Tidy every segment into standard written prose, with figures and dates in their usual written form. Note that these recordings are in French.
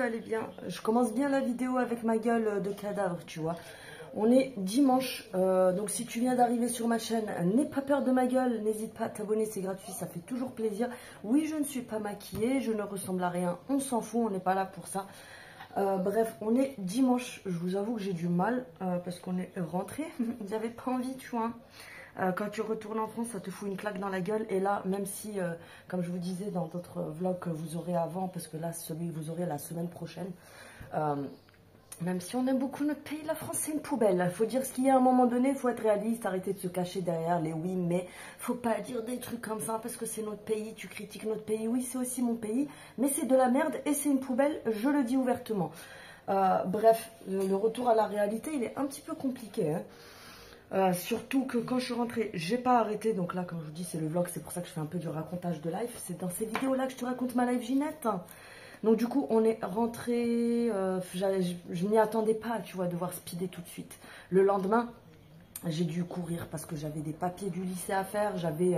allez bien. Je commence bien la vidéo avec ma gueule de cadavre, tu vois. On est dimanche, donc si tu viens d'arriver sur ma chaîne, n'aie pas peur de ma gueule, n'hésite pas à t'abonner, c'est gratuit, ça fait toujours plaisir. Oui, je ne suis pas maquillée, je ne ressemble à rien, on s'en fout, on n'est pas là pour ça. Bref, on est dimanche, je vous avoue que j'ai du mal, parce qu'on est rentré, j'avais pas envie, tu vois. Quand tu retournes en France, ça te fout une claque dans la gueule. Et là, même si, comme je vous disais dans d'autres vlogs que vous aurez avant, parce que là, celui que vous aurez la semaine prochaine, même si on aime beaucoup notre pays, la France, c'est une poubelle. Il faut dire ce qu'il y a à un moment donné, il faut être réaliste, arrêter de se cacher derrière les oui, mais faut pas dire des trucs comme ça, parce que c'est notre pays, tu critiques notre pays. Oui, c'est aussi mon pays, mais c'est de la merde et c'est une poubelle, je le dis ouvertement. Bref, le retour à la réalité, il est un petit peu compliqué, hein. Surtout que quand je suis rentrée, j'ai pas arrêté. Donc là, comme je vous dis, c'est le vlog, c'est pour ça que je fais un peu du racontage de live. C'est dans ces vidéos-là que je te raconte ma live Ginette. Donc du coup, on est rentré. Je m'y attendais pas, tu vois, devoir speeder tout de suite. Le lendemain, j'ai dû courir parce que j'avais des papiers du lycée à faire. J'avais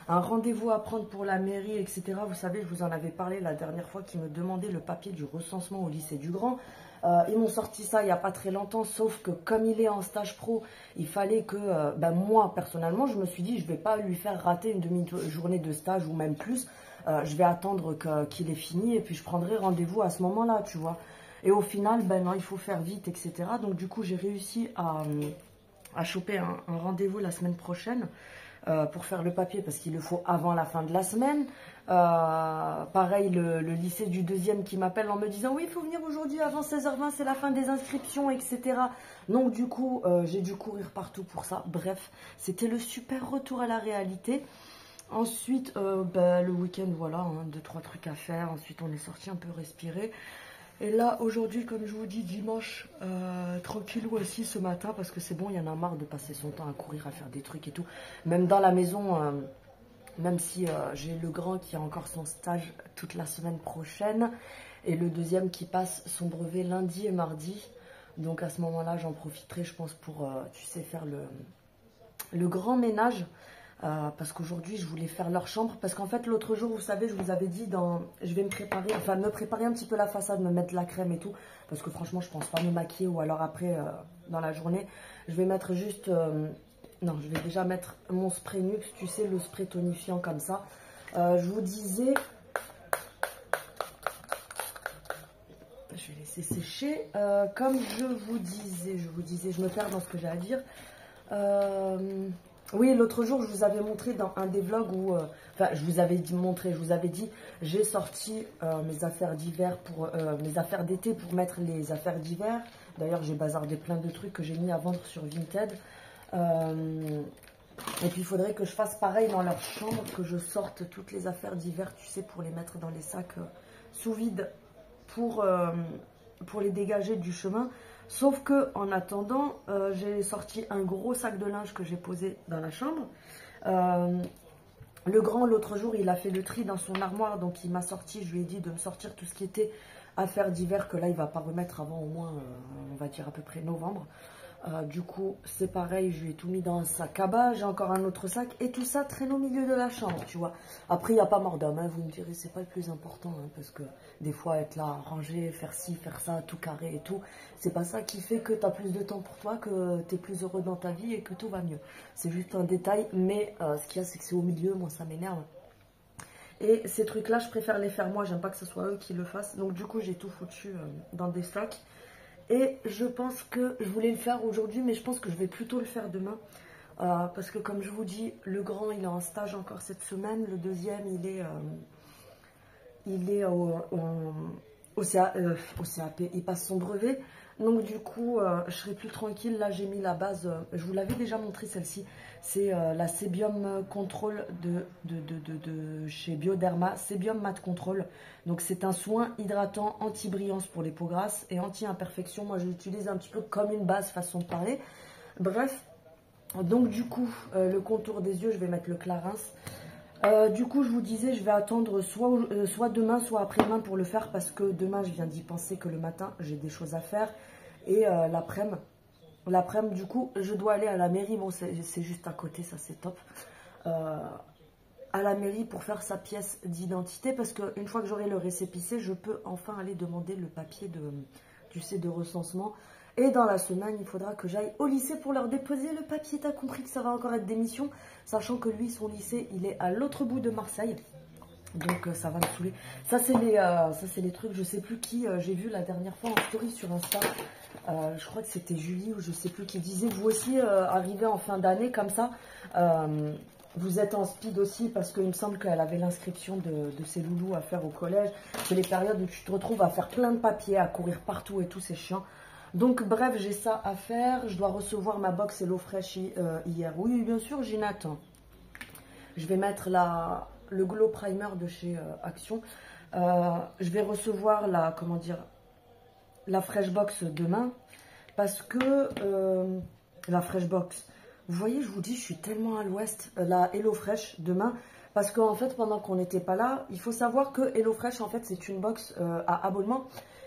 un rendez-vous à prendre pour la mairie, etc. Vous savez, je vous en avais parlé la dernière fois, qui me demandait le papier du recensement au lycée du Grand. Ils m'ont sorti ça il n'y a pas très longtemps, sauf que comme il est en stage pro, il fallait que, moi, personnellement, je me suis dit, je ne vais pas lui faire rater une demi-journée de stage ou même plus. Je vais attendre qu'il ait fini et puis je prendrai rendez-vous à ce moment-là, tu vois. Et au final, ben non, il faut faire vite, etc. Donc du coup, j'ai réussi à choper un rendez-vous la semaine prochaine pour faire le papier parce qu'il le faut avant la fin de la semaine. Pareil, le lycée du deuxième qui m'appelle en me disant oui, il faut venir aujourd'hui avant 16h20, c'est la fin des inscriptions, etc. Donc du coup, j'ai dû courir partout pour ça. Bref, c'était le super retour à la réalité. Ensuite, le week-end, voilà, hein, 2-3 trucs à faire. Ensuite, on est sorti un peu respirer. Et là, aujourd'hui, comme je vous dis, dimanche, tranquillou aussi ce matin, parce que c'est bon, il y en a marre de passer son temps à courir, à faire des trucs et tout. Même dans la maison, même si j'ai le grand qui a encore son stage toute la semaine prochaine, et le deuxième qui passe son brevet lundi et mardi. Donc à ce moment-là, j'en profiterai, je pense, pour, tu sais, faire le grand ménage. Parce qu'aujourd'hui, je voulais faire leur chambre. Parce qu'en fait, l'autre jour, vous savez, je vous avais dit, je vais me préparer, enfin, me préparer un petit peu la façade, me mettre la crème et tout. Parce que franchement, je pense pas me maquiller ou alors après, dans la journée. Je vais mettre juste... non, je vais déjà mettre mon spray Nux, tu sais, le spray tonifiant comme ça. Je vous disais... Je vais laisser sécher. Comme je vous disais, je me perds dans ce que j'ai à dire. Oui, l'autre jour, je vous avais montré dans un des vlogs où... enfin, je vous avais dit, j'ai sorti mes affaires d'hiver pour... mes affaires d'été pour mettre les affaires d'hiver. D'ailleurs, j'ai bazardé plein de trucs que j'ai mis à vendre sur Vinted. Et puis, il faudrait que je fasse pareil dans leur chambre, que je sorte toutes les affaires d'hiver, tu sais, pour les mettre dans les sacs sous vide pour les dégager du chemin. Sauf que en attendant, j'ai sorti un gros sac de linge que j'ai posé dans la chambre. Le grand, l'autre jour, il a fait le tri dans son armoire. Donc, il m'a sorti, je lui ai dit de me sortir tout ce qui était affaires d'hiver. Que là, il ne va pas remettre avant au moins, on va dire à peu près novembre. Du coup, c'est pareil, je lui ai tout mis dans un sac à bas. J'ai encore un autre sac. Et tout ça traîne au milieu de la chambre, tu vois. Après, il n'y a pas mort d'homme, hein, vous me direz, c'est pas le plus important. Hein, parce que des fois, être là, ranger, faire ci, faire ça, tout carré et tout, c'est pas ça qui fait que tu as plus de temps pour toi, que tu es plus heureux dans ta vie et que tout va mieux. C'est juste un détail, mais ce qu'il y a, c'est que c'est au milieu, moi, ça m'énerve. Et ces trucs-là, je préfère les faire moi, j'aime pas que ce soit eux qui le fassent. Donc, du coup, j'ai tout foutu dans des sacs. Et je pense que je voulais le faire aujourd'hui, mais je pense que je vais plutôt le faire demain. Parce que comme je vous dis, le grand, il est en stage encore cette semaine. Le deuxième, il est au CAP. Il passe son brevet. Donc du coup, je serai plus tranquille. Là, j'ai mis la base. Je vous l'avais déjà montré celle-ci. C'est la Sebium Control de chez Bioderma. Sebium Matte Control. Donc c'est un soin hydratant anti-brillance pour les peaux grasses et anti-imperfection. Moi, je l'utilise un petit peu comme une base, façon de parler. Bref. Donc du coup, le contour des yeux, je vais mettre le Clarins. Du coup, je vous disais, je vais attendre soit demain, soit après-demain pour le faire. Parce que demain, je viens d'y penser que le matin, j'ai des choses à faire. Et l'après-midi, du coup, je dois aller à la mairie. Bon, c'est juste à côté, ça c'est top. à la mairie pour faire sa pièce d'identité. Parce qu'une fois que j'aurai le récépissé, je peux enfin aller demander le papier de recensement. Et dans la semaine, il faudra que j'aille au lycée pour leur déposer le papier. T'as compris que ça va encore être des missions, sachant que lui, son lycée, il est à l'autre bout de Marseille. Donc ça va me saouler. Ça c'est les trucs, je sais plus qui j'ai vu la dernière fois en story sur Insta. Je crois que c'était Julie ou je sais plus qui disait, vous aussi arrivez en fin d'année comme ça. Vous êtes en speed aussi parce qu'il me semble qu'elle avait l'inscription de ses loulous à faire au collège. C'est les périodes où tu te retrouves à faire plein de papiers, à courir partout et tout, c'est chiant. Donc bref, j'ai ça à faire. Je dois recevoir ma box HelloFresh hier. Oui, bien sûr, Ginette. Je vais mettre le Glow Primer de chez Action. Je vais recevoir la Fresh Box demain. Parce que la Fresh Box, vous voyez, je vous dis, je suis tellement à l'ouest. La HelloFresh demain. Parce qu'en fait, pendant qu'on n'était pas là, il faut savoir que HelloFresh, en fait, c'est une box à abonnement.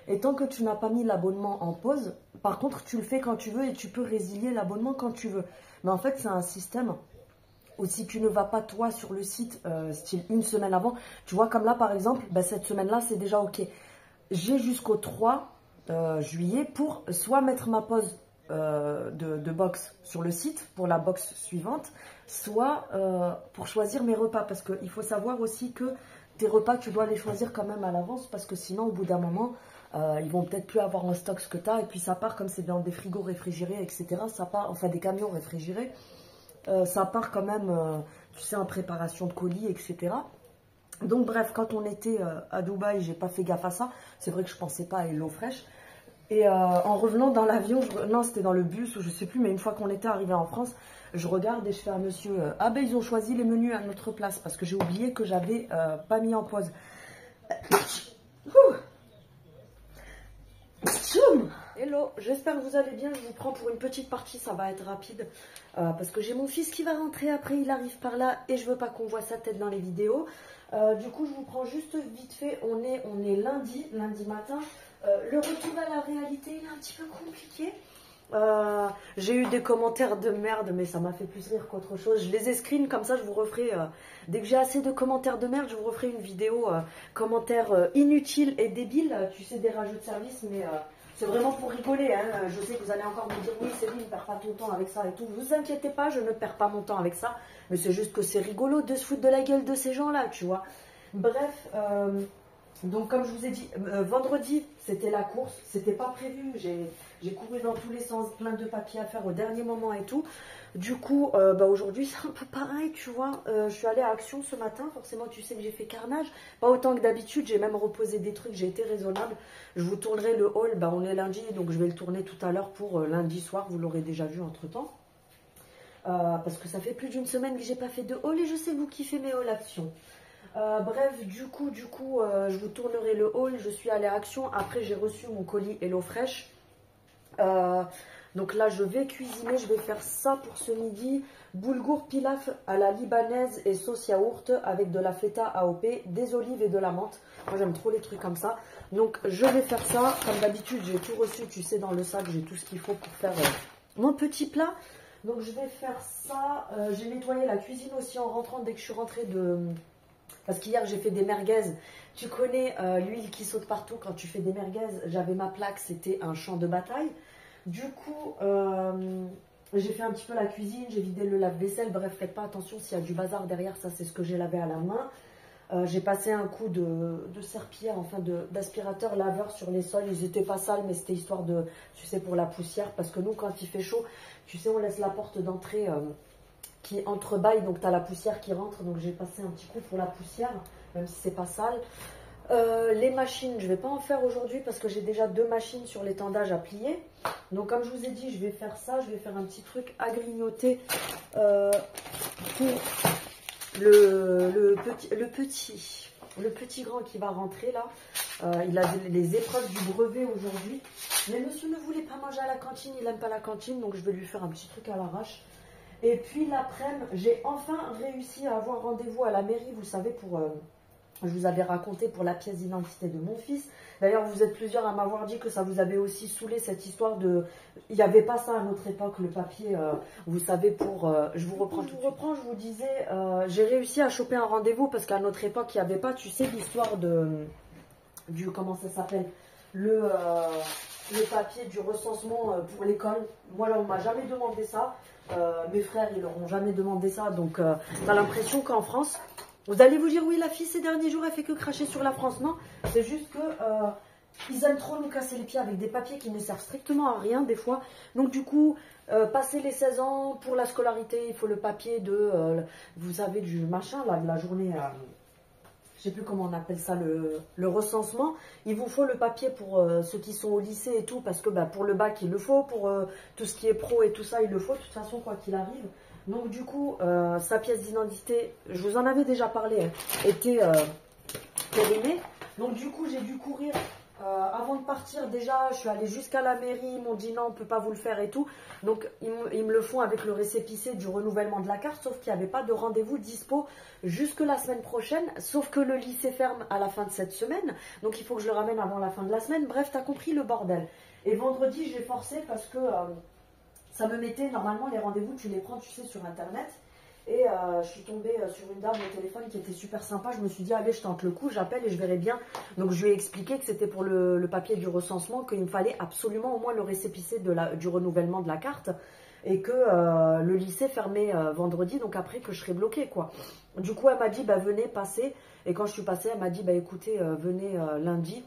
Et tant que tu n'as pas mis l'abonnement en pause, par contre, tu le fais quand tu veux et tu peux résilier l'abonnement quand tu veux. Mais en fait, c'est un système où si tu ne vas pas, toi, sur le site, style une semaine avant, tu vois, comme là, par exemple, bah, cette semaine-là, c'est déjà OK. J'ai jusqu'au 3 juillet pour soit mettre ma pause de box sur le site pour la box suivante, soit pour choisir mes repas. Parce qu'il faut savoir aussi que tes repas, tu dois les choisir quand même à l'avance parce que sinon, au bout d'un moment, ils vont peut-être plus avoir en stock ce que tu as. Et puis ça part, comme c'est dans des frigos réfrigérés, etc. Ça part, enfin des camions réfrigérés. Ça part quand même, tu sais, en préparation de colis, etc. Donc bref, quand on était à Dubaï, j'ai pas fait gaffe à ça. C'est vrai que je pensais pas à HelloFresh. Et en revenant dans l'avion, non, c'était dans le bus ou je sais plus, mais une fois qu'on était arrivé en France, je regarde et je fais à monsieur, ah ben ils ont choisi les menus à notre place parce que j'ai oublié que j'avais pas mis en pause. Hello, j'espère que vous allez bien. Je vous prends pour une petite partie, ça va être rapide parce que j'ai mon fils qui va rentrer après, il arrive par là et je veux pas qu'on voit sa tête dans les vidéos. Du coup, je vous prends juste vite fait. On est lundi matin. Le retour à la réalité, il est un petit peu compliqué. J'ai eu des commentaires de merde, mais ça m'a fait plus rire qu'autre chose. Je les ai screen, comme ça je vous referai, dès que j'ai assez de commentaires de merde, je vous referai une vidéo commentaires inutiles et débiles, tu sais, des rajouts de service, mais c'est vraiment pour rigoler. Hein. Je sais que vous allez encore me dire, oui Céline, ne perds pas ton temps avec ça et tout. Vous inquiétez pas, je ne perds pas mon temps avec ça, mais c'est juste que c'est rigolo de se foutre de la gueule de ces gens-là, tu vois. Bref, donc comme je vous ai dit, vendredi c'était la course, c'était pas prévu, j'ai couru dans tous les sens, plein de papiers à faire au dernier moment et tout. Du coup, bah aujourd'hui c'est un peu pareil, tu vois. Je suis allée à Action ce matin, forcément tu sais que j'ai fait carnage, pas autant que d'habitude, j'ai même reposé des trucs, j'ai été raisonnable. Je vous tournerai le haul, bah on est lundi, donc je vais le tourner tout à l'heure pour lundi soir, vous l'aurez déjà vu entre temps. Parce que ça fait plus d'une semaine que j'ai pas fait de haul et je sais que vous kiffez mes hauls Action. Bref, du coup, je vous tournerai le haul. Je suis allée à Action. Après, j'ai reçu mon colis HelloFresh. Donc là, je vais cuisiner. Je vais faire ça pour ce midi. Boulgour pilaf à la libanaise et sauce yaourt avec de la feta AOP, des olives et de la menthe. Moi, j'aime trop les trucs comme ça. Donc, je vais faire ça. Comme d'habitude, j'ai tout reçu. Tu sais, dans le sac, j'ai tout ce qu'il faut pour faire mon petit plat. Donc, je vais faire ça. J'ai nettoyé la cuisine aussi en rentrant dès que je suis rentrée de... Parce qu'hier, j'ai fait des merguez. Tu connais l'huile qui saute partout quand tu fais des merguez. J'avais ma plaque, c'était un champ de bataille. Du coup, j'ai fait un petit peu la cuisine, j'ai vidé le lave-vaisselle. Bref, faites pas attention s'il y a du bazar derrière. Ça, c'est ce que j'ai lavé à la main. J'ai passé un coup de serpillière, enfin d'aspirateur laveur sur les sols. Ils n'étaient pas sales, mais c'était histoire de, tu sais, pour la poussière. Parce que nous, quand il fait chaud, tu sais, on laisse la porte d'entrée... qui entrebâille, donc tu as la poussière qui rentre, donc j'ai passé un petit coup pour la poussière, même si c'est pas sale. Les machines, je vais pas en faire aujourd'hui parce que j'ai déjà 2 machines sur l'étendage à plier. Donc comme je vous ai dit, je vais faire ça, je vais faire un petit truc à grignoter pour le petit grand qui va rentrer là. Il a les épreuves du brevet aujourd'hui. Mais monsieur ne voulait pas manger à la cantine, il n'aime pas la cantine, donc je vais lui faire un petit truc à l'arrache. Et puis l'après-midi, j'ai enfin réussi à avoir rendez-vous à la mairie, vous savez, pour Je vous avais raconté pour la pièce d'identité de mon fils. D'ailleurs, vous êtes plusieurs à m'avoir dit que ça vous avait aussi saoulé cette histoire de... Il n'y avait pas ça à notre époque, le papier, vous savez, pour... je vous reprends, je vous disais, j'ai réussi à choper un rendez-vous parce qu'à notre époque, il n'y avait pas, tu sais, l'histoire du... Comment ça s'appelle le papier du recensement pour l'école. Moi, là, on ne m'a jamais demandé ça. Mes frères, ils leur ont jamais demandé ça. Donc, tu as l'impression qu'en France... Vous allez vous dire, oui, la fille, ces derniers jours, elle fait que cracher sur la France. Non, c'est juste que ils aiment trop nous casser les pieds avec des papiers qui ne servent strictement à rien, des fois. Donc, du coup, passer les 16 ans, pour la scolarité, il faut le papier de, vous savez, du machin, là, de la journée, je ne sais plus comment on appelle ça, le recensement. Il vous faut le papier pour ceux qui sont au lycée et tout, parce que bah, pour le bac, il le faut. Pour tout ce qui est pro et tout ça, il le faut, de toute façon, quoi qu'il arrive. Donc du coup, sa pièce d'identité, je vous en avais déjà parlé, hein, était périmée. Donc du coup, j'ai dû courir avant de partir. Déjà, je suis allée jusqu'à la mairie, ils m'ont dit non, on ne peut pas vous le faire et tout. Donc ils me le font avec le récépissé du renouvellement de la carte, sauf qu'il n'y avait pas de rendez-vous dispo jusque la semaine prochaine, sauf que le lycée ferme à la fin de cette semaine. Donc il faut que je le ramène avant la fin de la semaine. Bref, tu as compris le bordel. Et vendredi, j'ai forcé parce que... ça me mettait, normalement, les rendez-vous, tu les prends, tu sais, sur Internet. Et je suis tombée sur une dame au téléphone qui était super sympa. Je me suis dit, allez, je tente le coup, j'appelle et je verrai bien. Donc, je lui ai expliqué que c'était pour le papier du recensement, qu'il me fallait absolument au moins le récépissé du renouvellement de la carte. Et que le lycée fermait vendredi, donc après que je serais bloquée, quoi. Du coup, elle m'a dit, bah, venez passer. Et quand je suis passée, elle m'a dit, bah, écoutez, venez lundi.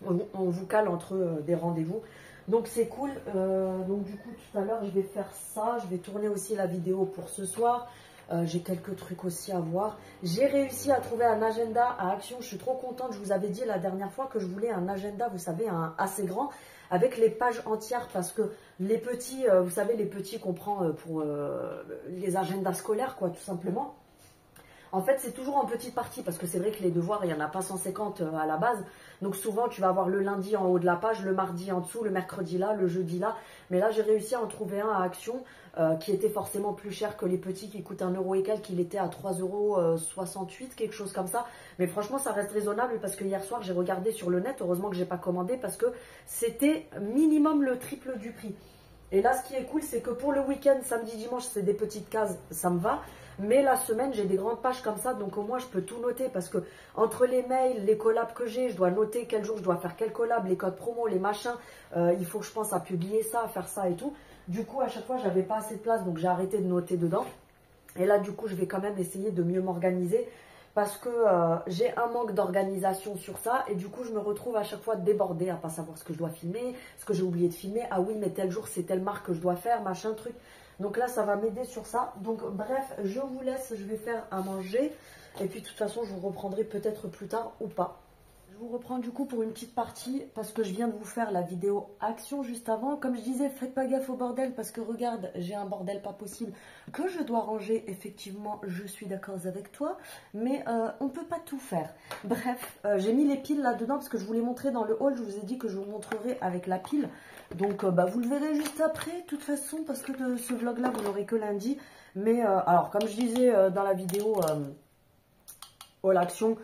On vous cale entre des rendez-vous. Donc c'est cool, donc du coup tout à l'heure je vais faire ça, je vais tourner aussi la vidéo pour ce soir, j'ai quelques trucs aussi à voir. J'ai réussi à trouver un agenda à Action, je suis trop contente, je vous avais dit la dernière fois que je voulais un agenda, vous savez, assez grand, avec les pages entières, parce que les petits, vous savez, les petits qu'on prend pour les agendas scolaires, quoi, tout simplement. En fait, c'est toujours en petite partie, parce que c'est vrai que les devoirs, il n'y en a pas 150 à la base. Donc souvent, tu vas avoir le lundi en haut de la page, le mardi en dessous, le mercredi là, le jeudi là. Mais là, j'ai réussi à en trouver un à Action qui était forcément plus cher que les petits qui coûtent 1 euro et quelques. Il était à 3,68 €, quelque chose comme ça. Mais franchement, ça reste raisonnable parce que hier soir, j'ai regardé sur le net. Heureusement que je n'ai pas commandé parce que c'était minimum le triple du prix. Et là, ce qui est cool, c'est que pour le week-end, samedi, dimanche, c'est des petites cases, ça me va. Mais la semaine, j'ai des grandes pages comme ça, donc au moins, je peux tout noter. Parce que entre les mails, les collabs que j'ai, je dois noter quel jour je dois faire quel collab, les codes promo, les machins. Il faut que je pense à publier ça, à faire ça et tout. Du coup, à chaque fois, j'avais pas assez de place, donc j'ai arrêté de noter dedans. Et là, du coup, je vais quand même essayer de mieux m'organiser. Parce que j'ai un manque d'organisation sur ça. Et du coup, je me retrouve à chaque fois débordée à pas savoir ce que je dois filmer, ce que j'ai oublié de filmer. Ah oui, mais tel jour, c'est telle marque que je dois faire, machin, truc. Donc là, ça va m'aider sur ça. Donc bref, je vous laisse, je vais faire à manger. Et puis de toute façon, je vous reprendrai peut-être plus tard ou pas. Je vous reprends du coup pour une petite partie parce que je viens de vous faire la vidéo action juste avant. Comme je disais, faites pas gaffe au bordel parce que regarde, j'ai un bordel pas possible que je dois ranger. Effectivement, je suis d'accord avec toi, mais on peut pas tout faire. Bref, j'ai mis les piles là-dedans parce que je vous l'ai montré dans le haul. Je vous ai dit que je vous montrerai avec la pile. Donc vous le verrez juste après, de toute façon, parce que ce vlog-là, vous l'aurez que lundi. Mais alors, comme je disais dans la vidéo haul action,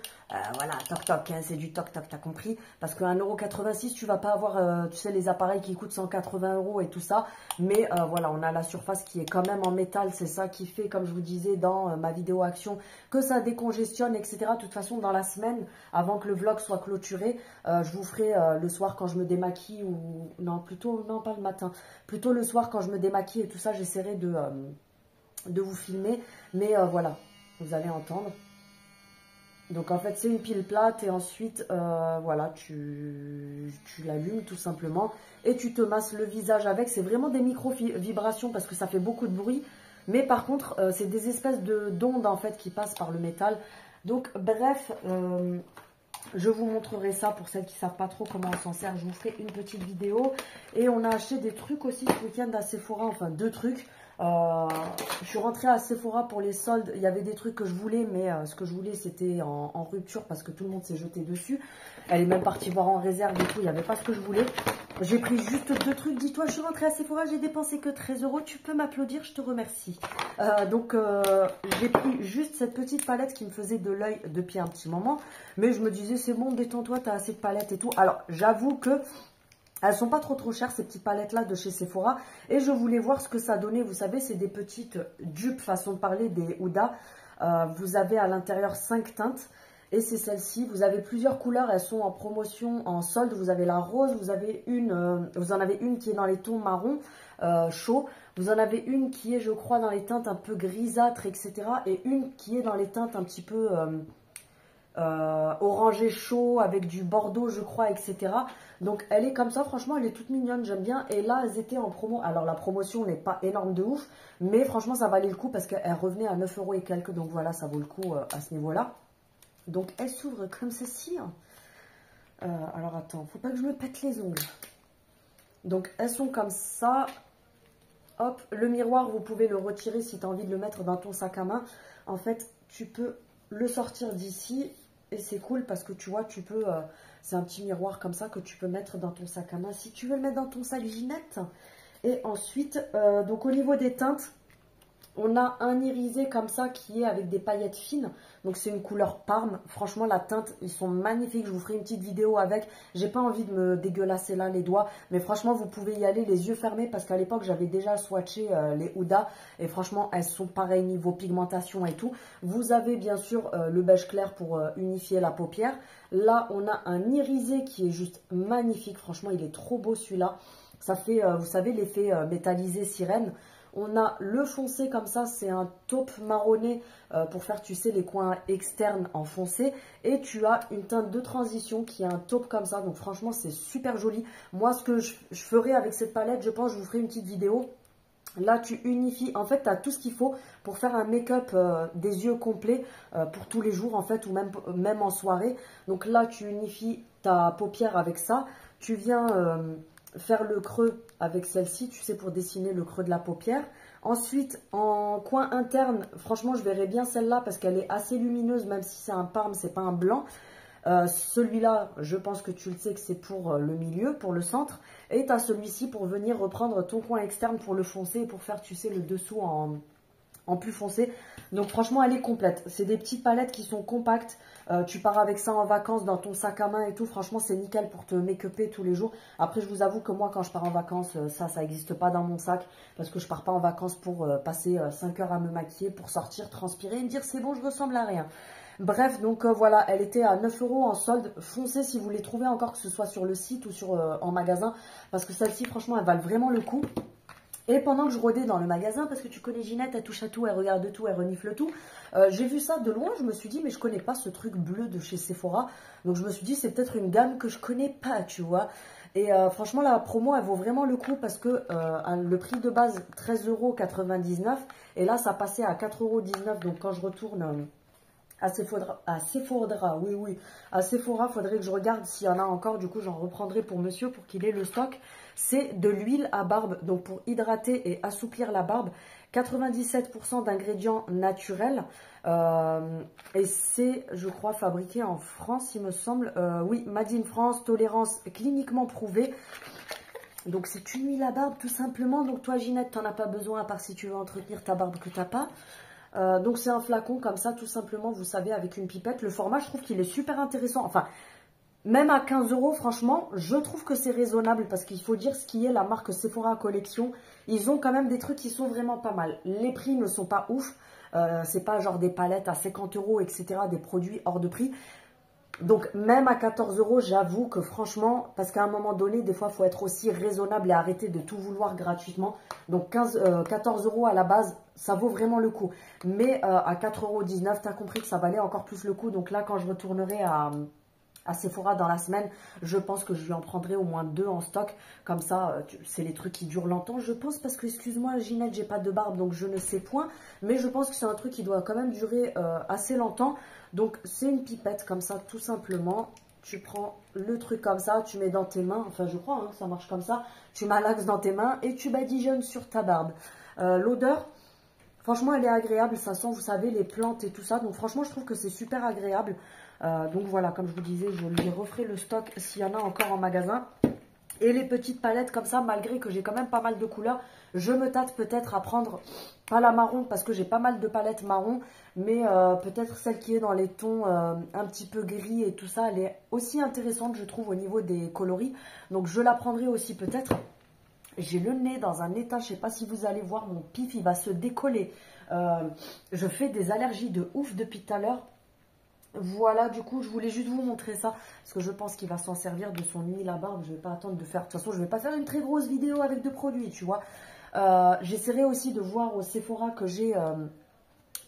voilà, toc toc, hein, c'est du toc toc, t'as compris. Parce que 1,86 €, tu vas pas avoir, tu sais, les appareils qui coûtent 180 € et tout ça. Mais voilà, on a la surface qui est quand même en métal. C'est ça qui fait, comme je vous disais dans ma vidéo action, que ça décongestionne, etc. De toute façon, dans la semaine, avant que le vlog soit clôturé, je vous ferai le soir quand je me démaquille ou... Non, plutôt, non, pas le matin. Plutôt le soir quand je me démaquille et tout ça, j'essaierai de vous filmer. Mais voilà, vous allez entendre. Donc en fait c'est une pile plate et ensuite voilà tu l'allumes tout simplement et tu te masses le visage avec. C'est vraiment des micro-vibrations parce que ça fait beaucoup de bruit. Mais par contre c'est des espèces d'ondes en fait qui passent par le métal. Donc bref, je vous montrerai ça pour celles qui ne savent pas trop comment on s'en sert. Je vous ferai une petite vidéo. Et on a acheté des trucs aussi ce week-end à Sephora, enfin 2 trucs. Je suis rentrée à Sephora pour les soldes. Il y avait des trucs que je voulais, mais ce que je voulais c'était en rupture parce que tout le monde s'est jeté dessus. Elle est même partie voir en réserve et tout, il n'y avait pas ce que je voulais. J'ai pris juste 2 trucs. Dis-toi, je suis rentrée à Sephora, j'ai dépensé que 13 €. Tu peux m'applaudir, je te remercie. J'ai pris juste cette petite palette qui me faisait de l'œil depuis un petit moment. Mais je me disais, c'est bon, détends-toi, t'as assez de palettes et tout. Alors, j'avoue que elles sont pas trop chères, ces petites palettes-là de chez Sephora. Et je voulais voir ce que ça donnait. Vous savez, c'est des petites dupes, façon de parler, des Huda. Vous avez à l'intérieur 5 teintes. Et c'est celle-ci. Vous avez plusieurs couleurs. Elles sont en promotion, en solde. Vous avez la rose. Vous en avez une qui est dans les tons marron chaud. Vous en avez une qui est, je crois, dans les teintes un peu grisâtres, etc. Et une qui est dans les teintes un petit peu orangé chaud avec du bordeaux, je crois, etc. Donc, elle est comme ça. Franchement, elle est toute mignonne. J'aime bien. Et là, elles étaient en promo. Alors, la promotion n'est pas énorme de ouf. Mais franchement, ça valait le coup parce qu'elle revenait à 9 € et quelques. Donc, voilà, ça vaut le coup à ce niveau-là. Donc, elle s'ouvre comme ceci. Alors, attends, faut pas que je me pète les ongles. Donc, elles sont comme ça. Hop, le miroir, vous pouvez le retirer si tu as envie de le mettre dans ton sac à main. En fait, tu peux le sortir d'ici. Et c'est cool parce que tu vois, tu peux... c'est un petit miroir comme ça que tu peux mettre dans ton sac à main. Si tu veux le mettre dans ton sac Ginette. Et ensuite, donc au niveau des teintes... On a un irisé comme ça qui est avec des paillettes fines. Donc c'est une couleur parme. Franchement la teinte, ils sont magnifiques. Je vous ferai une petite vidéo avec. J'ai pas envie de me dégueulasser là les doigts. Mais franchement vous pouvez y aller les yeux fermés. Parce qu'à l'époque j'avais déjà swatché les Huda. Et franchement elles sont pareilles niveau pigmentation et tout. Vous avez bien sûr le beige clair pour unifier la paupière. Là on a un irisé qui est juste magnifique. Franchement il est trop beau celui-là. Ça fait, vous savez, l'effet métallisé sirène. On a le foncé comme ça, c'est un taupe marronné pour faire, tu sais, les coins externes en foncé. Et tu as une teinte de transition qui est un taupe comme ça. Donc franchement, c'est super joli. Moi, ce que je ferai avec cette palette, je pense, je vous ferai une petite vidéo. Là, tu unifies, en fait, tu as tout ce qu'il faut pour faire un make-up des yeux complet pour tous les jours, en fait, ou même en soirée. Donc là, tu unifies ta paupière avec ça. Tu viens... faire le creux avec celle-ci, tu sais, pour dessiner le creux de la paupière. Ensuite, en coin interne, franchement, je verrais bien celle-là parce qu'elle est assez lumineuse, même si c'est un parme, c'est pas un blanc. Celui-là, je pense que tu le sais que c'est pour le milieu, pour le centre. Et tu as celui-ci pour venir reprendre ton coin externe pour le foncer et pour faire, tu sais, le dessous en plus foncé. Donc franchement elle est complète. C'est des petites palettes qui sont compactes. Tu pars avec ça en vacances dans ton sac à main et tout. Franchement c'est nickel pour te make-upper tous les jours. Après je vous avoue que moi quand je pars en vacances, ça n'existe pas dans mon sac. Parce que je pars pas en vacances pour passer 5 heures à me maquiller, pour sortir, transpirer et me dire c'est bon je ressemble à rien. Bref, donc voilà, elle était à 9 € en solde. Foncez si vous les trouvez encore, que ce soit sur le site ou en magasin. Parce que celle-ci franchement elle valent vraiment le coup. Et pendant que je rôdais dans le magasin, parce que tu connais Ginette, elle touche à tout, elle regarde tout, elle renifle tout, j'ai vu ça de loin, je me suis dit, mais je connais pas ce truc bleu de chez Sephora. Donc je me suis dit, c'est peut-être une gamme que je connais pas, tu vois. Et franchement, la promo, elle vaut vraiment le coup parce que le prix de base, 13,99 €. Et là, ça passait à 4,19 €. Donc quand je retourne... à Sephora, à Sephora, faudrait que je regarde s'il y en a encore. Du coup, j'en reprendrai pour monsieur pour qu'il ait le stock. C'est de l'huile à barbe, donc pour hydrater et assouplir la barbe. 97% d'ingrédients naturels. Et c'est, je crois, fabriqué en France, il me semble. Oui, Made in France, tolérance cliniquement prouvée. Donc, c'est une huile à barbe, tout simplement. Donc, toi, Ginette, tu n'en as pas besoin, à part si tu veux entretenir ta barbe que tu n'as pas. Donc c'est un flacon comme ça tout simplement, vous savez, avec une pipette. Le format, je trouve qu'il est super intéressant. Enfin, même à 15 € franchement, je trouve que c'est raisonnable. Parce qu'il faut dire ce qui est la marque Sephora Collection. Ils ont quand même des trucs qui sont vraiment pas mal. Les prix ne sont pas ouf. C'est pas genre des palettes à 50 €, etc. Des produits hors de prix. Donc même à 14 €, j'avoue que franchement, parce qu'à un moment donné, des fois, il faut être aussi raisonnable et arrêter de tout vouloir gratuitement. Donc 14 € à la base, ça vaut vraiment le coup. Mais à 4,19 €, tu as compris que ça valait encore plus le coup. Donc là, quand je retournerai à Sephora dans la semaine, je pense que je lui en prendrai au moins 2 en stock. Comme ça, c'est les trucs qui durent longtemps, je pense. Parce que, excuse-moi, Ginette, j'ai pas de barbe, donc je ne sais point. Mais je pense que c'est un truc qui doit quand même durer assez longtemps. Donc, c'est une pipette comme ça, tout simplement. Tu prends le truc comme ça, tu mets dans tes mains. Enfin, je crois, hein, ça marche comme ça. Tu malaxes dans tes mains et tu badigeonnes sur ta barbe. L'odeur, franchement, elle est agréable. Ça sent, vous savez, les plantes et tout ça. Donc, franchement, je trouve que c'est super agréable. Donc, voilà, comme je vous disais, je lui referai le stock s'il y en a encore en magasin. Et les petites palettes comme ça, malgré que j'ai quand même pas mal de couleurs, je me tâte peut-être à prendre, pas la marron parce que j'ai pas mal de palettes marron, mais peut-être celle qui est dans les tons un petit peu gris et tout ça, elle est aussi intéressante je trouve au niveau des coloris. Donc je la prendrai aussi peut-être. J'ai le nez dans un état, je sais pas si vous allez voir, mon pif il va se décoller. Je fais des allergies de ouf depuis tout à l'heure. Voilà, du coup, je voulais juste vous montrer ça, parce que je pense qu'il va s'en servir de son huile à barbe. Je ne vais pas attendre de faire... De toute façon, je ne vais pas faire une très grosse vidéo avec de produits, tu vois. J'essaierai aussi de voir au Sephora que j'ai...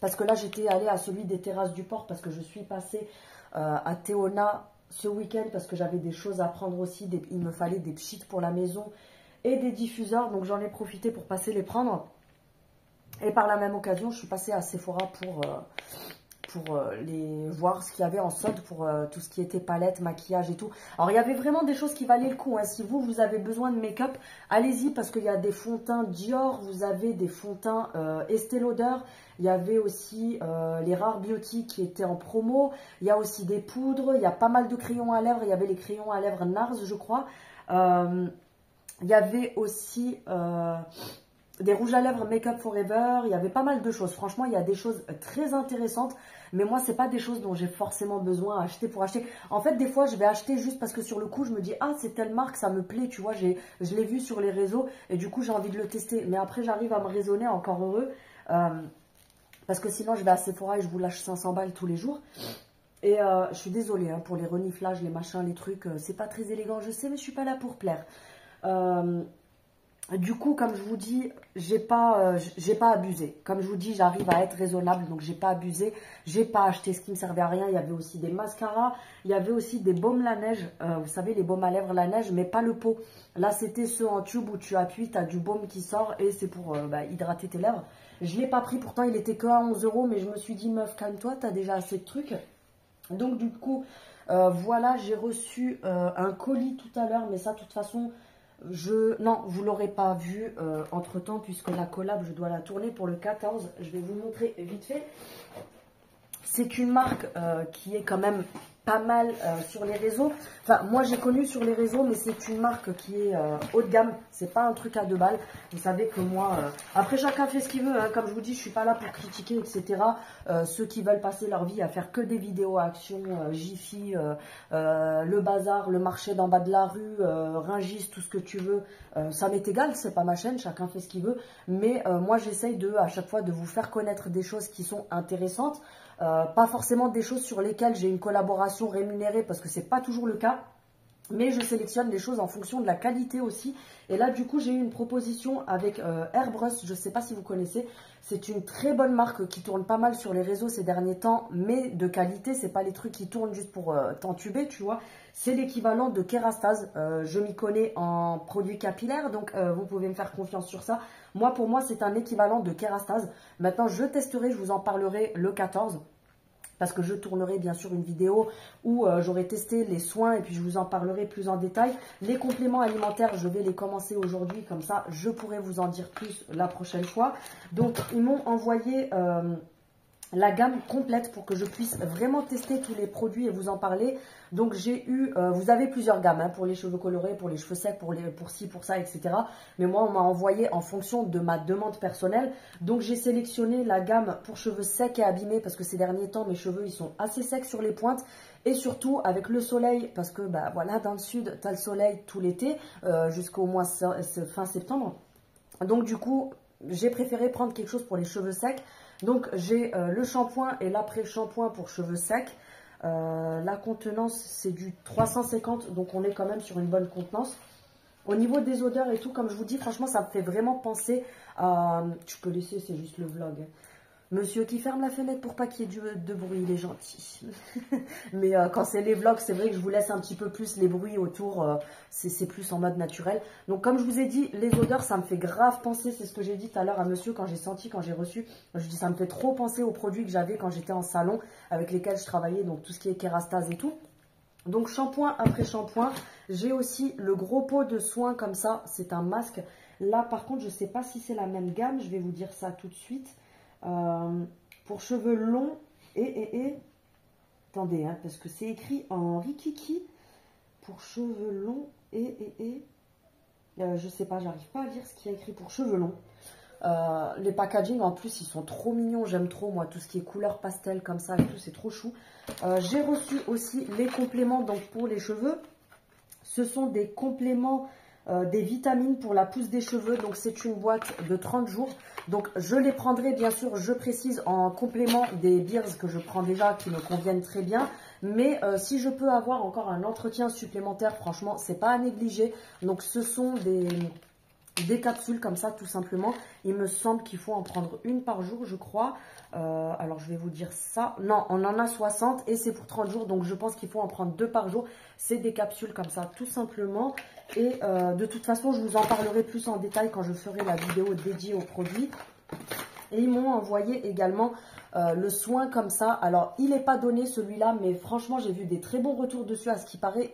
parce que là, j'étais allée à celui des terrasses du port, parce que je suis passée à Théona ce week-end, parce que j'avais des choses à prendre aussi. Il me fallait des pchits pour la maison et des diffuseurs, donc j'en ai profité pour passer les prendre. Et par la même occasion, je suis passée à Sephora pour les voir ce qu'il y avait en solde pour tout ce qui était palette, maquillage et tout. Alors, il y avait vraiment des choses qui valaient le coup. Hein. Si vous avez besoin de make-up, allez-y parce qu'il y a des fonds de teint Dior, vous avez des fonds de teint Estée Lauder. Il y avait aussi les Rare Beauty qui étaient en promo. Il y a aussi des poudres. Il y a pas mal de crayons à lèvres. Il y avait les crayons à lèvres NARS, je crois. Il y avait aussi... des rouges à lèvres Make Up Forever, il y avait pas mal de choses. Franchement, il y a des choses très intéressantes. Mais moi, c'est pas des choses dont j'ai forcément besoin à acheter pour acheter. En fait, des fois, je vais acheter juste parce que sur le coup, je me dis, ah, c'est telle marque, ça me plaît, tu vois. Je l'ai vu sur les réseaux et du coup, j'ai envie de le tester. Mais après, j'arrive à me raisonner, encore heureux. Parce que sinon, je vais à Sephora et je vous lâche 500 balles tous les jours. Et je suis désolée hein, pour les reniflages, les machins, les trucs. C'est pas très élégant, je sais, mais je suis pas là pour plaire. Du coup, comme je vous dis, j'ai pas abusé. Comme je vous dis, j'arrive à être raisonnable, donc j'ai pas abusé. J'ai pas acheté ce qui me servait à rien. Il y avait aussi des mascaras, il y avait aussi des baumes la neige. Vous savez, les baumes à lèvres la neige, mais pas le pot. Là, c'était ceux en tube où tu appuies, tu as du baume qui sort et c'est pour hydrater tes lèvres. Je l'ai pas pris, pourtant il était que à 11 €, mais je me suis dit, meuf, calme-toi, tu as déjà assez de trucs. Donc du coup, voilà, j'ai reçu un colis tout à l'heure, mais ça, de toute façon... Non, vous ne l'aurez pas vu entre temps puisque la collab, je dois la tourner pour le 14. Je vais vous montrer vite fait. C'est une marque qui est quand même pas mal sur les réseaux. Enfin, moi j'ai connu sur les réseaux, mais c'est une marque qui est haut de gamme. C'est pas un truc à 2 balles. Vous savez que moi, après chacun fait ce qu'il veut. Hein. Comme je vous dis, je suis pas là pour critiquer, etc. Ceux qui veulent passer leur vie à faire que des vidéos à action, Jiffy, le bazar, le marché d'en bas de la rue, Rungis, tout ce que tu veux. Ça m'est égal, c'est pas ma chaîne, chacun fait ce qu'il veut. Mais moi j'essaye à chaque fois de vous faire connaître des choses qui sont intéressantes. Pas forcément des choses sur lesquelles j'ai une collaboration rémunérée parce que c'est pas toujours le cas. Mais je sélectionne les choses en fonction de la qualité aussi. Et là, du coup, j'ai eu une proposition avec Airbrush. Je ne sais pas si vous connaissez. C'est une très bonne marque qui tourne pas mal sur les réseaux ces derniers temps, mais de qualité. C'est pas les trucs qui tournent juste pour t'entuber, tu vois. C'est l'équivalent de Kerastase. Je m'y connais en produits capillaires, donc vous pouvez me faire confiance sur ça. Moi, pour moi, c'est un équivalent de Kerastase. Maintenant, je testerai, je vous en parlerai le 14. Parce que je tournerai bien sûr une vidéo où j'aurai testé les soins et puis je vous en parlerai plus en détail. Les compléments alimentaires, je vais les commencer aujourd'hui, comme ça je pourrai vous en dire plus la prochaine fois. Donc ils m'ont envoyé la gamme complète pour que je puisse vraiment tester tous les produits et vous en parler. Donc j'ai eu, vous avez plusieurs gammes hein, pour les cheveux colorés, pour les cheveux secs, pour ci, pour ça, etc. Mais moi on m'a envoyé en fonction de ma demande personnelle. Donc j'ai sélectionné la gamme pour cheveux secs et abîmés parce que ces derniers temps mes cheveux ils sont assez secs sur les pointes. Et surtout avec le soleil, parce que bah, voilà dans le sud tu as le soleil tout l'été jusqu'au mois fin septembre. Donc du coup j'ai préféré prendre quelque chose pour les cheveux secs. Donc j'ai le shampoing et l'après-shampoing pour cheveux secs. La contenance c'est du 350, donc on est quand même sur une bonne contenance. Au niveau des odeurs et tout, comme je vous dis, franchement ça me fait vraiment penser à... Tu peux laisser, c'est juste le vlog. Monsieur qui ferme la fenêtre pour pas qu'il y ait de bruit, il est gentil. Mais quand c'est les vlogs, c'est vrai que je vous laisse un petit peu plus les bruits autour. C'est plus en mode naturel. Donc comme je vous ai dit, les odeurs, ça me fait grave penser. C'est ce que j'ai dit tout à l'heure à monsieur quand j'ai senti, quand j'ai reçu. Je dis ça me fait trop penser aux produits que j'avais quand j'étais en salon avec lesquels je travaillais. Donc tout ce qui est Kerastase et tout. Donc shampoing après shampoing. J'ai aussi le gros pot de soins comme ça. C'est un masque. Là par contre, je ne sais pas si c'est la même gamme. Je vais vous dire ça tout de suite. Pour cheveux longs attendez hein, parce que c'est écrit en rikiki pour cheveux longs Je sais pas, j'arrive pas à lire ce qui est écrit pour cheveux longs. Les packaging en plus ils sont trop mignons, j'aime trop moi tout ce qui est couleur pastel comme ça et tout, c'est trop chou. J'ai reçu aussi les compléments donc pour les cheveux. Ce sont des compléments, des vitamines pour la pousse des cheveux. Donc c'est une boîte de 30 jours. Donc je les prendrai bien sûr, je précise, en complément des Beers que je prends déjà qui me conviennent très bien. Mais si je peux avoir encore un entretien supplémentaire, franchement c'est pas à négliger. Donc ce sont des capsules comme ça tout simplement. Il me semble qu'il faut en prendre une par jour je crois. Alors je vais vous dire ça. Non, on en a 60 et c'est pour 30 jours. Donc je pense qu'il faut en prendre 2 par jour. C'est des capsules comme ça tout simplement. Et de toute façon je vous en parlerai plus en détail quand je ferai la vidéo dédiée aux produits. Et ils m'ont envoyé également le soin comme ça. Alors, il n'est pas donné celui-là, mais franchement, j'ai vu des très bons retours dessus. À ce qui paraît,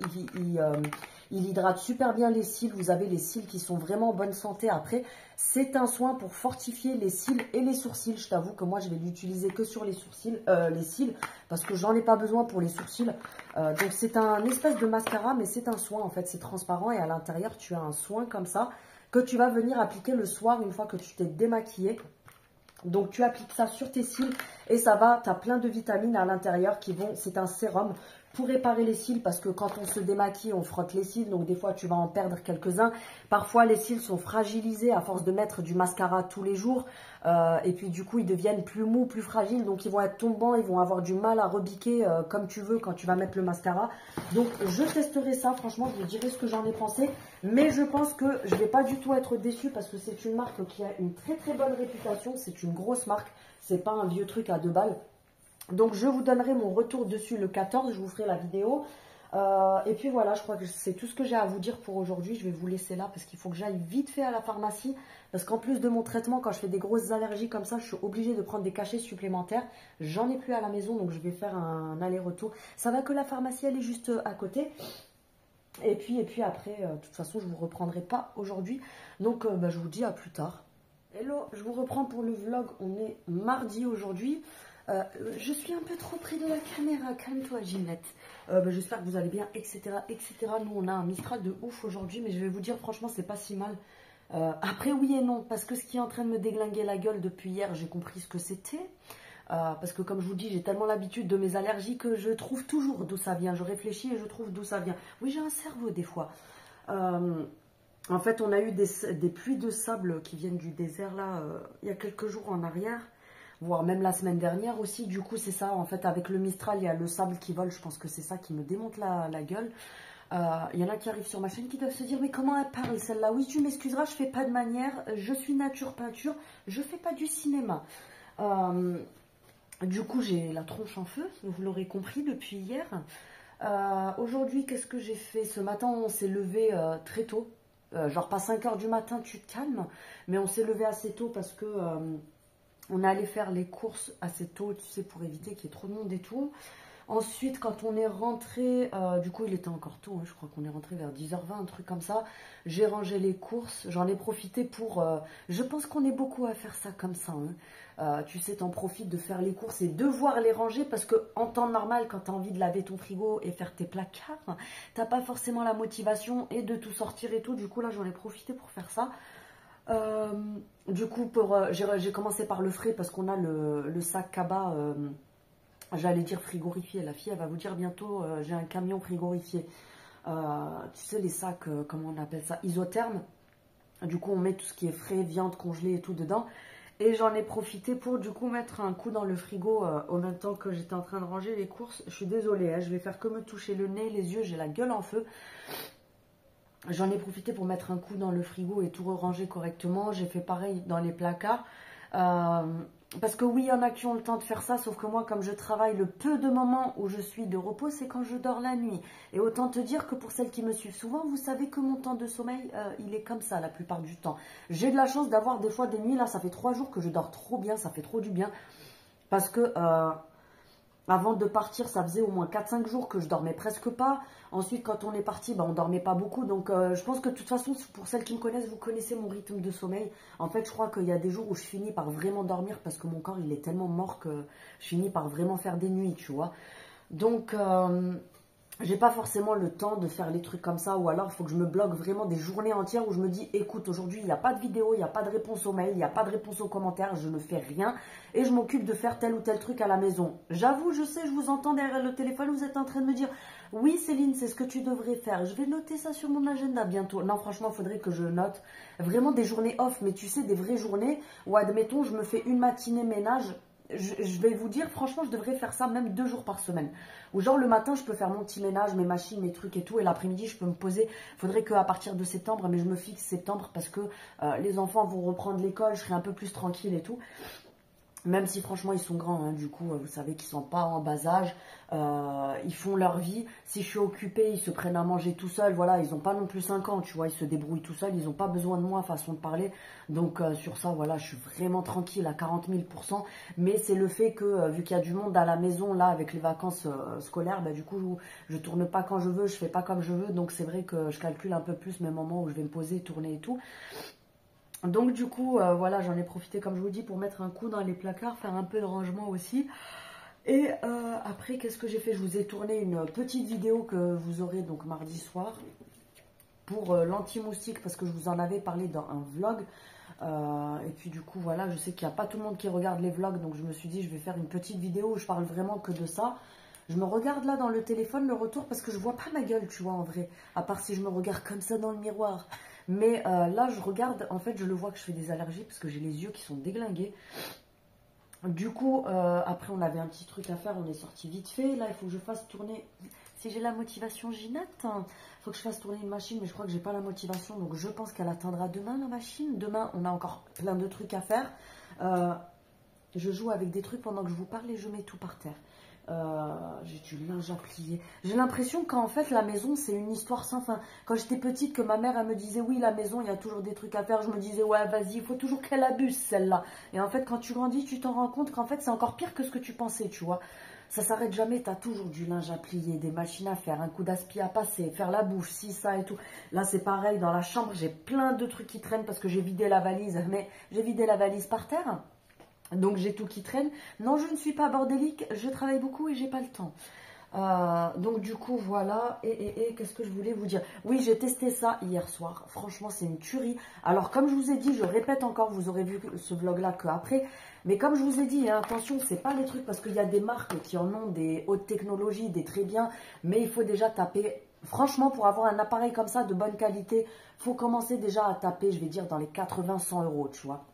il hydrate super bien les cils. Vous avez les cils qui sont vraiment en bonne santé. Après, c'est un soin pour fortifier les cils et les sourcils. Je t'avoue que moi, je vais l'utiliser que sur les sourcils, les cils, parce que j'en ai pas besoin pour les sourcils. Donc, c'est un espèce de mascara, mais c'est un soin. En fait, c'est transparent et à l'intérieur, tu as un soin comme ça que tu vas venir appliquer le soir une fois que tu t'es démaquillé. Donc tu appliques ça sur tes cils et ça va, tu as plein de vitamines à l'intérieur qui vont, c'est un sérum pour réparer les cils parce que quand on se démaquille, on frotte les cils, donc des fois tu vas en perdre quelques-uns. Parfois les cils sont fragilisés à force de mettre du mascara tous les jours et puis du coup ils deviennent plus mous, plus fragiles, donc ils vont être tombants, ils vont avoir du mal à rebiquer comme tu veux quand tu vas mettre le mascara. Donc je testerai ça, franchement je vous dirai ce que j'en ai pensé, mais je pense que je ne vais pas du tout être déçue parce que c'est une marque qui a une très très bonne réputation, c'est une grosse marque, c'est pas un vieux truc à 2 balles. Donc je vous donnerai mon retour dessus le 14, je vous ferai la vidéo. Et puis voilà, je crois que c'est tout ce que j'ai à vous dire pour aujourd'hui. Je vais vous laisser là parce qu'il faut que j'aille vite fait à la pharmacie. Parce qu'en plus de mon traitement, quand je fais des grosses allergies comme ça, je suis obligée de prendre des cachets supplémentaires. J'en ai plus à la maison, donc je vais faire un aller-retour. Ça va que la pharmacie, elle est juste à côté. Et puis après, de toute façon, je ne vous reprendrai pas aujourd'hui. Donc je vous dis à plus tard. Hello, je vous reprends pour le vlog. On est mardi aujourd'hui. Je suis un peu trop près de la caméra, calme-toi Ginette. J'espère que vous allez bien, etc., etc. Nous on a un Mistral de ouf aujourd'hui, mais je vais vous dire franchement c'est pas si mal. Après oui et non, parce que ce qui est en train de me déglinguer la gueule depuis hier, j'ai compris ce que c'était. Parce que comme je vous dis, j'ai tellement l'habitude de mes allergies que je trouve toujours d'où ça vient. Je réfléchis et je trouve d'où ça vient. Oui, j'ai un cerveau des fois. En fait, on a eu des pluies de sable qui viennent du désert là, il y a quelques jours en arrière. Voire même la semaine dernière aussi. Du coup, c'est ça. En fait, avec le Mistral, il y a le sable qui vole. Je pense que c'est ça qui me démonte la gueule. Il y en a qui arrivent sur ma chaîne qui doivent se dire, mais comment elle parle celle-là? Oui, tu m'excuseras, je fais pas de manière. Je suis nature peinture. Je fais pas du cinéma. Du coup, j'ai la tronche en feu. Vous l'aurez compris depuis hier. Aujourd'hui, qu'est-ce que j'ai fait? Ce matin, on s'est levé très tôt. Genre pas 5 h du matin, tu te calmes. Mais on s'est levé assez tôt parce que... on est allé faire les courses assez tôt, tu sais, pour éviter qu'il y ait trop de monde et tout. Ensuite, quand on est rentré, du coup, il était encore tôt, hein, je crois qu'on est rentré vers 10 h 20, un truc comme ça. J'ai rangé les courses, j'en ai profité pour... je pense qu'on est beaucoup à faire ça comme ça. Hein. Tu sais, t'en profites de faire les courses et devoir les ranger parce que en temps normal, quand tu as envie de laver ton frigo et faire tes placards, t'as pas forcément la motivation et de tout sortir et tout. Du coup, là, j'en ai profité pour faire ça. Du coup, j'ai commencé par le frais parce qu'on a le sac Kaba, j'allais dire frigorifié. La fille, elle va vous dire bientôt, j'ai un camion frigorifié. Tu sais, les sacs, comment on appelle ça, isothermes. Du coup, on met tout ce qui est frais, viande congelée et tout dedans. Et j'en ai profité pour, du coup, mettre un coup dans le frigo en même temps que j'étais en train de ranger les courses. Je suis désolée, hein, je vais faire que me toucher le nez, les yeux, j'ai la gueule en feu. J'en ai profité pour mettre un coup dans le frigo et tout ranger correctement. J'ai fait pareil dans les placards. Parce que oui, il y en a qui ont le temps de faire ça. Sauf que moi, comme je travaille, le peu de moments où je suis de repos, c'est quand je dors la nuit. Et autant te dire que pour celles qui me suivent souvent, vous savez que mon temps de sommeil, il est comme ça la plupart du temps. J'ai de la chance d'avoir des fois des nuits. Là, ça fait 3 jours que je dors trop bien. Ça fait trop du bien. Parce que... avant de partir, ça faisait au moins 4-5 jours que je dormais presque pas. Ensuite, quand on est parti, on dormait pas beaucoup. Donc, je pense que de toute façon, pour celles qui me connaissent, vous connaissez mon rythme de sommeil. En fait, je crois qu'il y a des jours où je finis par vraiment dormir parce que mon corps, il est tellement mort que je finis par vraiment faire des nuits, tu vois. Donc, j'ai pas forcément le temps de faire les trucs comme ça, ou alors il faut que je me bloque vraiment des journées entières où je me dis, écoute, aujourd'hui il n'y a pas de vidéo, il n'y a pas de réponse aux mails, il n'y a pas de réponse aux commentaires, je ne fais rien et je m'occupe de faire tel ou tel truc à la maison. J'avoue, je sais, je vous entends derrière le téléphone, vous êtes en train de me dire, oui Céline, c'est ce que tu devrais faire, je vais noter ça sur mon agenda bientôt. Non, franchement, il faudrait que je note vraiment des journées off, mais tu sais, des vraies journées où, admettons, je me fais une matinée ménage. Je vais vous dire, franchement, je devrais faire ça même 2 jours par semaine. Ou genre le matin, je peux faire mon petit ménage, mes machines, mes trucs et tout. Et l'après-midi, je peux me poser. Il faudrait qu'à partir de septembre, mais je me fixe septembre parce que les enfants vont reprendre l'école, je serai un peu plus tranquille et tout. Même si franchement ils sont grands, hein, du coup vous savez qu'ils sont pas en bas âge, ils font leur vie. Si je suis occupée, ils se prennent à manger tout seuls, voilà, ils n'ont pas non plus 5 ans, tu vois, ils se débrouillent tout seuls, ils n'ont pas besoin de moi, façon de parler. Donc sur ça, voilà, je suis vraiment tranquille à 40 000%. Mais c'est le fait que, vu qu'il y a du monde à la maison, là, avec les vacances scolaires, bah, du coup, je tourne pas quand je veux, je fais pas comme je veux. Donc c'est vrai que je calcule un peu plus mes moments où je vais me poser, tourner et tout. Donc du coup, voilà, j'en ai profité, comme je vous dis, pour mettre un coup dans les placards, faire un peu de rangement aussi. Et après, qu'est-ce que j'ai fait? Je vous ai tourné une petite vidéo que vous aurez donc mardi soir pour l'anti-moustique, parce que je vous en avais parlé dans un vlog. Et puis du coup, voilà, je sais qu'il n'y a pas tout le monde qui regarde les vlogs, donc je me suis dit, je vais faire une petite vidéo où je parle vraiment que de ça. Je me regarde là dans le téléphone, le retour, parce que je vois pas ma gueule, tu vois, en vrai. À part si je me regarde comme ça dans le miroir. Mais là, je regarde, en fait, je le vois que je fais des allergies parce que j'ai les yeux qui sont déglingués. Du coup, après, on avait un petit truc à faire, on est sorti vite fait. Là, il faut que je fasse tourner, si j'ai la motivation, Ginette, il faut que je fasse tourner une machine, mais je crois que j'ai pas la motivation. Donc, je pense qu'elle atteindra demain, la machine. Demain, on a encore plein de trucs à faire. Je joue avec des trucs pendant que je vous parle et je mets tout par terre. J'ai du linge à plier. J'ai l'impression qu'en fait la maison c'est une histoire sans fin. Quand j'étais petite, que ma mère elle me disait oui la maison il y a toujours des trucs à faire, je me disais ouais vas-y il faut toujours qu'elle abuse celle-là. Et en fait quand tu grandis tu t'en rends compte qu'en fait c'est encore pire que ce que tu pensais, tu vois. Ça s'arrête jamais, t'as toujours du linge à plier, des machines à faire, un coup d'aspi à passer, faire la bouche, si ça et tout. Là c'est pareil, dans la chambre j'ai plein de trucs qui traînent parce que j'ai vidé la valise, mais j'ai vidé la valise par terre. Donc j'ai tout qui traîne. Non, je ne suis pas bordélique, je travaille beaucoup et j'ai pas le temps. Donc du coup voilà, et qu'est-ce que je voulais vous dire? Oui, j'ai testé ça hier soir, franchement c'est une tuerie. Alors comme je vous ai dit, je répète encore, vous aurez vu ce vlog là que après, mais comme je vous ai dit, hein, attention, c'est pas les trucs, parce qu'il y a des marques qui en ont des hautes technologies, des très bien, mais il faut déjà taper. Franchement, pour avoir un appareil comme ça de bonne qualité, faut commencer déjà à taper, je vais dire, dans les 80-100 euros, tu vois.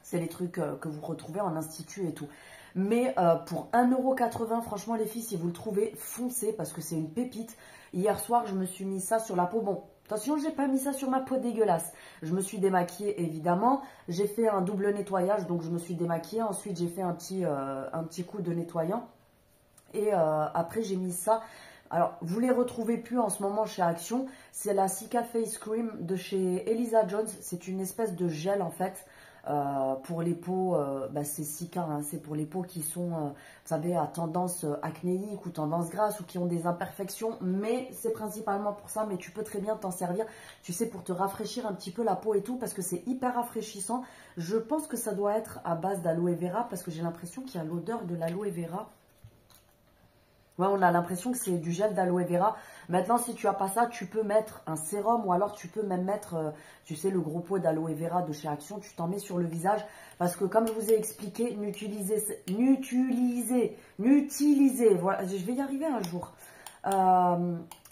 C'est les trucs que vous retrouvez en institut et tout. Mais pour 1,80 €, franchement les filles, si vous le trouvez, foncez parce que c'est une pépite. Hier soir, je me suis mis ça sur la peau. Bon, attention, j'ai pas mis ça sur ma peau dégueulasse. Je me suis démaquillée évidemment. J'ai fait un double nettoyage, donc je me suis démaquillée. Ensuite, j'ai fait un petit coup de nettoyant. Et après, j'ai mis ça. Alors, vous les retrouvez plus en ce moment chez Action. C'est la Cica Face Cream de chez Elisa Jones. C'est une espèce de gel en fait. Pour les peaux, c'est Cica, hein, c'est pour les peaux qui sont, vous savez, à tendance acnéique ou tendance grasse ou qui ont des imperfections, mais c'est principalement pour ça, mais tu peux très bien t'en servir, tu sais, pour te rafraîchir un petit peu la peau et tout, parce que c'est hyper rafraîchissant. Je pense que ça doit être à base d'aloe vera, parce que j'ai l'impression qu'il y a l'odeur de l'aloe vera. Ouais, on a l'impression que c'est du gel d'aloe vera. Maintenant, si tu n'as pas ça, tu peux mettre un sérum ou alors tu peux même mettre, tu sais, le gros pot d'aloe vera de chez Action. Tu t'en mets sur le visage parce que comme je vous ai expliqué, n'utilisez, voilà, je vais y arriver un jour.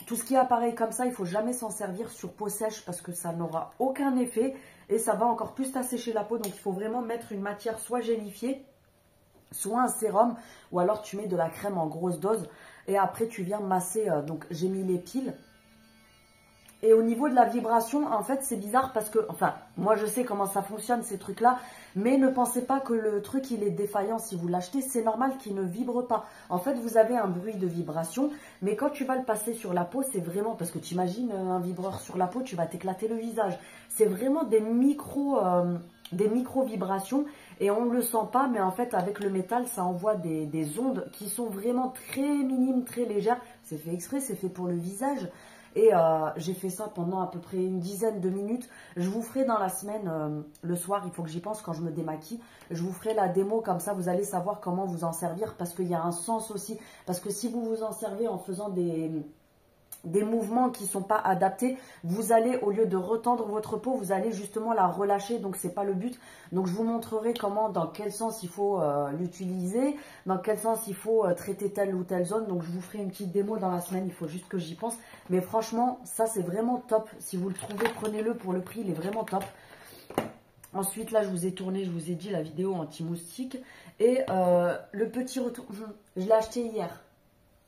Tout ce qui apparaît comme ça, il ne faut jamais s'en servir sur peau sèche parce que ça n'aura aucun effet et ça va encore plus t'assécher la peau. Donc, il faut vraiment mettre une matière soit gélifiée, soit un sérum, ou alors tu mets de la crème en grosse dose et après tu viens masser. Donc j'ai mis les piles. Et au niveau de la vibration, en fait c'est bizarre parce que, enfin, moi je sais comment ça fonctionne ces trucs là, mais ne pensez pas que le truc il est défaillant si vous l'achetez, c'est normal qu'il ne vibre pas. En fait vous avez un bruit de vibration, mais quand tu vas le passer sur la peau, c'est vraiment, parce que tu imagines un vibreur sur la peau, tu vas t'éclater le visage. C'est vraiment des micro vibrations et on ne le sent pas, mais en fait avec le métal ça envoie des ondes qui sont vraiment très minimes, très légères. C'est fait exprès, c'est fait pour le visage. Et j'ai fait ça pendant à peu près une dizaine de minutes. Je vous ferai dans la semaine, le soir, il faut que j'y pense quand je me démaquille. Je vous ferai la démo, comme ça vous allez savoir comment vous en servir. Parce qu'il y a un sens aussi. Parce que si vous vous en servez en faisant des mouvements qui ne sont pas adaptés, vous allez, au lieu de retendre votre peau, vous allez justement la relâcher, donc c'est pas le but. Donc je vous montrerai comment, dans quel sens il faut l'utiliser, dans quel sens il faut traiter telle ou telle zone. Donc je vous ferai une petite démo dans la semaine, il faut juste que j'y pense. Mais franchement, ça c'est vraiment top. Si vous le trouvez, prenez-le pour le prix, il est vraiment top. Ensuite, là, je vous ai tourné, je vous ai dit la vidéo anti-moustique. Et le petit retour, je l'ai acheté hier.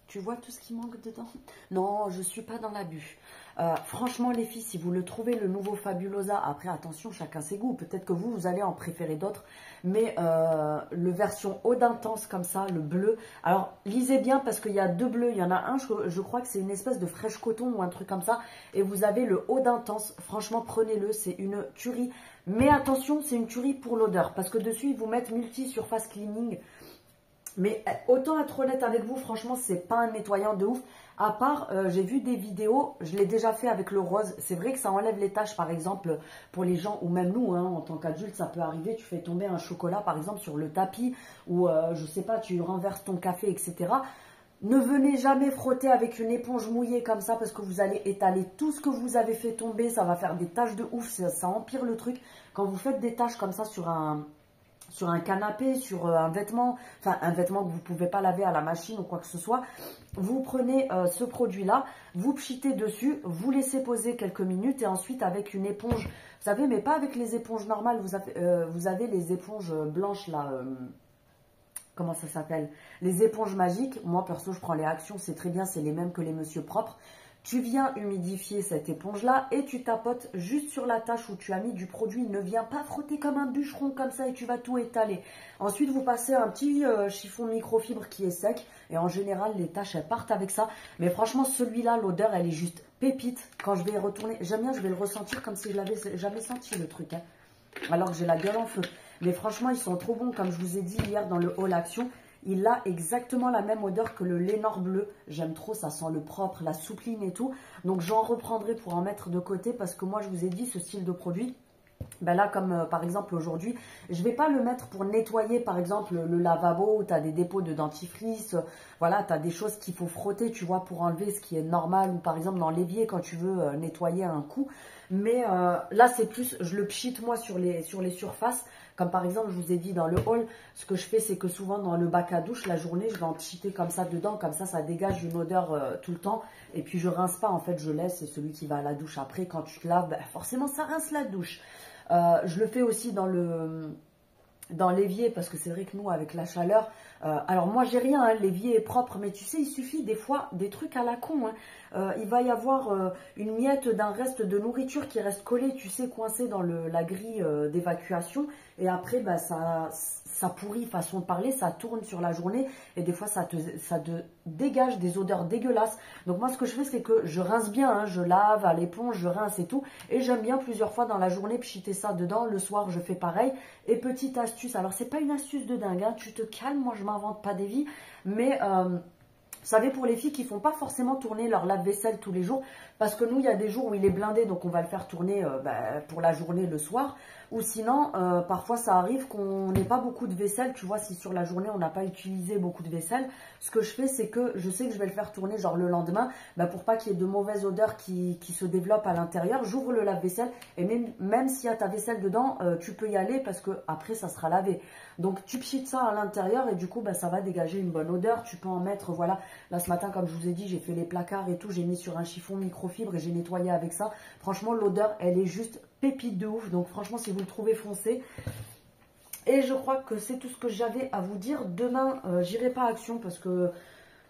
Tu vois tout ce qui manque dedans? Non, je ne suis pas dans l'abus. Franchement, les filles, si vous le trouvez, le nouveau Fabulosa, après, attention, chacun ses goûts. Peut-être que vous allez en préférer d'autres. Mais le version Eau d'Intense, comme ça, le bleu. Alors, lisez bien parce qu'il y a deux bleus. Il y en a un, je crois que c'est une espèce de fraîche coton ou un truc comme ça. Et vous avez le Eau d'Intense. Franchement, prenez-le. C'est une tuerie. Mais attention, c'est une tuerie pour l'odeur. Parce que dessus, ils vous mettent multi-surface cleaning. Mais autant être honnête avec vous, franchement, c'est pas un nettoyant de ouf. À part, j'ai vu des vidéos, je l'ai déjà fait avec le rose. C'est vrai que ça enlève les taches, par exemple, pour les gens, ou même nous, hein, en tant qu'adultes, ça peut arriver. Tu fais tomber un chocolat, par exemple, sur le tapis, ou je sais pas, tu renverses ton café, etc. Ne venez jamais frotter avec une éponge mouillée comme ça, parce que vous allez étaler tout ce que vous avez fait tomber. Ça va faire des taches de ouf, ça empire le truc. Quand vous faites des taches comme ça sur un canapé, sur un vêtement, enfin un vêtement que vous ne pouvez pas laver à la machine ou quoi que ce soit, vous prenez ce produit-là, vous pchitez dessus, vous laissez poser quelques minutes et ensuite avec une éponge, vous savez, mais pas avec les éponges normales, vous avez les éponges blanches là, comment ça s'appelle? Les éponges magiques. Moi perso je prends les Actions, c'est très bien, c'est les mêmes que les Monsieur Propre. Tu viens humidifier cette éponge-là et tu tapotes juste sur la tache où tu as mis du produit. Ne viens pas frotter comme un bûcheron comme ça et tu vas tout étaler. Ensuite, vous passez un petit chiffon microfibre qui est sec. Et en général, les taches, elles partent avec ça. Mais franchement, celui-là, l'odeur, elle est juste pépite. Quand je vais y retourner, j'aime bien, je vais le ressentir comme si je l'avais jamais senti, le truc. Hein. Alors que j'ai la gueule en feu. Mais franchement, ils sont trop bons. Comme je vous ai dit hier dans le haul Action. Il a exactement la même odeur que le Lénore bleu. J'aime trop, ça sent le propre, la soupline et tout. Donc j'en reprendrai pour en mettre de côté parce que moi je vous ai dit ce style de produit. Ben là comme par exemple aujourd'hui, je ne vais pas le mettre pour nettoyer par exemple le lavabo où tu as des dépôts de dentifrice. Voilà, tu as des choses qu'il faut frotter, tu vois, pour enlever ce qui est normal. Ou par exemple dans l'évier quand tu veux nettoyer un coup. Mais là c'est plus, je le pchite moi sur les surfaces. Comme par exemple, je vous ai dit dans le haul, ce que je fais, c'est que souvent dans le bac à douche, la journée, je vais en pchiter comme ça dedans. Comme ça dégage une odeur tout le temps. Et puis, je rince pas, en fait, je laisse. Et celui qui va à la douche après, quand tu te laves, ben, forcément, ça rince la douche. Je le fais aussi dans l'évier, parce que c'est vrai que nous, avec la chaleur... alors, moi, j'ai rien, hein, l'évier est propre. Mais tu sais, il suffit des fois des trucs à la con. Hein. Il va y avoir une miette d'un reste de nourriture qui reste collée, tu sais, coincée dans la grille d'évacuation. Et après, bah, ça pourrit, façon de parler, ça tourne sur la journée. Et des fois, ça te dégage des odeurs dégueulasses. Donc moi, ce que je fais, c'est que je rince bien. Hein, je lave à l'éponge, je rince et tout. Et j'aime bien plusieurs fois dans la journée pchiter ça dedans. Le soir, je fais pareil. Et petite astuce, alors c'est pas une astuce de dingue. Hein, tu te calmes, moi, je m'invente pas des vies. Mais... vous savez, pour les filles qui ne font pas forcément tourner leur lave-vaisselle tous les jours, parce que nous, il y a des jours où il est blindé, donc on va le faire tourner pour la journée, le soir. Ou sinon, parfois, ça arrive qu'on n'ait pas beaucoup de vaisselle. Tu vois, si sur la journée, on n'a pas utilisé beaucoup de vaisselle, ce que je fais, c'est que je sais que je vais le faire tourner genre le lendemain, pour pas qu'il y ait de mauvaises odeurs qui se développent à l'intérieur. J'ouvre le lave-vaisselle et même s'il y a ta vaisselle dedans, tu peux y aller parce que après ça sera lavé. Donc, tu pchites ça à l'intérieur et du coup, ça va dégager une bonne odeur. Tu peux en mettre, voilà. Là, ce matin, comme je vous ai dit, j'ai fait les placards et tout. J'ai mis sur un chiffon microfibre et j'ai nettoyé avec ça. Franchement, l'odeur, elle est juste pépite de ouf. Donc, franchement, si vous le trouvez, foncez. Et je crois que c'est tout ce que j'avais à vous dire. Demain, j'irai pas à Action parce que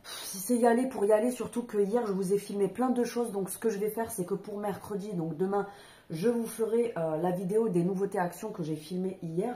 si c'est y aller pour y aller, surtout que hier, je vous ai filmé plein de choses. Donc, ce que je vais faire, c'est que pour mercredi, donc demain, je vous ferai la vidéo des nouveautés Action que j'ai filmées hier.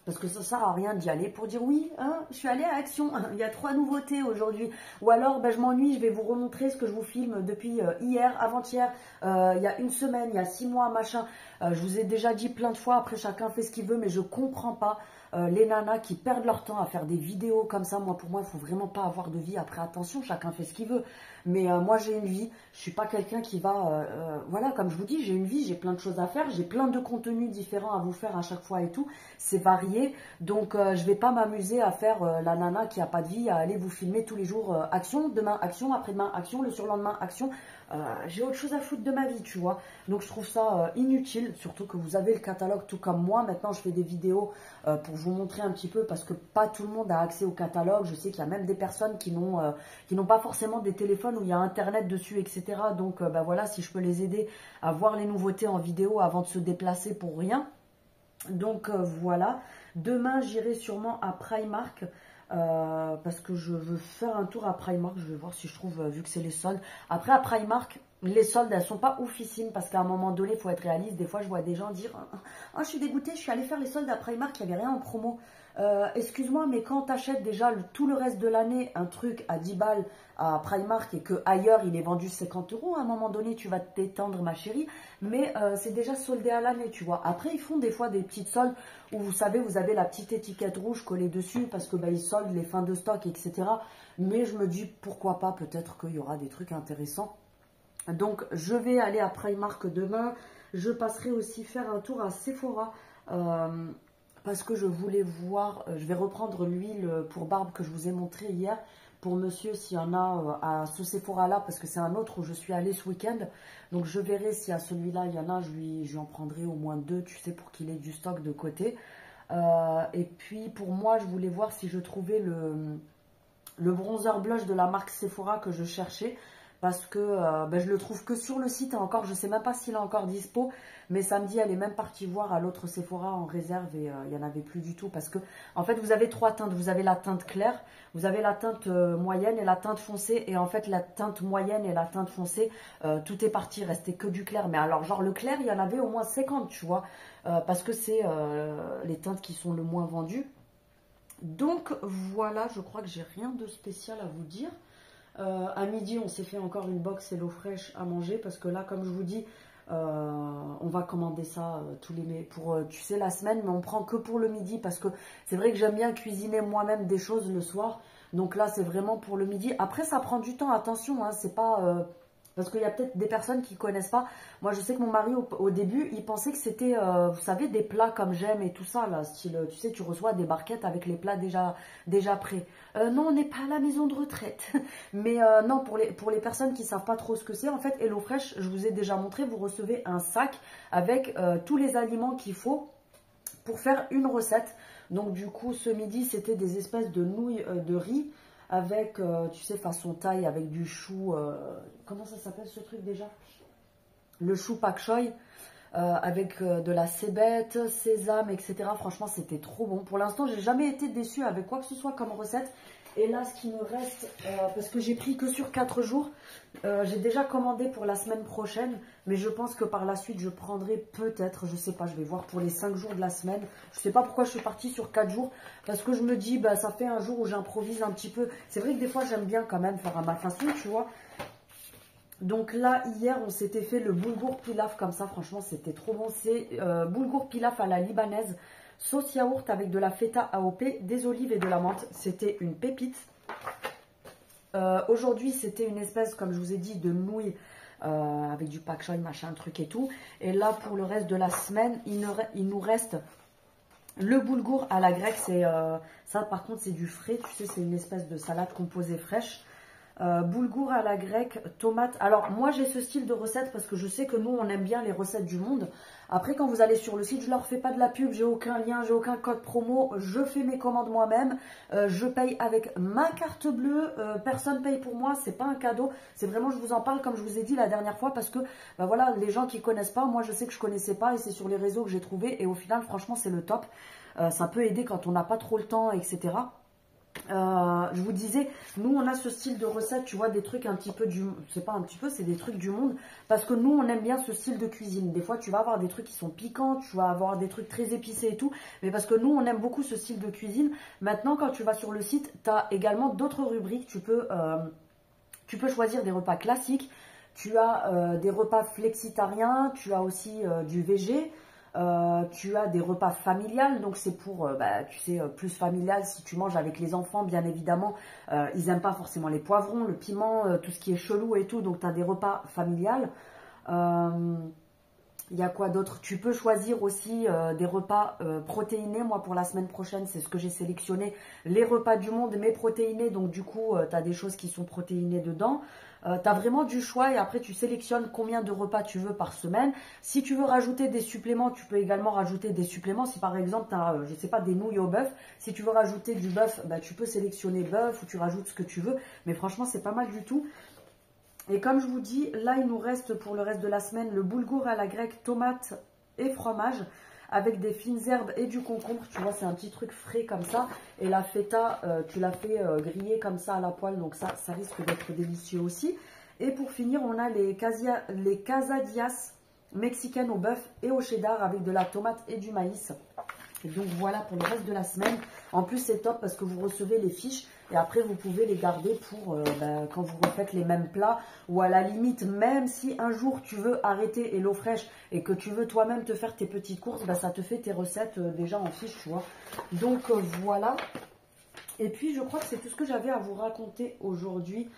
Parce que ça ne sert à rien d'y aller pour dire oui, hein, je suis allée à Action, il y a 3 nouveautés aujourd'hui. Ou alors, je m'ennuie, je vais vous remontrer ce que je vous filme depuis hier, avant-hier, il y a une semaine, il y a 6 mois, machin. Je vous ai déjà dit plein de fois, après chacun fait ce qu'il veut, mais je ne comprends pas. les nanas qui perdent leur temps à faire des vidéos comme ça. Moi, pour moi, il faut vraiment pas avoir de vie. Après, attention, chacun fait ce qu'il veut. Mais moi, j'ai une vie. Je suis pas quelqu'un qui va... voilà, comme je vous dis, j'ai une vie, j'ai plein de choses à faire. J'ai plein de contenus différents à vous faire à chaque fois et tout. C'est varié. Donc, je vais pas m'amuser à faire la nana qui a pas de vie, à aller vous filmer tous les jours. Action, demain, action, après-demain, action, le surlendemain, action. J'ai autre chose à foutre de ma vie, tu vois. Donc, je trouve ça inutile. Surtout que vous avez le catalogue tout comme moi. Maintenant, je fais des vidéos pour vous montrer un petit peu parce que pas tout le monde a accès au catalogue. Je sais qu'il y a même des personnes qui n'ont pas forcément des téléphones où il y a internet dessus, etc. Donc bah voilà, si je peux les aider à voir les nouveautés en vidéo avant de se déplacer pour rien. Donc voilà, demain j'irai sûrement à Primark parce que je veux faire un tour à Primark. Je vais voir si je trouve, vu que c'est les soldes. Après à Primark, les soldes, elles sont pas oufissimes parce qu'à un moment donné, il faut être réaliste. Des fois, je vois des gens dire « Ah, je suis dégoûtée, je suis allée faire les soldes à Primark, il n'y avait rien en promo. » Excuse-moi, mais quand tu achètes déjà tout le reste de l'année un truc à 10 balles à Primark et que ailleurs il est vendu 50 €, à un moment donné tu vas te détendre ma chérie, mais c'est déjà soldé à l'année, tu vois. Après ils font des fois des petites soldes où vous savez, vous avez la petite étiquette rouge collée dessus parce que bah, ils soldent les fins de stock, etc. Mais je me dis pourquoi pas, peut-être qu'il y aura des trucs intéressants. Donc je vais aller à Primark demain. Je passerai aussi faire un tour à Sephora. Parce que je voulais voir, je vais reprendre l'huile pour barbe que je vous ai montré hier, pour monsieur s'il y en a à ce Sephora-là, parce que c'est un autre où je suis allée ce week-end. Donc je verrai si à celui-là, il y en a, je lui en prendrai au moins 2, tu sais, pour qu'il ait du stock de côté. Et puis pour moi, je voulais voir si je trouvais le bronzer blush de la marque Sephora que je cherchais. Parce que ben, je le trouve que sur le site, et encore, je ne sais même pas s'il est encore dispo. Mais samedi, elle est même partie voir à l'autre Sephora en réserve et il n'y en avait plus du tout. Parce que, en fait, vous avez 3 teintes. Vous avez la teinte claire, vous avez la teinte moyenne et la teinte foncée. Et en fait, la teinte moyenne et la teinte foncée, tout est parti, il restait que du clair. Mais alors, genre le clair, il y en avait au moins 50, tu vois. Parce que c'est les teintes qui sont le moins vendues. Donc, voilà, je crois que j'ai rien de spécial à vous dire. À midi, on s'est fait encore une box HelloFresh à manger parce que là, comme je vous dis, on va commander ça pour, tu sais, la semaine, mais on prend que pour le midi parce que c'est vrai que j'aime bien cuisiner moi-même des choses le soir. Donc là, c'est vraiment pour le midi. Après, ça prend du temps, attention, hein, c'est pas... parce qu'il y a peut-être des personnes qui ne connaissent pas. Moi, je sais que mon mari, au début, il pensait que c'était, vous savez, des plats comme j'aime et tout ça, là, style, tu sais, tu reçois des barquettes avec les plats déjà prêts. Non, on n'est pas à la maison de retraite. Mais non, pour les personnes qui ne savent pas trop ce que c'est, en fait, HelloFresh, je vous ai déjà montré, vous recevez un sac avec tous les aliments qu'il faut pour faire une recette. Donc, du coup, ce midi, c'était des espèces de nouilles de riz avec, tu sais, façon thaï, avec du chou, comment ça s'appelle ce truc déjà? Le chou pak choy, avec de la cébette, sésame, etc. Franchement, c'était trop bon. Pour l'instant, j'ai jamais été déçue avec quoi que ce soit comme recette. Et là, ce qui me reste, parce que j'ai pris que sur 4 jours, j'ai déjà commandé pour la semaine prochaine, mais je pense que par la suite, je prendrai peut-être, je sais pas, je vais voir pour les 5 jours de la semaine. Je sais pas pourquoi je suis partie sur 4 jours, parce que je me dis, bah, ça fait un jour où j'improvise un petit peu. C'est vrai que des fois, j'aime bien quand même faire à ma façon, tu vois. Donc là, hier, on s'était fait le boulgour pilaf comme ça. Franchement, c'était trop bon. C'est boulgour pilaf à la libanaise. Sauce yaourt avec de la feta AOP, des olives et de la menthe. C'était une pépite. Aujourd'hui, c'était une espèce, comme je vous ai dit, de nouilles avec du pak choy, machin, truc et tout. Et là, pour le reste de la semaine, il nous reste le boulgour à la grecque. Ça, par contre, c'est du frais. Tu sais, c'est une espèce de salade composée fraîche. Boulgour à la grecque, tomate. Alors moi j'ai ce style de recette parce que je sais que nous on aime bien les recettes du monde. Après quand vous allez sur le site, je leur fais pas de la pub, j'ai aucun lien, j'ai aucun code promo, je fais mes commandes moi-même, je paye avec ma carte bleue, personne paye pour moi, c'est pas un cadeau, c'est vraiment, je vous en parle comme je vous ai dit la dernière fois parce que bah voilà, les gens qui connaissent pas, moi je sais que je connaissais pas et c'est sur les réseaux que j'ai trouvé et au final franchement c'est le top. Ça peut aider quand on n'a pas trop le temps, etc. Je vous disais, nous on a ce style de recette, tu vois, des trucs un petit peu c'est pas un petit peu, c'est des trucs du monde, parce que nous on aime bien ce style de cuisine. Des fois tu vas avoir des trucs qui sont piquants, tu vas avoir des trucs très épicés et tout, mais parce que nous on aime beaucoup ce style de cuisine. Maintenant quand tu vas sur le site, tu as également d'autres rubriques, tu peux choisir des repas classiques, tu as des repas flexitariens, tu as aussi du végé. Tu as des repas familiales, donc c'est pour, tu sais, plus familial. Si tu manges avec les enfants, bien évidemment, ils n'aiment pas forcément les poivrons, le piment, tout ce qui est chelou et tout. Donc tu as des repas familiales. Il y a quoi d'autre? Tu peux choisir aussi des repas protéinés. Moi, pour la semaine prochaine, c'est ce que j'ai sélectionné. Les repas du monde, mais protéinés. Donc, du coup, tu as des choses qui sont protéinées dedans. Tu as vraiment du choix et après, tu sélectionnes combien de repas tu veux par semaine. Si tu veux rajouter des suppléments, tu peux également rajouter des suppléments. Si par exemple, tu as, je sais pas, des nouilles au bœuf. Si tu veux rajouter du bœuf, tu peux sélectionner bœuf ou tu rajoutes ce que tu veux. Mais franchement, c'est pas mal du tout. Et comme je vous dis, là, il nous reste pour le reste de la semaine le boulgour à la grecque, tomate et fromage avec des fines herbes et du concombre. Tu vois, c'est un petit truc frais comme ça. Et la feta, tu l'as fait griller comme ça à la poêle. Donc ça risque d'être délicieux aussi. Et pour finir, on a les quesadillas mexicaines au bœuf et au cheddar avec de la tomate et du maïs. Et donc voilà pour le reste de la semaine. En plus, c'est top parce que vous recevez les fiches et après, vous pouvez les garder pour quand vous refaites les mêmes plats. Ou à la limite, même si un jour tu veux arrêter Hello Fresh et que tu veux toi-même te faire tes petites courses, ça te fait tes recettes déjà en fiche, tu vois. Donc voilà. Et puis, je crois que c'est tout ce que j'avais à vous raconter aujourd'hui.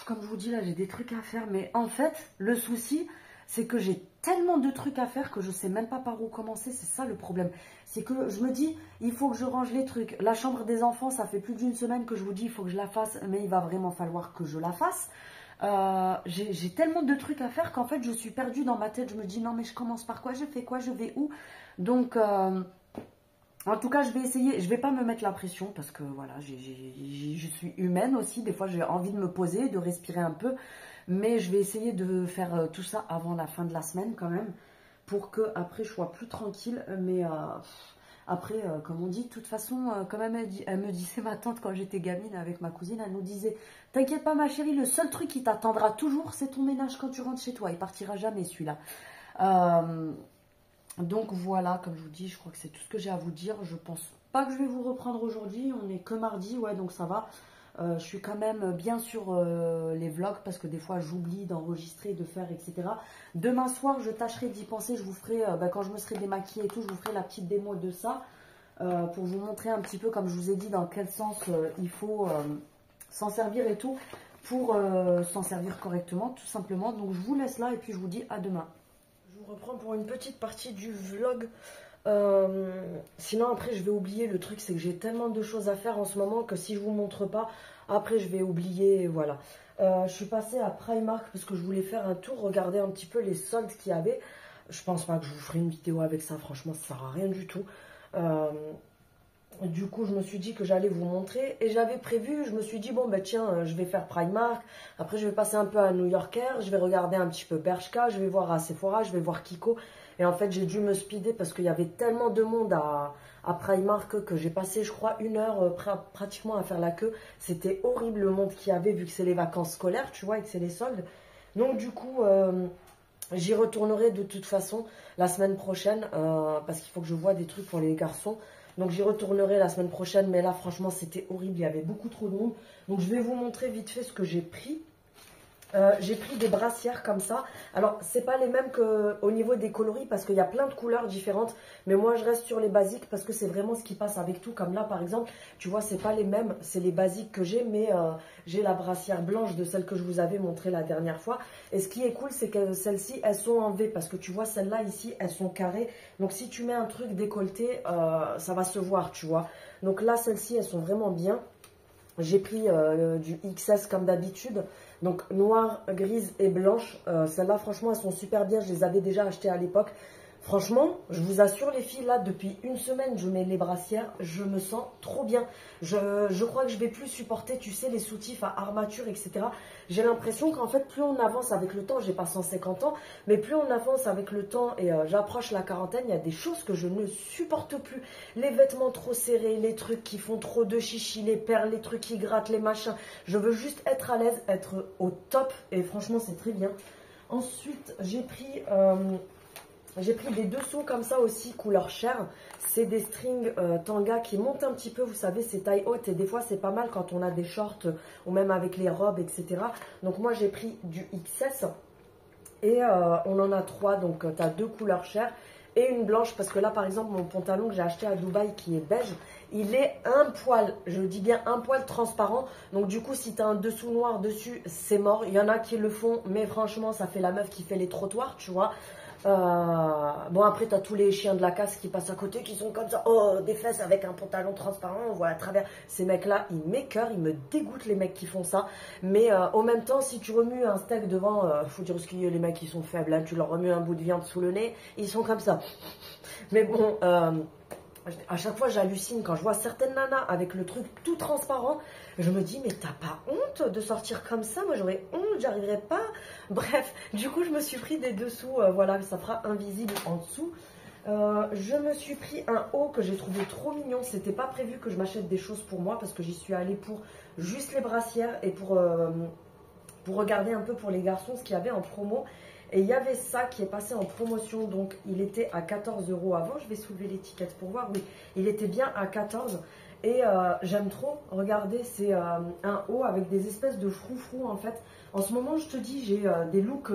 Comme je vous dis, là, j'ai des trucs à faire. Mais en fait, le souci, c'est que j'ai tellement de trucs à faire que je ne sais même pas par où commencer. C'est ça le problème. C'est que je me dis, il faut que je range les trucs. La chambre des enfants, ça fait plus d'une semaine que je vous dis, il faut que je la fasse. Mais il va vraiment falloir que je la fasse. J'ai tellement de trucs à faire qu'en fait, je suis perdue dans ma tête. Je me dis, non, mais je commence par quoi? Je fais quoi? Je vais où? Donc, en tout cas, je vais essayer. Je ne vais pas me mettre la pression parce que voilà, je suis humaine aussi. Des fois, j'ai envie de me poser, de respirer un peu. Mais je vais essayer de faire tout ça avant la fin de la semaine quand même. Pour que après je sois plus tranquille. Mais après, comme on dit, de toute façon, quand même, elle me disait, ma tante, quand j'étais gamine avec ma cousine, elle nous disait, t'inquiète pas ma chérie, le seul truc qui t'attendra toujours, c'est ton ménage quand tu rentres chez toi. Il partira jamais celui-là. Donc voilà, comme je vous dis, je crois que c'est tout ce que j'ai à vous dire. Je pense pas que je vais vous reprendre aujourd'hui. On n'est que mardi, ouais, donc ça va. Je suis quand même bien sur les vlogs parce que des fois j'oublie d'enregistrer, de faire, etc. Demain soir, je tâcherai d'y penser. Je vous ferai, quand je me serai démaquillée et tout, je vous ferai la petite démo de ça pour vous montrer un petit peu, comme je vous ai dit, dans quel sens il faut s'en servir et tout pour s'en servir correctement, tout simplement. Donc je vous laisse là et puis je vous dis à demain. Je vous reprends pour une petite partie du vlog. Sinon après je vais oublier. Le truc c'est que j'ai tellement de choses à faire en ce moment que si je vous montre pas, après je vais oublier. Voilà, je suis passée à Primark parce que je voulais faire un tour, regarder un petit peu les soldes qu'il y avait. Je pense pas que je vous ferai une vidéo avec ça, franchement ça sert à rien du tout. Du coup je me suis dit que j'allais vous montrer et j'avais prévu, je me suis dit bon tiens, je vais faire Primark, après je vais passer un peu à New Yorker, je vais regarder un petit peu Bershka, je vais voir à Sephora, je vais voir Kiko. Et en fait, j'ai dû me speeder parce qu'il y avait tellement de monde à Primark que j'ai passé, je crois, 1 heure pratiquement à faire la queue. C'était horrible le monde qu'il y avait vu que c'est les vacances scolaires, tu vois, et que c'est les soldes. Donc du coup, j'y retournerai de toute façon la semaine prochaine parce qu'il faut que je voie des trucs pour les garçons. Donc j'y retournerai la semaine prochaine, mais là, franchement, c'était horrible. Il y avait beaucoup trop de monde. Donc je vais vous montrer vite fait ce que j'ai pris. J'ai pris des brassières comme ça. Alors, c'est pas les mêmes qu'au niveau des coloris parce qu'il y a plein de couleurs différentes. Mais moi, je reste sur les basiques parce que c'est vraiment ce qui passe avec tout. Comme là, par exemple, tu vois, c'est pas les mêmes. C'est les basiques que j'ai, mais j'ai la brassière blanche de celle que je vous avais montrée la dernière fois. Et ce qui est cool, c'est que celles-ci, elles sont en V parce que tu vois, celles-là, ici, elles sont carrées. Donc, si tu mets un truc décolleté, ça va se voir, tu vois. Donc là, celles-ci, elles sont vraiment bien. J'ai pris du XS comme d'habitude. Donc noire, grise et blanche. Celles-là, franchement, elles sont super bien. Je les avais déjà achetées à l'époque. Franchement, je vous assure les filles, là, depuis 1 semaine, je mets les brassières. Je me sens trop bien. Je crois que je vais plus supporter, tu sais, les soutifs à armature, etc. J'ai l'impression qu'en fait, plus on avance avec le temps, j'ai pas 150 ans, mais plus on avance avec le temps et j'approche la quarantaine, il y a des choses que je ne supporte plus. Les vêtements trop serrés, les trucs qui font trop de chichi, les perles, les trucs qui grattent, les machins. Je veux juste être à l'aise, être au top et franchement, c'est très bien. Ensuite, j'ai pris des dessous comme ça aussi, couleur chair. C'est des strings tanga qui montent un petit peu, vous savez, c'est taille haute. Et des fois, c'est pas mal quand on a des shorts ou même avec les robes, etc. Donc moi, j'ai pris du XS. Et on en a 3, donc tu as 2 couleurs chair. et une blanche. Parce que là, par exemple, mon pantalon que j'ai acheté à Dubaï qui est beige, il est un poil, je dis bien un poil transparent. Donc du coup, si tu as un dessous noir dessus, c'est mort. Il y en a qui le font, mais franchement, ça fait la meuf qui fait les trottoirs, tu vois. Bon, après, tu as tous les chiens de la casse qui passent à côté, qui sont comme ça, oh, des fesses avec un pantalon transparent, on voit à travers. Ces mecs-là, ils m'écœurent, ils me dégoûtent, les mecs qui font ça. Mais en même temps, si tu remues un steak devant, faut dire ce qu'il y a, les mecs, ils sont faibles, hein, tu leur remues un bout de viande sous le nez, ils sont comme ça. Mais bon, à chaque fois, j'hallucine quand je vois certaines nanas avec le truc tout transparent. Je me dis, mais t'as pas honte de sortir comme ça? Moi, j'aurais honte, j'arriverais pas. Bref, du coup, je me suis pris des dessous. Voilà, ça fera invisible en dessous. Je me suis pris un haut que j'ai trouvé trop mignon. C'était pas prévu que je m'achète des choses pour moi parce que j'y suis allée pour juste les brassières et pour regarder un peu pour les garçons ce qu'il y avait en promo. Et il y avait ça qui est passé en promotion, donc il était à 14 € avant. Je vais soulever l'étiquette pour voir, oui, il était bien à 14. Et j'aime trop, regardez, c'est un haut avec des espèces de froufrous en fait. En ce moment, je te dis, j'ai des looks,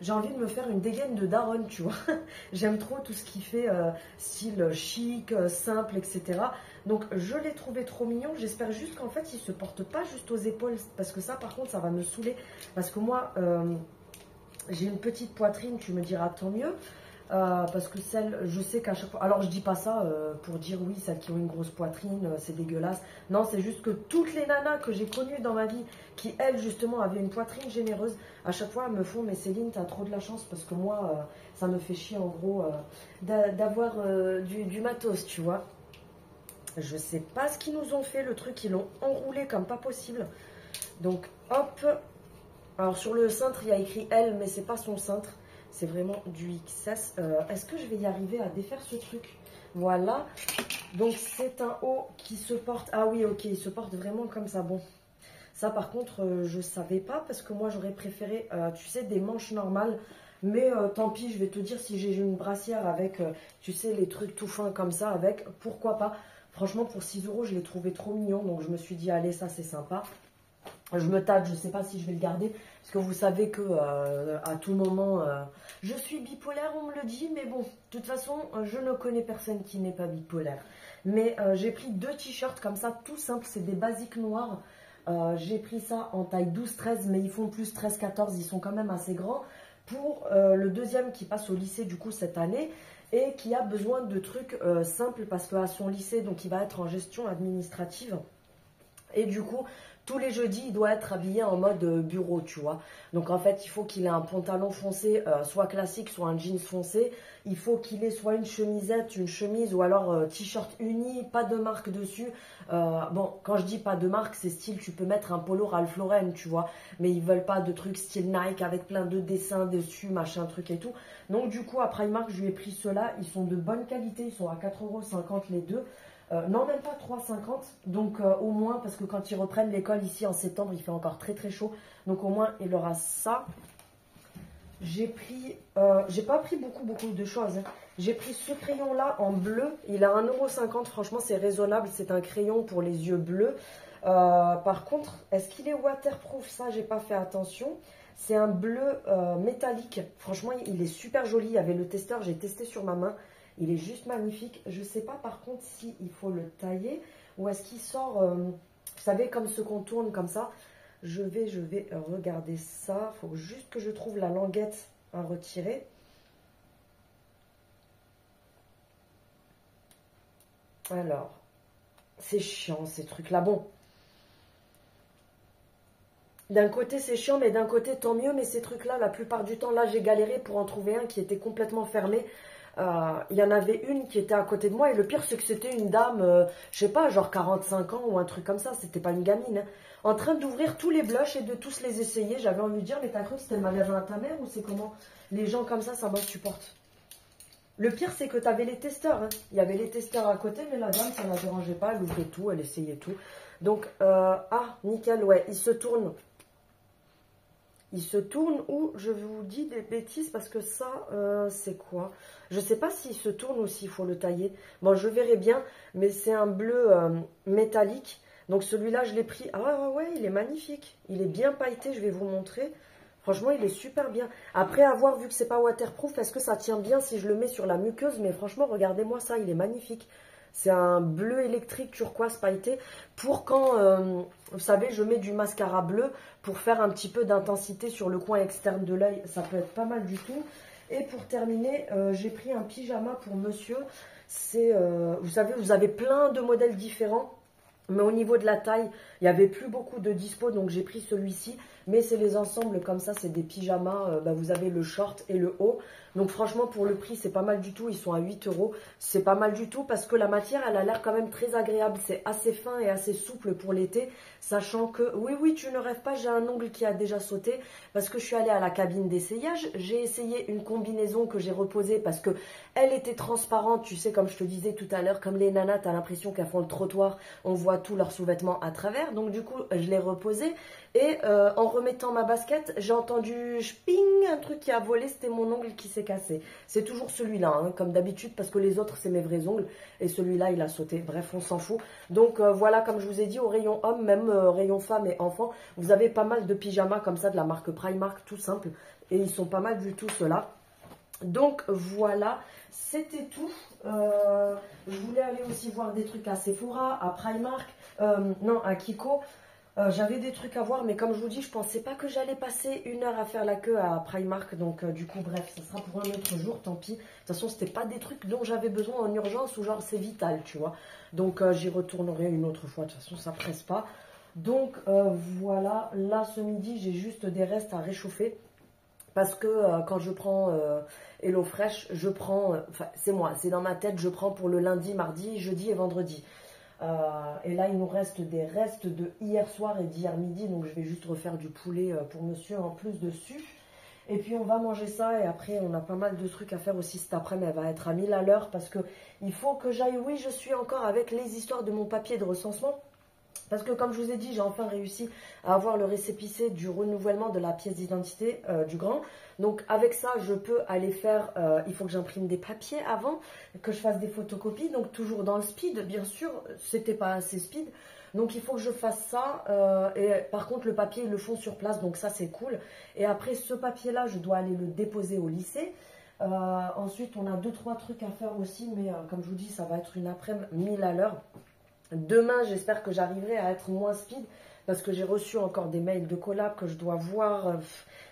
j'ai envie de me faire une dégaine de daronne, tu vois. J'aime trop tout ce qui fait style chic, simple, etc. Donc je l'ai trouvé trop mignon. J'espère juste qu'en fait, il ne se porte pas juste aux épaules, parce que ça, par contre, ça va me saouler. Parce que moi... j'ai une petite poitrine, tu me diras tant mieux, parce que celle, je sais qu'à chaque fois, alors je dis pas ça pour dire oui, celles qui ont une grosse poitrine, c'est dégueulasse, non, c'est juste que toutes les nanas que j'ai connues dans ma vie, qui elles justement avaient une poitrine généreuse, à chaque fois elles me font, mais Céline, t'as trop de la chance, parce que moi, ça me fait chier en gros d'avoir du matos, tu vois. Je sais pas ce qu'ils nous ont fait, le truc, ils l'ont enroulé comme pas possible, donc hop. Alors sur le cintre, il y a écrit L, mais c'est pas son cintre. C'est vraiment du XS. Est-ce que je vais y arriver à défaire ce truc? Voilà. Donc c'est un haut qui se porte... Ah oui, ok, il se porte vraiment comme ça. Bon, ça par contre, je savais pas parce que moi j'aurais préféré, tu sais, des manches normales. Mais tant pis, je vais te dire, si j'ai une brassière avec, tu sais, les trucs tout fins comme ça, avec, pourquoi pas. Franchement, pour 6 €, je l'ai trouvé trop mignon. Donc je me suis dit, allez, ça c'est sympa. Je me tâte, je ne sais pas si je vais le garder, parce que vous savez que à tout moment, je suis bipolaire, on me le dit, mais bon, de toute façon, je ne connais personne qui n'est pas bipolaire. Mais j'ai pris 2 t-shirts comme ça, tout simple, c'est des basiques noirs. J'ai pris ça en taille 12-13, mais ils font plus 13-14, ils sont quand même assez grands. Pour le deuxième qui passe au lycée du coup cette année, et qui a besoin de trucs simples, parce qu'à son lycée, donc il va être en gestion administrative. Et du coup, tous les jeudis, il doit être habillé en mode bureau, tu vois. Donc en fait, il faut qu'il ait un pantalon foncé, soit classique, soit un jeans foncé. Il faut qu'il ait soit une chemisette, une chemise, ou alors t-shirt uni, pas de marque dessus. Bon, quand je dis pas de marque, c'est style, tu peux mettre un polo Ralph Lauren, tu vois. Mais ils veulent pas de trucs style Nike avec plein de dessins dessus, machin, truc et tout. Donc du coup, à Primark, je lui ai pris ceux-là. Ils sont de bonne qualité, ils sont à 4,50 € les deux. Non, même pas 3,50 €, donc au moins, parce que quand ils reprennent l'école ici en septembre, il fait encore très très chaud, donc au moins il aura ça. J'ai pris, j'ai pas pris beaucoup de choses, hein. J'ai pris ce crayon là en bleu, il a 1,50 €, franchement c'est raisonnable, c'est un crayon pour les yeux bleus. Par contre, est-ce qu'il est waterproof? Ça, j'ai pas fait attention. C'est un bleu métallique, franchement il est super joli, il y avait le testeur, j'ai testé sur ma main. Il est juste magnifique. Je ne sais pas par contre si il faut le tailler ou est-ce qu'il sort, vous savez, comme ce qu'on tourne comme ça. Je vais regarder ça. Il faut juste que je trouve la languette à retirer. Alors, c'est chiant ces trucs-là. Bon, d'un côté c'est chiant, mais d'un côté tant mieux. Mais ces trucs-là, la plupart du temps, là j'ai galéré pour en trouver un qui était complètement fermé. Il y en avait une qui était à côté de moi et le pire c'est que c'était une dame, je sais pas, genre 45 ans ou un truc comme ça, c'était pas une gamine, hein, en train d'ouvrir tous les blushs et de tous les essayer. J'avais envie de dire, mais t'as cru que c'était le magasin à ta mère ou c'est comment? Les gens comme ça m'insupporte. Le pire c'est que t'avais les testeurs, hein. Il y avait les testeurs à côté, mais la dame ça la dérangeait pas, elle ouvrait tout, elle essayait tout. Donc, ah, nickel, ouais, il se tourne. Il se tourne ou je vous dis des bêtises parce que ça, c'est quoi? Je ne sais pas s'il se tourne ou s'il faut le tailler. Bon, je verrai bien, mais c'est un bleu métallique. Donc celui-là, je l'ai pris. Ah ouais, il est magnifique. Il est bien pailleté, je vais vous montrer. Franchement, il est super bien. Après avoir vu que c'est pas waterproof, est-ce que ça tient bien si je le mets sur la muqueuse? Mais franchement, regardez-moi ça, il est magnifique. C'est un bleu électrique turquoise pailleté pour quand, vous savez, je mets du mascara bleu pour faire un petit peu d'intensité sur le coin externe de l'œil. Ça peut être pas mal du tout. Et pour terminer, j'ai pris un pyjama pour monsieur. C'est, vous savez, vous avez plein de modèles différents. Mais au niveau de la taille, il n'y avait plus beaucoup de dispo, donc j'ai pris celui-ci. Mais c'est les ensembles comme ça, c'est des pyjamas. Vous avez le short et le haut. Donc franchement, pour le prix, c'est pas mal du tout. Ils sont à 8 €. C'est pas mal du tout parce que la matière, elle a l'air quand même très agréable. C'est assez fin et assez souple pour l'été. Sachant que, oui, tu ne rêves pas, j'ai un ongle qui a déjà sauté. Parce que je suis allée à la cabine d'essayage. J'ai essayé une combinaison que j'ai reposée parce que elle était transparente. Tu sais, comme je te disais tout à l'heure, comme les nanas, tu as l'impression qu'elles font le trottoir. On voit tous leurs sous-vêtements à travers. Donc du coup, je l'ai reposée. Et en remettant ma basket, j'ai entendu ping, un truc qui a volé, c'était mon ongle qui s'est cassé. C'est toujours celui-là, hein, comme d'habitude, parce que les autres, c'est mes vrais ongles. Et celui-là, il a sauté. Bref, on s'en fout. Donc voilà, comme je vous ai dit, au rayon homme, même rayon femme et enfant, vous avez pas mal de pyjamas comme ça, de la marque Primark, tout simple. Et ils sont pas mal du tout, ceux-là. Donc voilà, c'était tout. Je voulais aller aussi voir des trucs à Sephora, à Primark, non, à Kiko. J'avais des trucs à voir, mais comme je vous dis, je pensais pas que j'allais passer 1 heure à faire la queue à Primark. Donc du coup, bref, ça sera pour un autre jour, tant pis. De toute façon, c'était pas des trucs dont j'avais besoin en urgence ou genre c'est vital, tu vois. Donc j'y retournerai une autre fois. De toute façon, ça presse pas. Donc voilà, là ce midi, j'ai juste des restes à réchauffer. Parce que quand je prends HelloFresh, je prends, enfin c'est moi, c'est dans ma tête, je prends pour le lundi, mardi, jeudi et vendredi. Et là, il nous reste des restes de hier soir et d'hier midi. Donc, je vais juste refaire du poulet pour monsieur en plus dessus. Et puis, on va manger ça. Et après, on a pas mal de trucs à faire aussi cet après-midi. Elle va être à 1000 à l'heure parce que il faut que j'aille. Oui, je suis encore avec les histoires de mon papier de recensement. Parce que comme je vous ai dit, j'ai enfin réussi à avoir le récépissé du renouvellement de la pièce d'identité du grand. Donc avec ça, je peux aller faire, il faut que j'imprime des papiers avant, que je fasse des photocopies. Donc toujours dans le speed, bien sûr, c'était pas assez speed. Donc il faut que je fasse ça. Et par contre, le papier, ils le font sur place, donc ça c'est cool. Et après ce papier-là, je dois aller le déposer au lycée. Ensuite, on a 2-3 trucs à faire aussi, mais comme je vous dis, ça va être une après-midi 1000 à l'heure. Demain, j'espère que j'arriverai à être moins speed parce que j'ai reçu encore des mails de collab que je dois voir.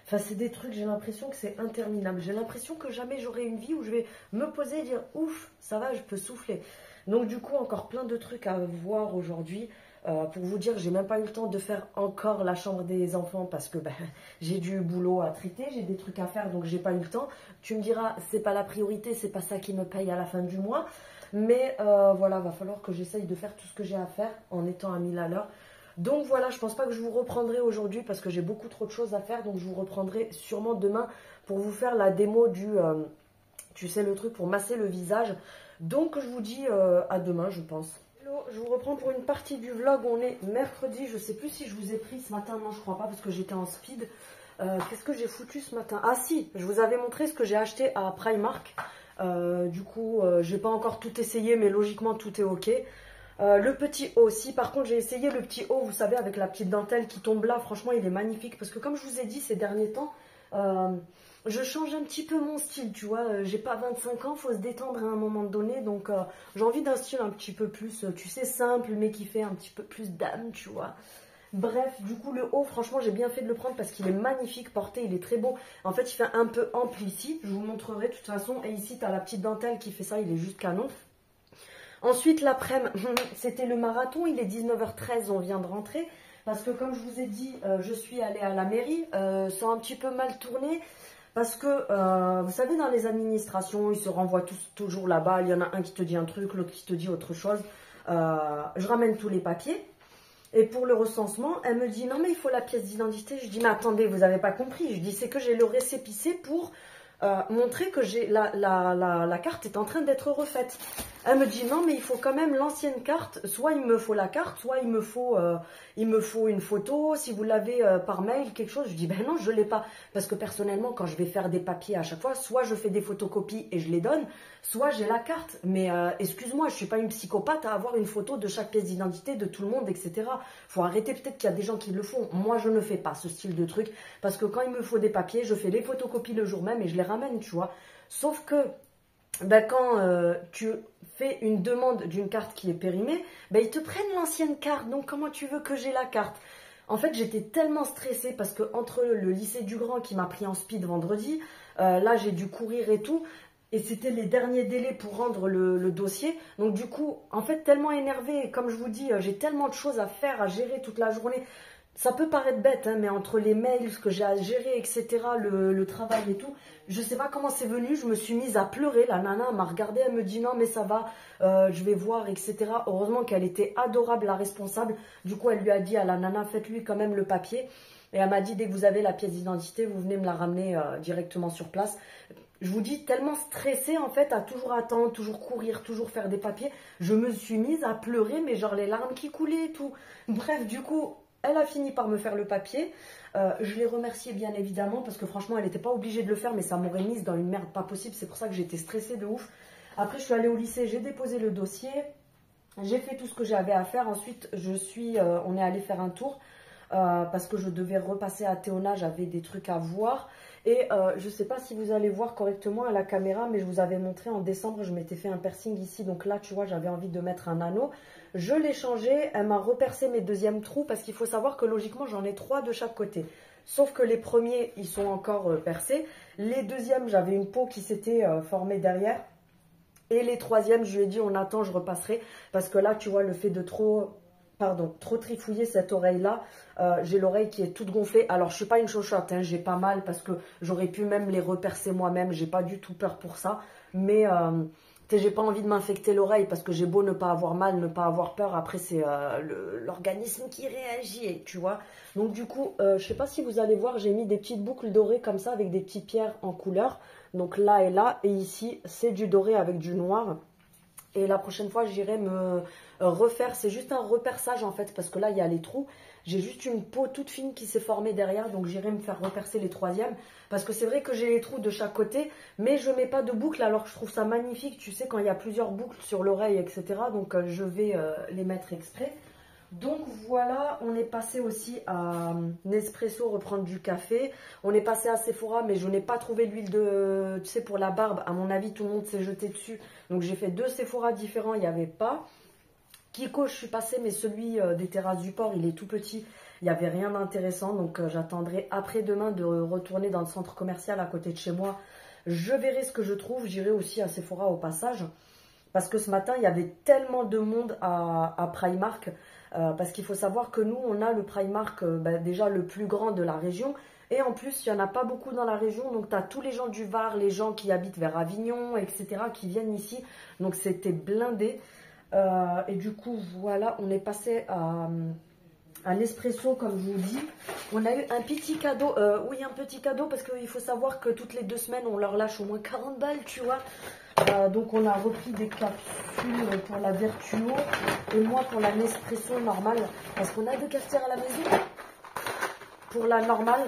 Enfin, c'est des trucs, j'ai l'impression que c'est interminable. J'ai l'impression que jamais j'aurai une vie où je vais me poser et dire ouf, ça va, je peux souffler. Donc du coup, encore plein de trucs à voir aujourd'hui. Pour vous dire, j'ai même pas eu le temps de faire encore la chambre des enfants parce que j'ai du boulot à traiter, j'ai des trucs à faire, donc j'ai pas eu le temps. Tu me diras, c'est pas la priorité, c'est pas ça qui me paye à la fin du mois. Mais voilà, va falloir que j'essaye de faire tout ce que j'ai à faire en étant à 1000 à l'heure. Donc voilà, je pense pas que je vous reprendrai aujourd'hui parce que j'ai beaucoup trop de choses à faire. Donc je vous reprendrai sûrement demain pour vous faire la démo du, tu sais, le truc pour masser le visage. Donc je vous dis à demain, je pense. Hello, je vous reprends pour une partie du vlog. On est mercredi, je sais plus si je vous ai pris ce matin. Non, je crois pas parce que j'étais en speed. Qu'est-ce que j'ai foutu ce matin? Ah si, je vous avais montré ce que j'ai acheté à Primark. Du coup, j'ai pas encore tout essayé, mais logiquement tout est ok. Le petit haut aussi, par contre j'ai essayé le petit haut, vous savez, avec la petite dentelle qui tombe là. Franchement, il est magnifique parce que comme je vous ai dit ces derniers temps, je change un petit peu mon style, tu vois. J'ai pas 25 ans, faut se détendre à un moment donné. Donc j'ai envie d'un style un petit peu plus, tu sais, simple, mais qui fait un petit peu plus d'âme, tu vois. Bref, du coup, le haut, franchement, j'ai bien fait de le prendre parce qu'il est magnifique porté, il est très beau. En fait, il fait un peu ample ici, je vous montrerai de toute façon. Et ici, tu as la petite dentelle qui fait ça, il est juste canon. Ensuite, l'après-midi, c'était le marathon, il est 19h13, on vient de rentrer. Parce que comme je vous ai dit, je suis allée à la mairie, ça a un petit peu mal tourné. Parce que, vous savez, dans les administrations, ils se renvoient tous toujours là-bas. Il y en a un qui te dit un truc, l'autre qui te dit autre chose. Je ramène tous les papiers. Et pour le recensement, elle me dit, non mais il faut la pièce d'identité. Je dis, mais attendez, vous n'avez pas compris. Je dis, c'est que j'ai le récépissé pour montrer que la carte est en train d'être refaite. Elle me dit non, mais il faut quand même l'ancienne carte. Soit il me faut la carte, soit il me faut une photo. Si vous l'avez par mail, quelque chose. Je dis ben non, je l'ai pas. Parce que personnellement, quand je vais faire des papiers à chaque fois, soit je fais des photocopies et je les donne, soit j'ai la carte. Mais excuse-moi, je suis pas une psychopathe à avoir une photo de chaque pièce d'identité de tout le monde, etc. Faut arrêter, peut-être qu'il y a des gens qui le font. Moi, je ne fais pas ce style de truc. Parce que quand il me faut des papiers, je fais les photocopies le jour même et je les ramène, tu vois. Sauf que ben, quand tu fais une demande d'une carte qui est périmée, ben, ils te prennent l'ancienne carte. Donc, comment tu veux que j'ai la carte? En fait, j'étais tellement stressée parce que entre le lycée du Grand qui m'a pris en speed vendredi, là, j'ai dû courir et tout. Et c'était les derniers délais pour rendre le dossier. Donc, du coup, en fait, tellement énervée. Et comme je vous dis, j'ai tellement de choses à faire, à gérer toute la journée. Ça peut paraître bête, hein, mais entre les mails, ce que j'ai à gérer, etc., le travail et tout, je sais pas comment c'est venu, je me suis mise à pleurer. La nana m'a regardée, elle me dit non mais ça va, je vais voir, etc. Heureusement qu'elle était adorable, la responsable. Du coup, elle lui a dit à la nana, faites-lui quand même le papier. Et elle m'a dit, dès que vous avez la pièce d'identité, vous venez me la ramener directement sur place. Je vous dis, tellement stressée en fait, à toujours attendre, toujours courir, toujours faire des papiers. Je me suis mise à pleurer, mais genre les larmes qui coulaient et tout. Bref, du coup... Elle a fini par me faire le papier. Je l'ai remerciée bien évidemment parce que franchement, elle n'était pas obligée de le faire, mais ça m'aurait mise dans une merde pas possible. C'est pour ça que j'étais stressée de ouf. Après, je suis allée au lycée, j'ai déposé le dossier. J'ai fait tout ce que j'avais à faire. Ensuite, on est allé faire un tour parce que je devais repasser à Théona. J'avais des trucs à voir. Et je ne sais pas si vous allez voir correctement à la caméra, mais je vous avais montré en décembre, je m'étais fait un piercing ici. Donc là, tu vois, j'avais envie de mettre un anneau. Je l'ai changé, elle m'a repercé mes deuxièmes trous parce qu'il faut savoir que logiquement, j'en ai 3 de chaque côté. Sauf que les premiers, ils sont encore percés. Les deuxièmes, j'avais une peau qui s'était formée derrière. Et les troisièmes, je lui ai dit, on attend, je repasserai. Parce que là, tu vois, le fait de trop trifouiller cette oreille-là, j'ai l'oreille qui est toute gonflée. Alors, je ne suis pas une chochotte, hein, j'ai pas mal parce que j'aurais pu même les repercer moi-même. J'ai pas du tout peur pour ça. Mais... j'ai pas envie de m'infecter l'oreille parce que j'ai beau ne pas avoir mal, ne pas avoir peur. Après, c'est l'organisme qui réagit, tu vois. Donc, du coup, je sais pas si vous allez voir, j'ai mis des petites boucles dorées comme ça avec des petites pierres en couleur. Donc, là et là. Et ici, c'est du doré avec du noir. Et la prochaine fois, j'irai me refaire. C'est juste un reperçage en fait parce que là, il y a les trous. J'ai juste une peau toute fine qui s'est formée derrière. Donc, j'irai me faire repercer les troisièmes. Parce que c'est vrai que j'ai les trous de chaque côté. Mais je ne mets pas de boucle alors que je trouve ça magnifique. Tu sais, quand il y a plusieurs boucles sur l'oreille, etc. Donc, je vais les mettre exprès. Donc voilà, on est passé aussi à Nespresso reprendre du café. On est passé à Sephora, mais je n'ai pas trouvé l'huile de, tu sais, pour la barbe. À mon avis, tout le monde s'est jeté dessus. Donc j'ai fait 2 Sephora différents, il n'y avait pas. Kiko, je suis passée, mais celui des terrasses du port, il est tout petit. Il n'y avait rien d'intéressant, donc j'attendrai après-demain de retourner dans le centre commercial à côté de chez moi. Je verrai ce que je trouve. J'irai aussi à Sephora au passage. Parce que ce matin, il y avait tellement de monde à Primark. Parce qu'il faut savoir que nous, on a le Primark déjà le plus grand de la région. Et en plus, il n'y en a pas beaucoup dans la région. Donc, tu as tous les gens du Var, les gens qui habitent vers Avignon, etc. qui viennent ici. Donc, c'était blindé. Et du coup, voilà, on est passé à Nespresso, comme je vous dis. On a eu un petit cadeau. Oui, un petit cadeau parce qu'il faut savoir que toutes les 2 semaines, on leur lâche au moins 40 balles, tu vois. Donc on a repris des capsules pour la Vertuo et moi pour la Nespresso normale parce qu'on a 2 cafetières à la maison. Pour la normale,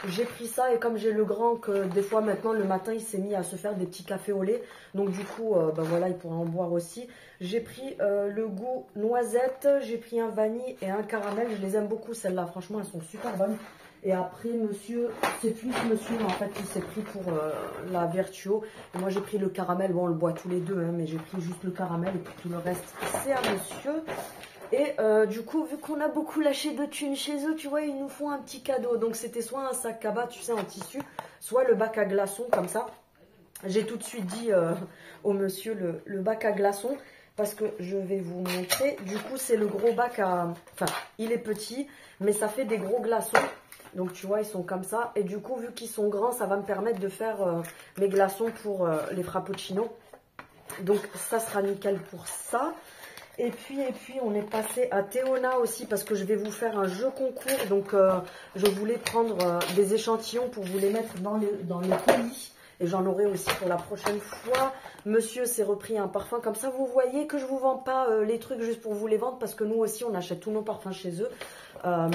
j'ai pris ça et comme j'ai le grand que des fois maintenant le matin il s'est mis à se faire des petits cafés au lait. Donc du coup, voilà, il pourra en boire aussi. J'ai pris le goût noisette, j'ai pris un vanille et un caramel. Je les aime beaucoup celles-là, franchement elles sont super bonnes. Et après, monsieur, c'est plus monsieur en fait qui s'est pris pour la Vertuo. Et moi j'ai pris le caramel, bon on le boit tous les deux, hein, mais j'ai pris juste le caramel et puis tout le reste c'est à monsieur. Et du coup, vu qu'on a beaucoup lâché de thunes chez eux, tu vois, ils nous font un petit cadeau. Donc c'était soit un sac cabas, tu sais, en tissu, soit le bac à glaçons comme ça. J'ai tout de suite dit au monsieur le bac à glaçons. Parce que je vais vous montrer. Du coup, c'est le gros bac à... Enfin, il est petit, mais ça fait des gros glaçons. Donc, tu vois, ils sont comme ça. Et du coup, vu qu'ils sont grands, ça va me permettre de faire mes glaçons pour les frappuccinos. Donc, ça sera nickel pour ça. Et puis, on est passé à Théona aussi parce que je vais vous faire un jeu concours. Donc, je voulais prendre des échantillons pour vous les mettre dans le colis. Et j'en aurai aussi pour la prochaine fois. Monsieur s'est repris un parfum. Comme ça, vous voyez que je ne vous vends pas les trucs juste pour vous les vendre. Parce que nous aussi, on achète tous nos parfums chez eux.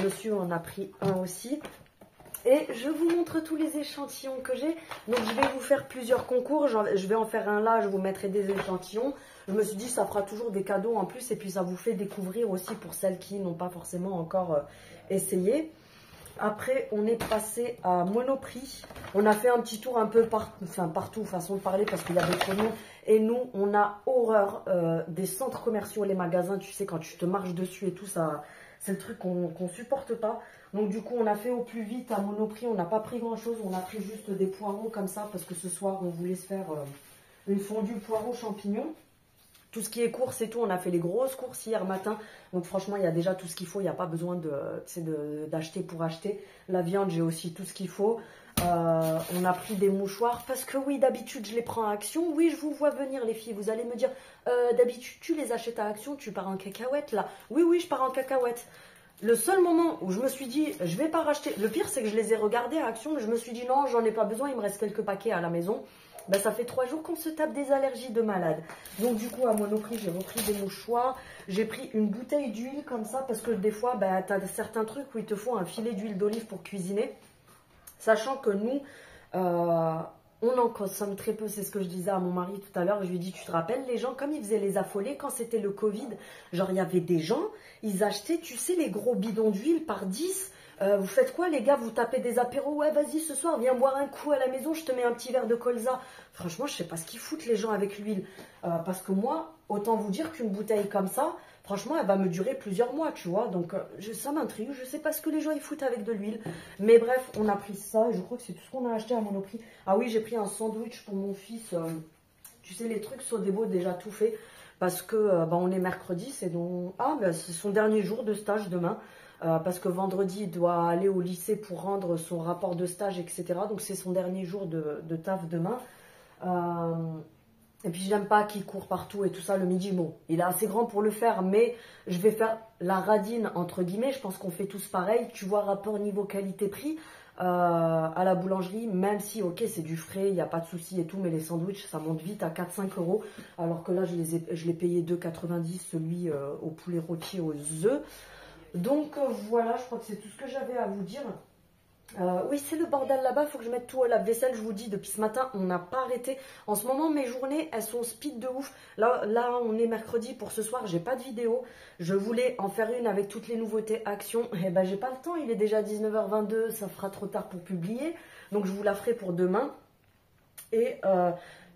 Monsieur en a pris un aussi. Et je vous montre tous les échantillons que j'ai. Donc, je vais vous faire plusieurs concours. Je vais en faire un là, je vous mettrai des échantillons. Je me suis dit, ça fera toujours des cadeaux en plus. Et puis, ça vous fait découvrir aussi pour celles qui n'ont pas forcément encore essayé. Après, on est passé à Monoprix. On a fait un petit tour un peu partout, façon de parler, parce qu'il y avait trop de monde. Et nous, on a horreur des centres commerciaux, les magasins. Tu sais, quand tu te marches dessus et tout, ça, c'est le truc qu'on supporte pas. Donc du coup, on a fait au plus vite à Monoprix. On n'a pas pris grand-chose. On a pris juste des poireaux comme ça, parce que ce soir, on voulait se faire une fondue poireaux champignons. Tout ce qui est courses et tout, on a fait les grosses courses hier matin. Donc franchement, il y a déjà tout ce qu'il faut. Il n'y a pas besoin d'acheter pour acheter. La viande, j'ai aussi tout ce qu'il faut. On a pris des mouchoirs parce que oui, d'habitude, je les prends à Action. Oui, je vous vois venir les filles. Vous allez me dire, d'habitude, tu les achètes à Action, tu pars en cacahuète là. Oui, oui, je pars en cacahuète. Le seul moment où je me suis dit, je vais pas racheter. Le pire, c'est que je les ai regardés à Action. Mais je me suis dit, non, j'en ai pas besoin. Il me reste quelques paquets à la maison. Ben, ça fait 3 jours qu'on se tape des allergies de malade. Donc du coup, à Monoprix, j'ai repris des mouchoirs. J'ai pris une bouteille d'huile comme ça. Parce que des fois, ben, tu as certains trucs où il te faut un filet d'huile d'olive pour cuisiner. Sachant que nous, on en consomme très peu. C'est ce que je disais à mon mari tout à l'heure. Je lui ai dit, tu te rappelles, les gens, comme ils faisaient les affolés quand c'était le Covid. Genre, il y avait des gens, ils achetaient, tu sais, les gros bidons d'huile par 10. Vous faites quoi les gars? Vous tapez des apéros? Ouais, vas-y ce soir, viens boire un coup à la maison, je te mets un petit verre de colza. Franchement, je sais pas ce qu'ils foutent les gens avec l'huile. Parce que moi, autant vous dire qu'une bouteille comme ça, franchement, elle va me durer plusieurs mois, tu vois. Donc, ça m'intrigue. Je sais pas ce que les gens ils foutent avec de l'huile. Mais bref, on a pris ça. Je crois que c'est tout ce qu'on a acheté à Monoprix. Ah oui, j'ai pris un sandwich pour mon fils. Tu sais, les trucs Sodebo déjà tout fait. Parce que on est mercredi, c'est donc... Ah, ben, c'est son dernier jour de stage demain. Parce que vendredi, il doit aller au lycée pour rendre son rapport de stage, etc. Donc, c'est son dernier jour de taf demain. Et puis, j'aime pas qu'il court partout et tout ça le midi. Bon, il est assez grand pour le faire, mais je vais faire la radine, entre guillemets. Je pense qu'on fait tous pareil. Tu vois, rapport niveau qualité-prix à la boulangerie, même si, ok, c'est du frais, il n'y a pas de souci et tout, mais les sandwichs, ça monte vite à 4-5 €. Alors que là, je l'ai payé 2,90 € celui au poulet rôti aux œufs. Donc voilà, je crois que c'est tout ce que j'avais à vous dire. Oui, c'est le bordel là-bas, il faut que je mette tout à la vaisselle. Je vous dis, depuis ce matin, on n'a pas arrêté. En ce moment, mes journées, elles sont speed de ouf. Là on est mercredi pour ce soir, j'ai pas de vidéo. Je voulais en faire une avec toutes les nouveautés Action. Et ben, j'ai pas le temps, il est déjà 19h22, ça fera trop tard pour publier. Donc, je vous la ferai pour demain. Et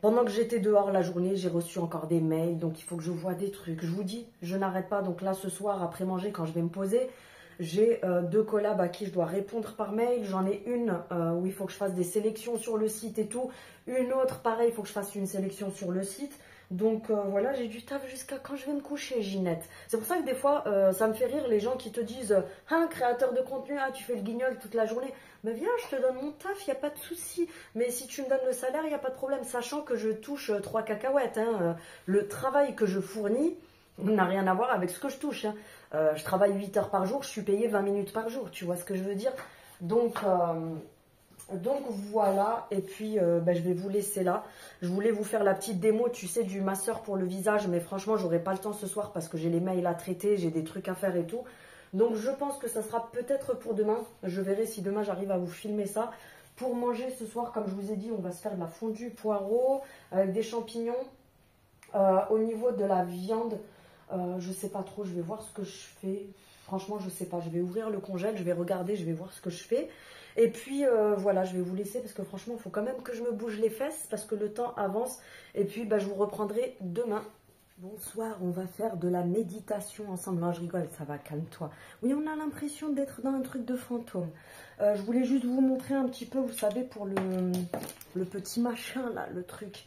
pendant que j'étais dehors la journée, j'ai reçu encore des mails. Donc, il faut que je voie des trucs. Je vous dis, je n'arrête pas. Donc là, ce soir, après manger, quand je vais me poser, j'ai 2 collabs à qui je dois répondre par mail. J'en ai une où il faut que je fasse des sélections sur le site et tout. Une autre, pareil, il faut que je fasse une sélection sur le site. Donc voilà, j'ai du taf jusqu'à quand je vais me coucher, Ginette. C'est pour ça que des fois, ça me fait rire les gens qui te disent « Ah, créateur de contenu, ah, tu fais le guignol toute la journée. » Mais viens, je te donne mon taf, il n'y a pas de souci. Mais si tu me donnes le salaire, il n'y a pas de problème. Sachant que je touche 3 cacahuètes. Hein. Le travail que je fournis n'a rien à voir avec ce que je touche. Hein. Je travaille 8 heures par jour, je suis payée 20 minutes par jour. Tu vois ce que je veux dire? Donc voilà, et puis je vais vous laisser là. Je voulais vous faire la petite démo, tu sais, du masseur pour le visage. Mais franchement, j'aurai pas le temps ce soir parce que j'ai les mails à traiter, j'ai des trucs à faire et tout. Donc je pense que ça sera peut-être pour demain. Je verrai si demain j'arrive à vous filmer ça. Pour manger ce soir, comme je vous ai dit, on va se faire de la fondue poireau avec des champignons. Au niveau de la viande, je sais pas trop, je vais voir ce que je fais. Franchement, je sais pas, je vais ouvrir le congèle, je vais regarder, je vais voir ce que je fais. Et puis voilà, je vais vous laisser parce que franchement, il faut quand même que je me bouge les fesses parce que le temps avance. Et puis je vous reprendrai demain. Bonsoir, on va faire de la méditation ensemble. Non, je rigole, ça va, calme-toi. Oui, on a l'impression d'être dans un truc de fantôme. Je voulais juste vous montrer un petit peu, vous savez, pour le petit machin là, le truc.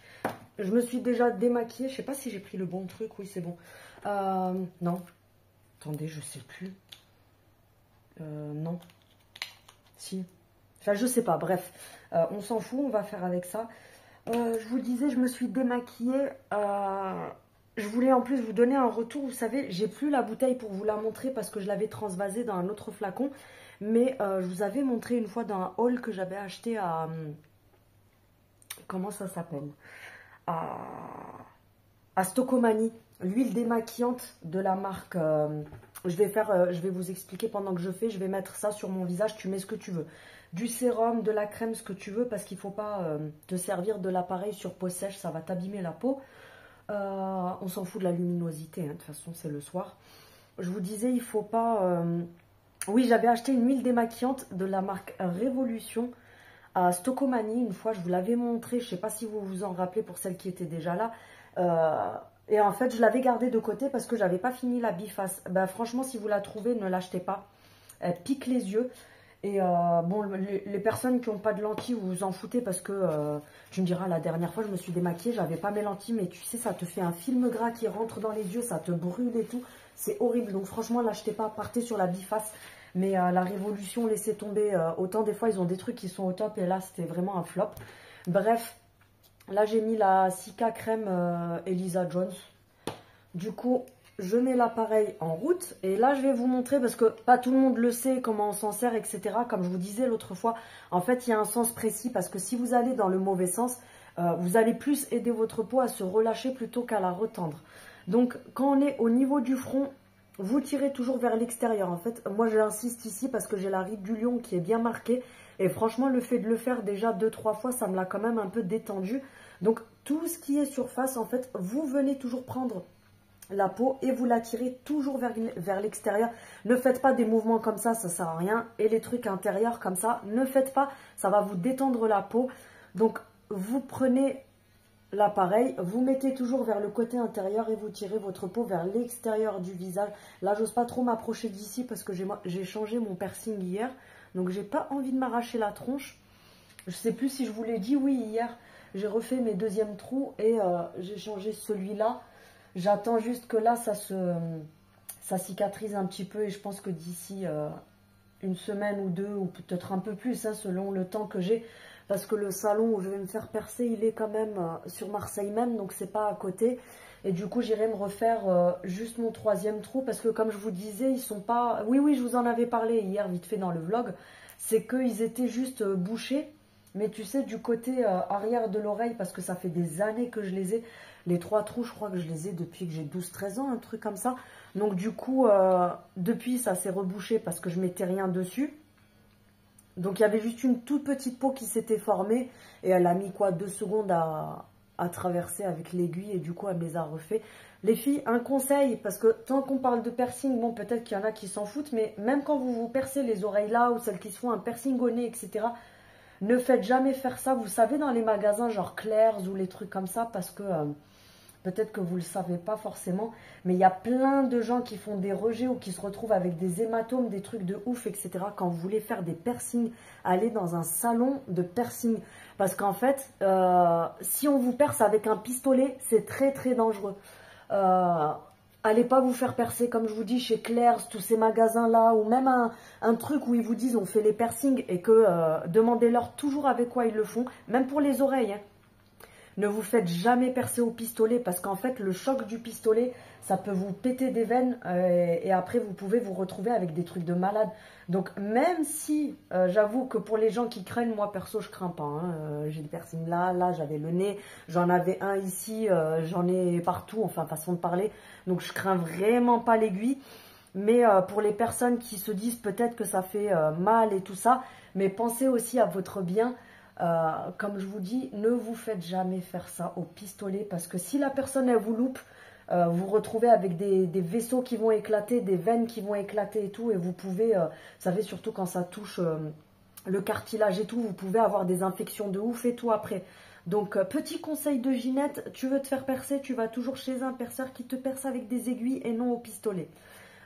Je me suis déjà démaquillée. Je sais pas si j'ai pris le bon truc. Oui, c'est bon. Non. Attendez, je sais plus. Non. Si. Enfin, je sais pas. Bref, on s'en fout. On va faire avec ça. Je vous disais, je me suis démaquillée. Je voulais en plus vous donner un retour. Vous savez, j'ai plus la bouteille pour vous la montrer parce que je l'avais transvasée dans un autre flacon. Mais je vous avais montré une fois dans un haul que j'avais acheté à... comment ça s'appelle, à Stokomani, l'huile démaquillante de la marque. Je vais vous expliquer pendant que je fais. Je vais mettre ça sur mon visage. Tu mets ce que tu veux. Du sérum, de la crème, ce que tu veux, parce qu'il ne faut pas te servir de l'appareil sur peau sèche. Ça va t'abîmer la peau. On s'en fout de la luminosité. Hein, de toute façon, c'est le soir. Je vous disais, il faut pas... Oui, j'avais acheté une huile démaquillante de la marque Révolution à Stokomani. Une fois, je vous l'avais montré. Je ne sais pas si vous vous en rappelez pour celles qui étaient déjà là. Et en fait, je l'avais gardée de côté parce que j'avais pas fini la biface. Ben, franchement, si vous la trouvez, ne l'achetez pas. Elle pique les yeux. Et bon, les personnes qui n'ont pas de lentilles, vous vous en foutez parce que, tu me diras, la dernière fois, je me suis démaquillée, j'avais pas mes lentilles. Mais tu sais, ça te fait un film gras qui rentre dans les yeux, ça te brûle et tout. C'est horrible. Donc franchement, l'achetez pas, partez sur la biface. Mais la Révolution, laissez tomber. Autant des fois, ils ont des trucs qui sont au top. Et là, c'était vraiment un flop. Bref. Là, j'ai mis la Cica crème Elisa Jones. Du coup, je mets l'appareil en route. Et là, je vais vous montrer, parce que pas tout le monde le sait, comment on s'en sert, etc. Comme je vous disais l'autre fois, en fait, il y a un sens précis. Parce que si vous allez dans le mauvais sens, vous allez plus aider votre peau à se relâcher plutôt qu'à la retendre. Donc, quand on est au niveau du front, vous tirez toujours vers l'extérieur. En fait, moi, j'insiste ici parce que j'ai la ride du lion qui est bien marquée. Et franchement, le fait de le faire déjà 2-3 fois, ça me l'a quand même un peu détendu. Donc, tout ce qui est surface, en fait, vous venez toujours prendre la peau et vous la tirez toujours vers l'extérieur. Ne faites pas des mouvements comme ça ne sert à rien. Et les trucs intérieurs comme ça, ne faites pas, ça va vous détendre la peau. Donc, vous prenez l'appareil, vous mettez toujours vers le côté intérieur et vous tirez votre peau vers l'extérieur du visage. Là, j'ose pas trop m'approcher d'ici parce que j'ai changé mon piercing hier. Donc, j'ai pas envie de m'arracher la tronche. Je sais plus si je vous l'ai dit, oui, hier, j'ai refait mes deuxièmes trous et j'ai changé celui-là. J'attends juste que là, ça cicatrise un petit peu et je pense que d'ici une semaine ou deux, ou peut-être un peu plus, hein, selon le temps que j'ai, parce que le salon où je vais me faire percer, il est quand même sur Marseille même, donc c'est pas à côté. Et du coup, j'irai me refaire juste mon troisième trou, parce que comme je vous disais, ils sont pas... Oui, je vous en avais parlé hier, vite fait, dans le vlog. C'est qu'ils étaient juste bouchés, mais tu sais, du côté arrière de l'oreille, parce que ça fait des années que je les ai. Les 3 trous, je crois que je les ai depuis que j'ai 12-13 ans, un truc comme ça. Donc du coup, depuis, ça s'est rebouché parce que je mettais rien dessus. Donc il y avait juste une toute petite peau qui s'était formée. Et elle a mis quoi 2 secondes à traverser avec l'aiguille. Et du coup, elle me les a refait. Les filles, un conseil, parce que tant qu'on parle de piercing, bon, peut-être qu'il y en a qui s'en foutent. Mais même quand vous vous percez les oreilles là, ou celles qui se font un piercing au nez, etc., ne faites jamais faire ça. Vous savez, dans les magasins genre Claire's ou les trucs comme ça, parce que... peut-être que vous ne le savez pas forcément, mais il y a plein de gens qui font des rejets ou qui se retrouvent avec des hématomes, des trucs de ouf, etc. Quand vous voulez faire des piercings, allez dans un salon de piercing. Parce qu'en fait, si on vous perce avec un pistolet, c'est très très dangereux. Allez pas vous faire percer, comme je vous dis, chez Claire's, tous ces magasins-là, ou même un truc où ils vous disent on fait les piercings et que demandez-leur toujours avec quoi ils le font, même pour les oreilles, hein. Ne vous faites jamais percer au pistolet parce qu'en fait, le choc du pistolet, ça peut vous péter des veines et après, vous pouvez vous retrouver avec des trucs de malade. Donc, même si, j'avoue que pour les gens qui craignent, moi, perso, je crains pas. Hein, j'ai des piercings là, j'avais le nez, j'en avais un ici, j'en ai partout, enfin, façon de parler. Donc, je crains vraiment pas l'aiguille. Mais pour les personnes qui se disent peut-être que ça fait mal et tout ça, mais pensez aussi à votre bien. Comme je vous dis, ne vous faites jamais faire ça au pistolet parce que si la personne elle vous loupe, vous vous retrouvez avec des vaisseaux qui vont éclater, des veines qui vont éclater et tout, et vous pouvez, vous savez, surtout quand ça touche le cartilage et tout, vous pouvez avoir des infections de ouf et tout après. Donc, petit conseil de Ginette, tu veux te faire percer, tu vas toujours chez un perceur qui te perce avec des aiguilles et non au pistolet.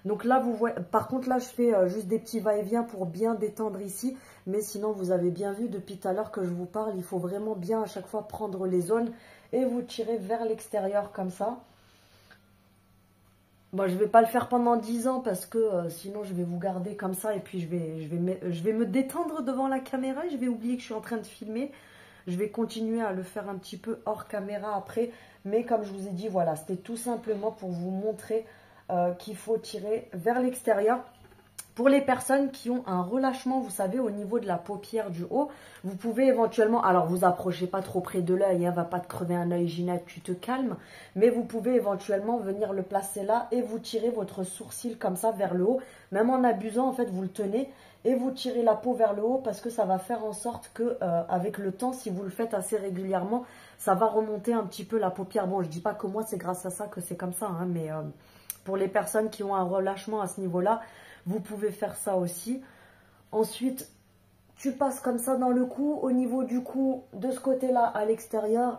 Donc là, vous voyez, par contre, là, je fais juste des petits va-et-vient pour bien détendre ici. Mais sinon, vous avez bien vu depuis tout à l'heure que je vous parle, il faut vraiment bien à chaque fois prendre les zones et vous tirer vers l'extérieur comme ça. Bon, je ne vais pas le faire pendant 10 ans parce que sinon, je vais vous garder comme ça et puis je vais me détendre devant la caméra et je vais oublier que je suis en train de filmer. Je vais continuer à le faire un petit peu hors caméra après. Mais comme je vous ai dit, voilà, c'était tout simplement pour vous montrer... qu'il faut tirer vers l'extérieur. Pour les personnes qui ont un relâchement, vous savez, au niveau de la paupière du haut, vous pouvez éventuellement, alors vous approchez pas trop près de l'œil, hein, va pas te crever un œil, Ginette, tu te calmes, mais vous pouvez éventuellement venir le placer là et vous tirez votre sourcil comme ça vers le haut, même en abusant, en fait, vous le tenez et vous tirez la peau vers le haut parce que ça va faire en sorte que, avec le temps, si vous le faites assez régulièrement, ça va remonter un petit peu la paupière. Bon, je dis pas que moi, c'est grâce à ça que c'est comme ça, hein, mais pour les personnes qui ont un relâchement à ce niveau-là, vous pouvez faire ça aussi. Ensuite, tu passes comme ça dans le cou, au niveau du cou, de ce côté-là, à l'extérieur,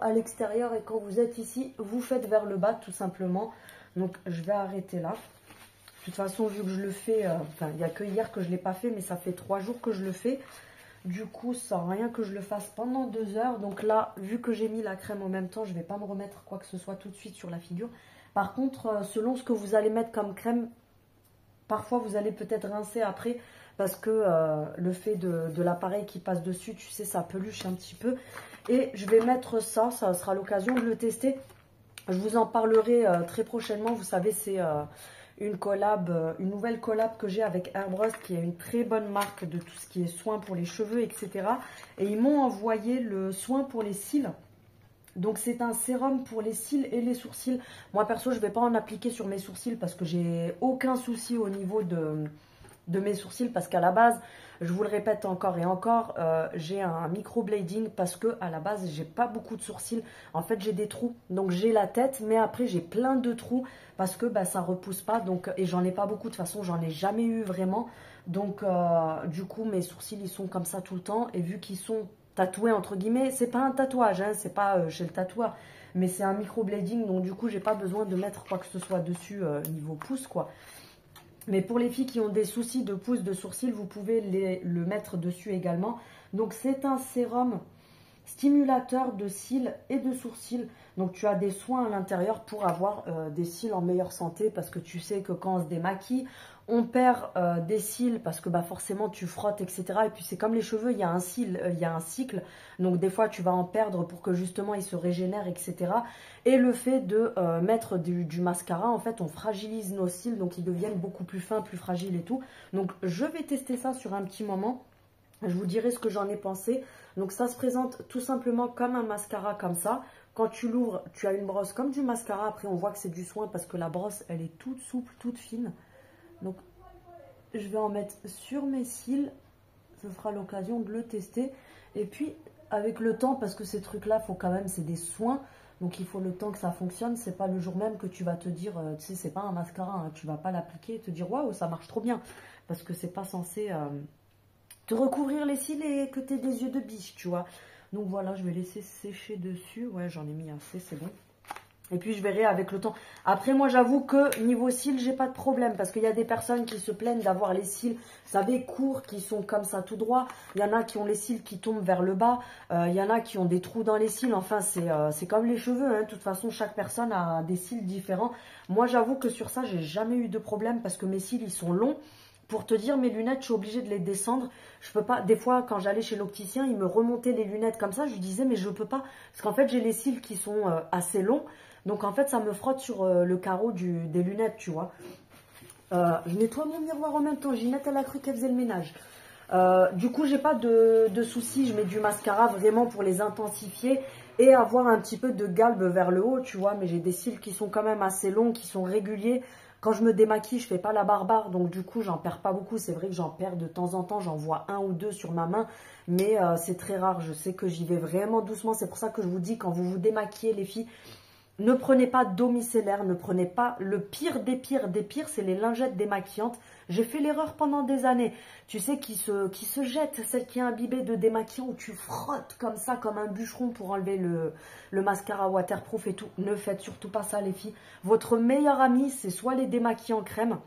et quand vous êtes ici, vous faites vers le bas, tout simplement. Donc, je vais arrêter là. De toute façon, vu que je le fais, enfin, il n'y a que hier que je ne l'ai pas fait, mais ça fait 3 jours que je le fais. Du coup, ça sert à rien que je le fasse pendant 2 heures. Donc là, vu que j'ai mis la crème en même temps, je ne vais pas me remettre quoi que ce soit tout de suite sur la figure. Par contre, selon ce que vous allez mettre comme crème, parfois, vous allez peut-être rincer après parce que le fait de l'appareil qui passe dessus, tu sais, ça peluche un petit peu. Et je vais mettre ça, ça sera l'occasion de le tester. Je vous en parlerai très prochainement. Vous savez, c'est une collab, une nouvelle collab que j'ai avec Airbrush, qui est une très bonne marque de tout ce qui est soin pour les cheveux, etc. Et ils m'ont envoyé le soin pour les cils. Donc c'est un sérum pour les cils et les sourcils. Moi perso, je ne vais pas en appliquer sur mes sourcils parce que j'ai aucun souci au niveau de mes sourcils. Parce qu'à la base, je vous le répète encore et encore, j'ai un microblading parce que à la base, j'ai pas beaucoup de sourcils. En fait, j'ai des trous. Donc j'ai la tête, mais après j'ai plein de trous parce que bah, ça repousse pas. Donc, et j'en ai pas beaucoup, de toute façon, j'en ai jamais eu vraiment. Donc du coup, mes sourcils, ils sont comme ça tout le temps. Et vu qu'ils sont tatoué entre guillemets, c'est pas un tatouage, hein, c'est pas chez le tatoueur, mais c'est un microblading, donc du coup j'ai pas besoin de mettre quoi que ce soit dessus niveau pouce quoi. Mais pour les filles qui ont des soucis de pouce, de sourcils, vous pouvez le mettre dessus également. Donc c'est un sérum stimulateur de cils et de sourcils. Donc tu as des soins à l'intérieur pour avoir des cils en meilleure santé, parce que tu sais que quand on se démaquille, on perd des cils parce que bah, forcément tu frottes, etc. Et puis c'est comme les cheveux, il y a un il y a un cycle. Donc des fois tu vas en perdre pour que justement ils se régénèrent, etc. Et le fait de mettre du mascara, en fait on fragilise nos cils, donc ils deviennent beaucoup plus fins, plus fragiles et tout. Donc je vais tester ça sur un petit moment. Je vous dirai ce que j'en ai pensé. Donc ça se présente tout simplement comme un mascara comme ça. Quand tu l'ouvres, tu as une brosse comme du mascara. Après, on voit que c'est du soin parce que la brosse, elle est toute souple, toute fine. Donc, je vais en mettre sur mes cils. Ce sera l'occasion de le tester. Et puis, avec le temps, parce que ces trucs-là, faut quand même, c'est des soins. Donc, il faut le temps que ça fonctionne. C'est pas le jour même que tu vas te dire, tu sais, c'est pas un mascara. Hein, tu vas pas l'appliquer et te dire, waouh, ça marche trop bien. Parce que c'est pas censé te recouvrir les cils et que tu aies des yeux de biche, tu vois. Donc voilà, je vais laisser sécher dessus. Ouais, j'en ai mis assez, c'est bon. Et puis je verrai avec le temps. Après, moi, j'avoue que niveau cils, j'ai pas de problème. Parce qu'il y a des personnes qui se plaignent d'avoir les cils, vous savez, courts, qui sont comme ça tout droit. Il y en a qui ont les cils qui tombent vers le bas. Il y en a qui ont des trous dans les cils. Enfin, c'est comme les cheveux. Hein. De toute façon, chaque personne a des cils différents. Moi, j'avoue que sur ça, j'ai jamais eu de problème. Parce que mes cils, ils sont longs. Pour te dire, mes lunettes, je suis obligée de les descendre. Je peux pas. Des fois, quand j'allais chez l'opticien, il me remontait les lunettes comme ça. Je lui disais, mais je peux pas. Parce qu'en fait, j'ai les cils qui sont assez longs. Donc, en fait, ça me frotte sur le carreau des lunettes, tu vois. Je nettoie mon miroir en même temps. Ginette, elle a cru qu'elle faisait le ménage. Du coup, j'ai pas de soucis. Je mets du mascara vraiment pour les intensifier et avoir un petit peu de galbe vers le haut, tu vois. Mais j'ai des cils qui sont quand même assez longs, qui sont réguliers. Quand je me démaquille, je fais pas la barbare, donc du coup, j'en perds pas beaucoup. C'est vrai que j'en perds de temps en temps, j'en vois un ou deux sur ma main, mais c'est très rare. Je sais que j'y vais vraiment doucement. C'est pour ça que je vous dis, quand vous vous démaquillez, les filles, ne prenez pas d'eau micellaire, ne prenez pas le pire des pires, c'est les lingettes démaquillantes. J'ai fait l'erreur pendant des années. Tu sais, qui se jette, celle qui est imbibée de démaquillant, où tu frottes comme ça, comme un bûcheron pour enlever le mascara waterproof et tout. Ne faites surtout pas ça, les filles. Votre meilleur ami, c'est soit les démaquillants crème,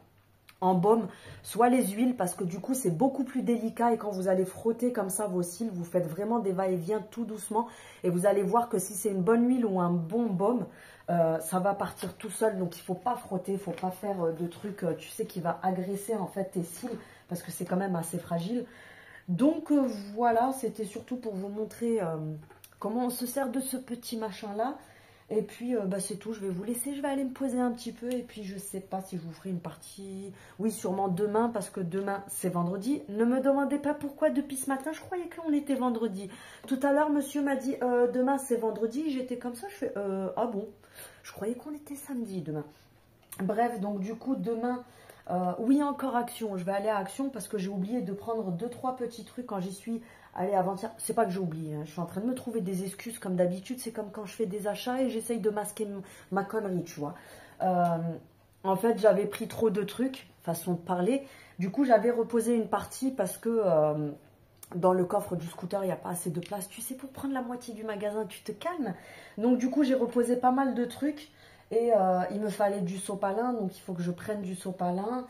en baume, soit les huiles, parce que du coup c'est beaucoup plus délicat, et quand vous allez frotter comme ça vos cils, vous faites vraiment des va-et-vient tout doucement, et vous allez voir que si c'est une bonne huile ou un bon baume, ça va partir tout seul. Donc il ne faut pas frotter, il ne faut pas faire de trucs, tu sais, qui va agresser en fait tes cils, parce que c'est quand même assez fragile. Donc voilà, c'était surtout pour vous montrer comment on se sert de ce petit machin là. Et puis, bah, c'est tout. Je vais vous laisser. Je vais aller me poser un petit peu. Et puis, je sais pas si je vous ferai une partie. Oui, sûrement demain, parce que demain, c'est vendredi. Ne me demandez pas pourquoi depuis ce matin. Je croyais qu'on était vendredi. Tout à l'heure, monsieur m'a dit, demain, c'est vendredi. J'étais comme ça. Je fais, ah bon? Je croyais qu'on était samedi demain. Bref, donc du coup, demain... oui, encore Action. Je vais aller à Action parce que j'ai oublié de prendre 2-3 petits trucs quand j'y suis allée avant-hier. C'est pas que j'ai oublié, hein. Je suis en train de me trouver des excuses comme d'habitude. C'est comme quand je fais des achats et j'essaye de masquer ma connerie, tu vois. En fait, j'avais pris trop de trucs, façon de parler. Du coup, j'avais reposé une partie parce que dans le coffre du scooter, il n'y a pas assez de place. Tu sais, pour prendre la moitié du magasin, tu te calmes. Donc, du coup, j'ai reposé pas mal de trucs. Et il me fallait du sopalin, donc il faut que je prenne du sopalin.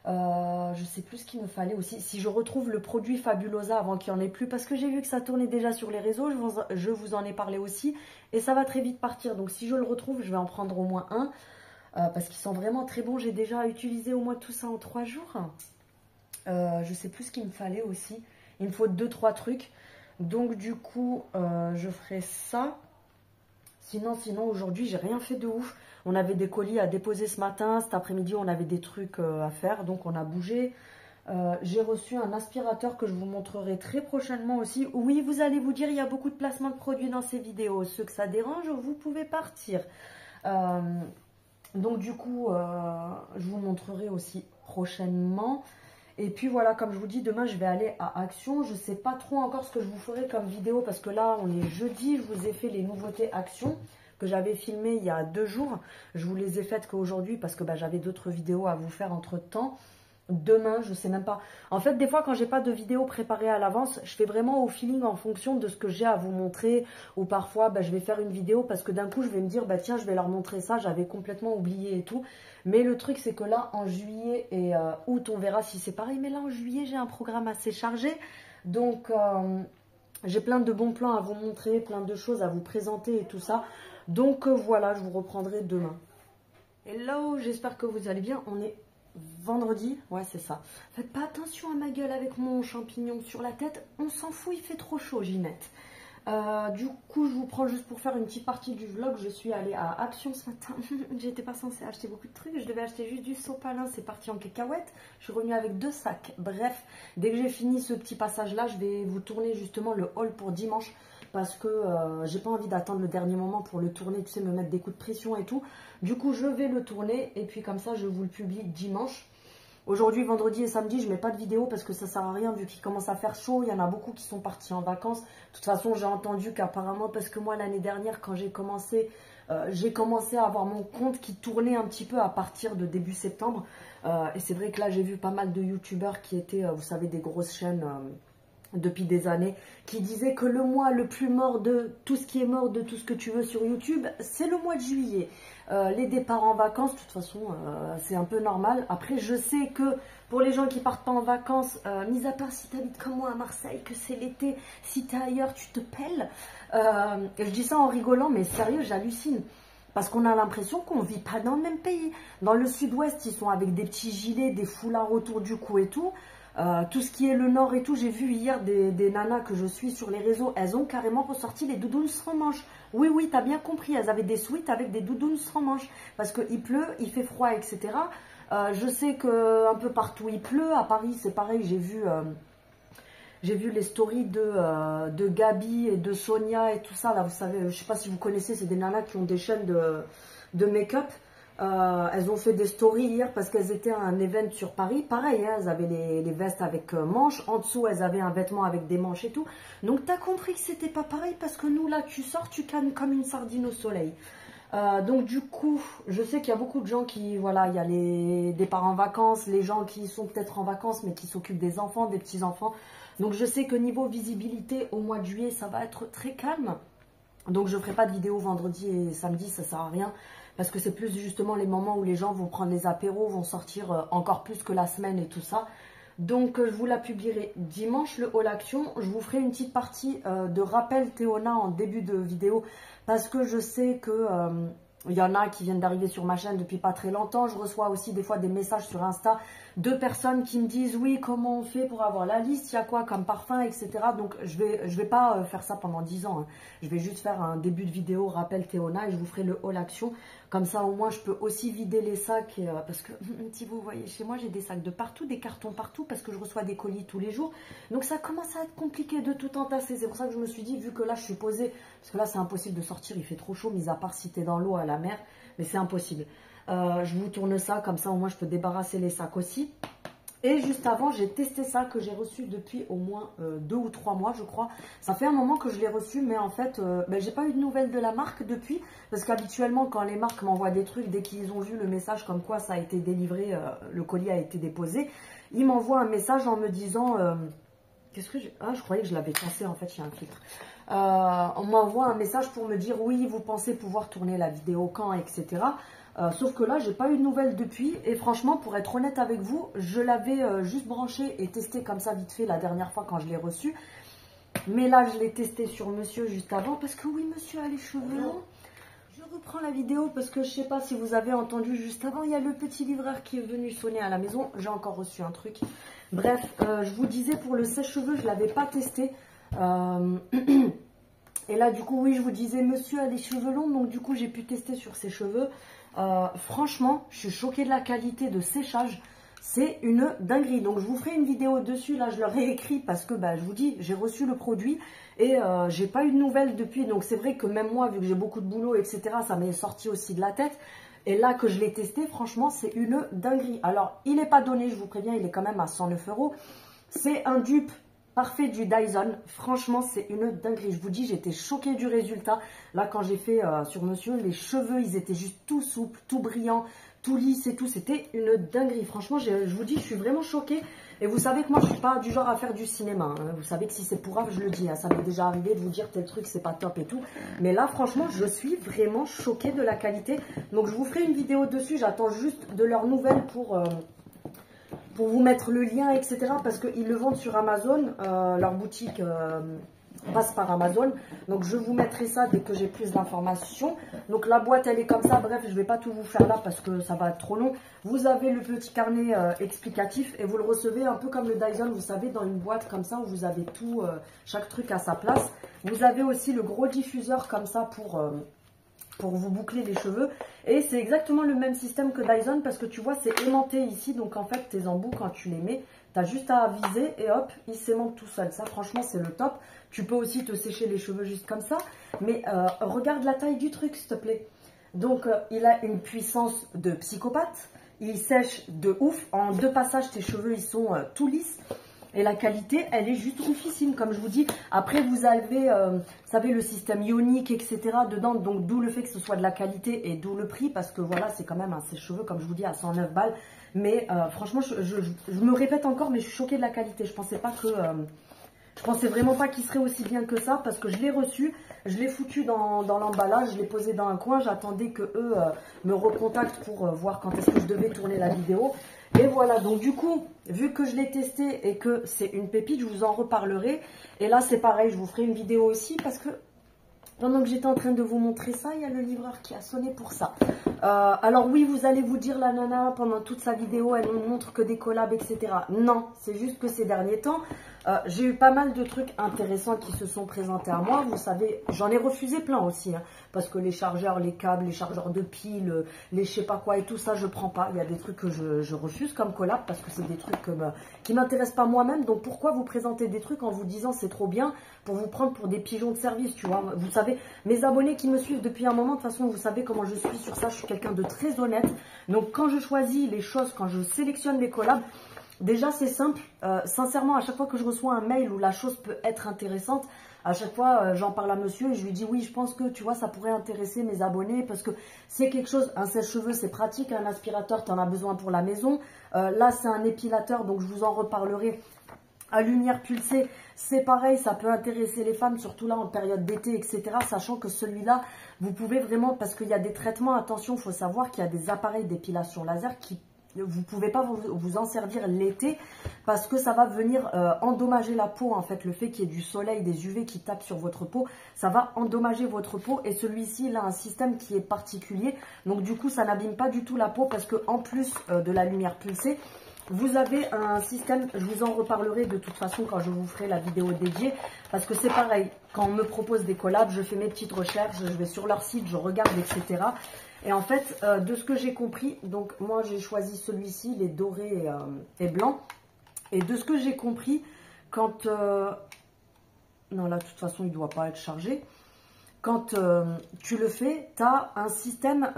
Je sais plus ce qu'il me fallait aussi. Si je retrouve le produit Fabulosa avant qu'il n'y en ait plus, parce que j'ai vu que ça tournait déjà sur les réseaux, je vous en ai parlé aussi. Et ça va très vite partir. Donc si je le retrouve, je vais en prendre au moins un. Parce qu'ils sont vraiment très bons. J'ai déjà utilisé au moins tout ça en 3 jours. Je sais plus ce qu'il me fallait aussi. Il me faut 2-3 trucs. Donc du coup, je ferai ça. Sinon, aujourd'hui, j'ai rien fait de ouf. On avait des colis à déposer ce matin. Cet après-midi, on avait des trucs à faire. Donc, on a bougé. J'ai reçu un aspirateur que je vous montrerai très prochainement aussi. Oui, vous allez vous dire, il y a beaucoup de placements de produits dans ces vidéos. Ceux que ça dérange, vous pouvez partir. Donc, du coup, je vous montrerai aussi prochainement. Et puis voilà, comme je vous dis, demain je vais aller à Action. Je ne sais pas trop encore ce que je vous ferai comme vidéo parce que là on est jeudi. Je vous ai fait les nouveautés Action que j'avais filmées il y a 2 jours. Je vous les ai faites qu'aujourd'hui parce que bah, j'avais d'autres vidéos à vous faire entre temps. Demain, je sais même pas. En fait, des fois, quand j'ai pas de vidéo préparée à l'avance, je fais vraiment au feeling en fonction de ce que j'ai à vous montrer. Ou parfois, bah, je vais faire une vidéo parce que d'un coup, je vais me dire, bah tiens, je vais leur montrer ça. J'avais complètement oublié et tout. Mais le truc, c'est que là, en juillet et août, on verra si c'est pareil. Mais là, en juillet, j'ai un programme assez chargé. Donc, j'ai plein de bons plans à vous montrer, plein de choses à vous présenter et tout ça. Donc, voilà, je vous reprendrai demain. Hello, j'espère que vous allez bien. On est... vendredi, ouais c'est ça. Faites pas attention à ma gueule avec mon champignon sur la tête. On s'en fout, il fait trop chaud, Ginette. Du coup, je vous prends juste pour faire une petite partie du vlog. Je suis allée à Action ce matin. J'étais pas censée acheter beaucoup de trucs. Je devais acheter juste du sopalin. C'est parti en cacahuète. Je suis revenue avec 2 sacs. Bref, dès que j'ai fini ce petit passage-là, je vais vous tourner justement le haul pour dimanche. Parce que j'ai pas envie d'attendre le dernier moment pour le tourner. Tu sais, me mettre des coups de pression et tout. Du coup, je vais le tourner. Et puis comme ça, je vous le publie dimanche. Aujourd'hui, vendredi et samedi, je ne mets pas de vidéo parce que ça ne sert à rien vu qu'il commence à faire chaud. Il y en a beaucoup qui sont partis en vacances. De toute façon, j'ai entendu qu'apparemment, parce que moi, l'année dernière, quand j'ai commencé à avoir mon compte qui tournait un petit peu à partir de début septembre. Et c'est vrai que là, j'ai vu pas mal de youtubeurs qui étaient, vous savez, des grosses chaînes depuis des années, qui disaient que le mois le plus mort de tout ce qui est mort de tout ce que tu veux sur YouTube, c'est le mois de juillet. Les départs en vacances, de toute façon, c'est un peu normal. Après, je sais que pour les gens qui partent pas en vacances, mis à part si tu habites comme moi à Marseille, que c'est l'été, si tu es ailleurs, tu te pelles. Je dis ça en rigolant, mais sérieux, j'hallucine. Parce qu'on a l'impression qu'on ne vit pas dans le même pays. Dans le sud-ouest, ils sont avec des petits gilets, des foulards autour du cou et tout. Tout ce qui est le nord et tout, j'ai vu hier des nanas que je suis sur les réseaux, elles ont carrément ressorti les doudounes sans manches. Oui, oui, t'as bien compris, elles avaient des sweats avec des doudounes sans manches. Parce qu'il pleut, il fait froid, etc. Je sais qu'un peu partout il pleut, à Paris c'est pareil, j'ai vu les stories de Gabi et de Sonia et tout ça, là vous savez, je sais pas si vous connaissez, c'est des nanas qui ont des chaînes de make-up. Elles ont fait des stories hier parce qu'elles étaient à un event sur Paris. Pareil, hein, elles avaient les vestes avec manches. En dessous, elles avaient un vêtement avec des manches et tout. Donc, tu as compris que c'était pas pareil parce que nous, là, tu sors, tu cannes comme une sardine au soleil. Donc, du coup, je sais qu'il y a beaucoup de gens qui, voilà, il y a les départs en vacances, les gens qui sont peut-être en vacances mais qui s'occupent des enfants, des petits-enfants. Donc, je sais que niveau visibilité, au mois de juillet, ça va être très calme. Donc, je ne ferai pas de vidéo vendredi et samedi, ça ne sert à rien. Parce que c'est plus justement les moments où les gens vont prendre les apéros, vont sortir encore plus que la semaine et tout ça. Donc, je vous la publierai dimanche, le haul action. Je vous ferai une petite partie de rappel Théona en début de vidéo. Parce que je sais que Il y en a qui viennent d'arriver sur ma chaîne depuis pas très longtemps. Je reçois aussi des fois des messages sur Insta de personnes qui me disent oui, comment on fait pour avoir la liste, il y a quoi comme parfum, etc. Donc je vais pas faire ça pendant 10 ans. Hein. Je vais juste faire un début de vidéo rappel Théona et je vous ferai le haul action. Comme ça au moins je peux aussi vider les sacs. Et, parce que si vous voyez chez moi, j'ai des sacs de partout, des cartons partout parce que je reçois des colis tous les jours. Donc ça commence à être compliqué de tout entasser. C'est pour ça que je me suis dit, vu que là je suis posée, parce que là c'est impossible de sortir, il fait trop chaud, mis à part si tu es dans l'eau à la mer, mais c'est impossible. Je vous tourne ça, comme ça au moins je peux débarrasser les sacs aussi. Et juste avant, j'ai testé ça que j'ai reçu depuis au moins 2 ou 3 mois, je crois. Ça fait un moment que je l'ai reçu, mais en fait, j'ai pas eu de nouvelles de la marque depuis. Parce qu'habituellement, quand les marques m'envoient des trucs, dès qu'ils ont vu le message comme quoi ça a été délivré, le colis a été déposé, ils m'envoient un message en me disant... qu'est-ce que j'ai... Ah, je croyais que je l'avais cassé, en fait, il y a un filtre. On m'envoie un message pour me dire, oui, vous pensez pouvoir tourner la vidéo quand, etc. Sauf que là, j'ai pas eu de nouvelles depuis. Et franchement, pour être honnête avec vous, je l'avais juste branché et testé comme ça vite fait la dernière fois quand je l'ai reçu. Mais là, je l'ai testé sur monsieur juste avant. Parce que oui, monsieur a les cheveux longs. Je reprends la vidéo parce que je sais pas si vous avez entendu juste avant. Il y a le petit livreur qui est venu sonner à la maison. J'ai encore reçu un truc. Bref, je vous disais pour le sèche-cheveux, je ne l'avais pas testé. Et là, du coup, oui, je vous disais, monsieur a les cheveux longs. Donc, du coup, j'ai pu tester sur ses cheveux. Franchement, je suis choquée de la qualité de séchage. C'est une dinguerie. Donc, je vous ferai une vidéo dessus. Là, je leur ai écrit parce que, je vous dis, j'ai reçu le produit et j'ai pas eu de nouvelles depuis. Donc, c'est vrai que même moi, vu que j'ai beaucoup de boulot, etc., ça m'est sorti aussi de la tête. Et là que je l'ai testé, franchement, c'est une dinguerie. Alors, il n'est pas donné, je vous préviens, il est quand même à 109 €. C'est un dupe parfait du Dyson. Franchement, c'est une dinguerie. Je vous dis, j'étais choquée du résultat. Là, quand j'ai fait sur monsieur, les cheveux, ils étaient juste tout souples, tout brillants, tout lisses et tout. C'était une dinguerie. Franchement, je vous dis, je suis vraiment choquée. Et vous savez que moi, je ne suis pas du genre à faire du cinéma. Hein. Vous savez que si c'est pourrave, je le dis. Hein. Ça m'est déjà arrivé de vous dire tel truc, c'est pas top et tout. Mais là, franchement, je suis vraiment choquée de la qualité. Donc, je vous ferai une vidéo dessus. J'attends juste de leurs nouvelles pour vous mettre le lien, etc. Parce qu'ils le vendent sur Amazon. Leur boutique passe par Amazon. Donc, je vous mettrai ça dès que j'ai plus d'informations. Donc, la boîte, elle est comme ça. Bref, je ne vais pas tout vous faire là parce que ça va être trop long. Vous avez le petit carnet explicatif et vous le recevez un peu comme le Dyson, vous savez, dans une boîte comme ça où vous avez tout, chaque truc à sa place. Vous avez aussi le gros diffuseur comme ça pour vous boucler les cheveux. Et c'est exactement le même système que Dyson parce que tu vois, c'est aimanté ici. Donc, en fait, tes embouts, quand tu les mets, tu as juste à viser et hop, il s'aimante tout seul. Ça, franchement, c'est le top. Tu peux aussi te sécher les cheveux juste comme ça. Mais regarde la taille du truc, s'il te plaît. Donc, il a une puissance de psychopathe. Il sèche de ouf. En 2 passages, tes cheveux, ils sont tout lisses. Et la qualité, elle est juste oufissime, comme je vous dis. Après, vous avez, vous savez, le système ionique, etc. dedans. Donc, d'où le fait que ce soit de la qualité et d'où le prix. Parce que voilà, c'est quand même un sèche-cheveux, comme je vous dis, à 109 balles. Mais franchement, je me répète encore, mais je suis choquée de la qualité. Je pensais pas que... je pensais vraiment pas qu'il serait aussi bien que ça parce que je l'ai reçu, je l'ai foutu dans l'emballage, je l'ai posé dans un coin, j'attendais que eux me recontactent pour voir quand est-ce que je devais tourner la vidéo. Et voilà, donc du coup, vu que je l'ai testé et que c'est une pépite, je vous en reparlerai. Et là, c'est pareil, je vous ferai une vidéo aussi parce que pendant que j'étais en train de vous montrer ça, il y a le livreur qui a sonné pour ça. Alors oui, vous allez vous dire, la nana, pendant toute sa vidéo, elle ne montre que des collabs, etc. Non, c'est juste que ces derniers temps, j'ai eu pas mal de trucs intéressants qui se sont présentés à moi. Vous savez, j'en ai refusé plein aussi. Hein, parce que les chargeurs, les câbles, les chargeurs de piles, les je sais pas quoi et tout ça, je prends pas. Il y a des trucs que je refuse comme collab parce que c'est des trucs qui m'intéressent pas moi-même. Donc pourquoi vous présenter des trucs en vous disant c'est trop bien pour vous prendre pour des pigeons de service, tu vois. Vous savez, mes abonnés qui me suivent depuis un moment, de toute façon, vous savez comment je suis sur ça. Je suis quelqu'un de très honnête. Donc quand je choisis les choses, quand je sélectionne les collabs, déjà, c'est simple. Sincèrement, à chaque fois que je reçois un mail où la chose peut être intéressante, à chaque fois, j'en parle à monsieur et je lui dis oui, je pense que, tu vois, ça pourrait intéresser mes abonnés parce que c'est quelque chose, un sèche-cheveux, c'est pratique, un aspirateur, tu en as besoin pour la maison. Là, c'est un épilateur, donc je vous en reparlerai. À lumière pulsée, c'est pareil, ça peut intéresser les femmes, surtout là en période d'été, etc. Sachant que celui-là, vous pouvez vraiment, parce qu'il y a des traitements, attention, il faut savoir qu'il y a des appareils d'épilation laser qui vous pouvez pas vous en servir l'été parce que ça va venir endommager la peau. En fait, le fait qu'il y ait du soleil, des UV qui tapent sur votre peau, ça va endommager votre peau. Et celui-ci, il a un système qui est particulier. Donc du coup, ça n'abîme pas du tout la peau parce que en plus de la lumière pulsée, vous avez un système, je vous en reparlerai de toute façon quand je vous ferai la vidéo dédiée, parce que c'est pareil, quand on me propose des collabs, je fais mes petites recherches, je vais sur leur site, je regarde, etc. Et en fait, de ce que j'ai compris, donc moi j'ai choisi celui-ci, les dorés et blancs, et de ce que j'ai compris, quand... non là, de toute façon, il ne doit pas être chargé. Quand tu le fais, tu as un système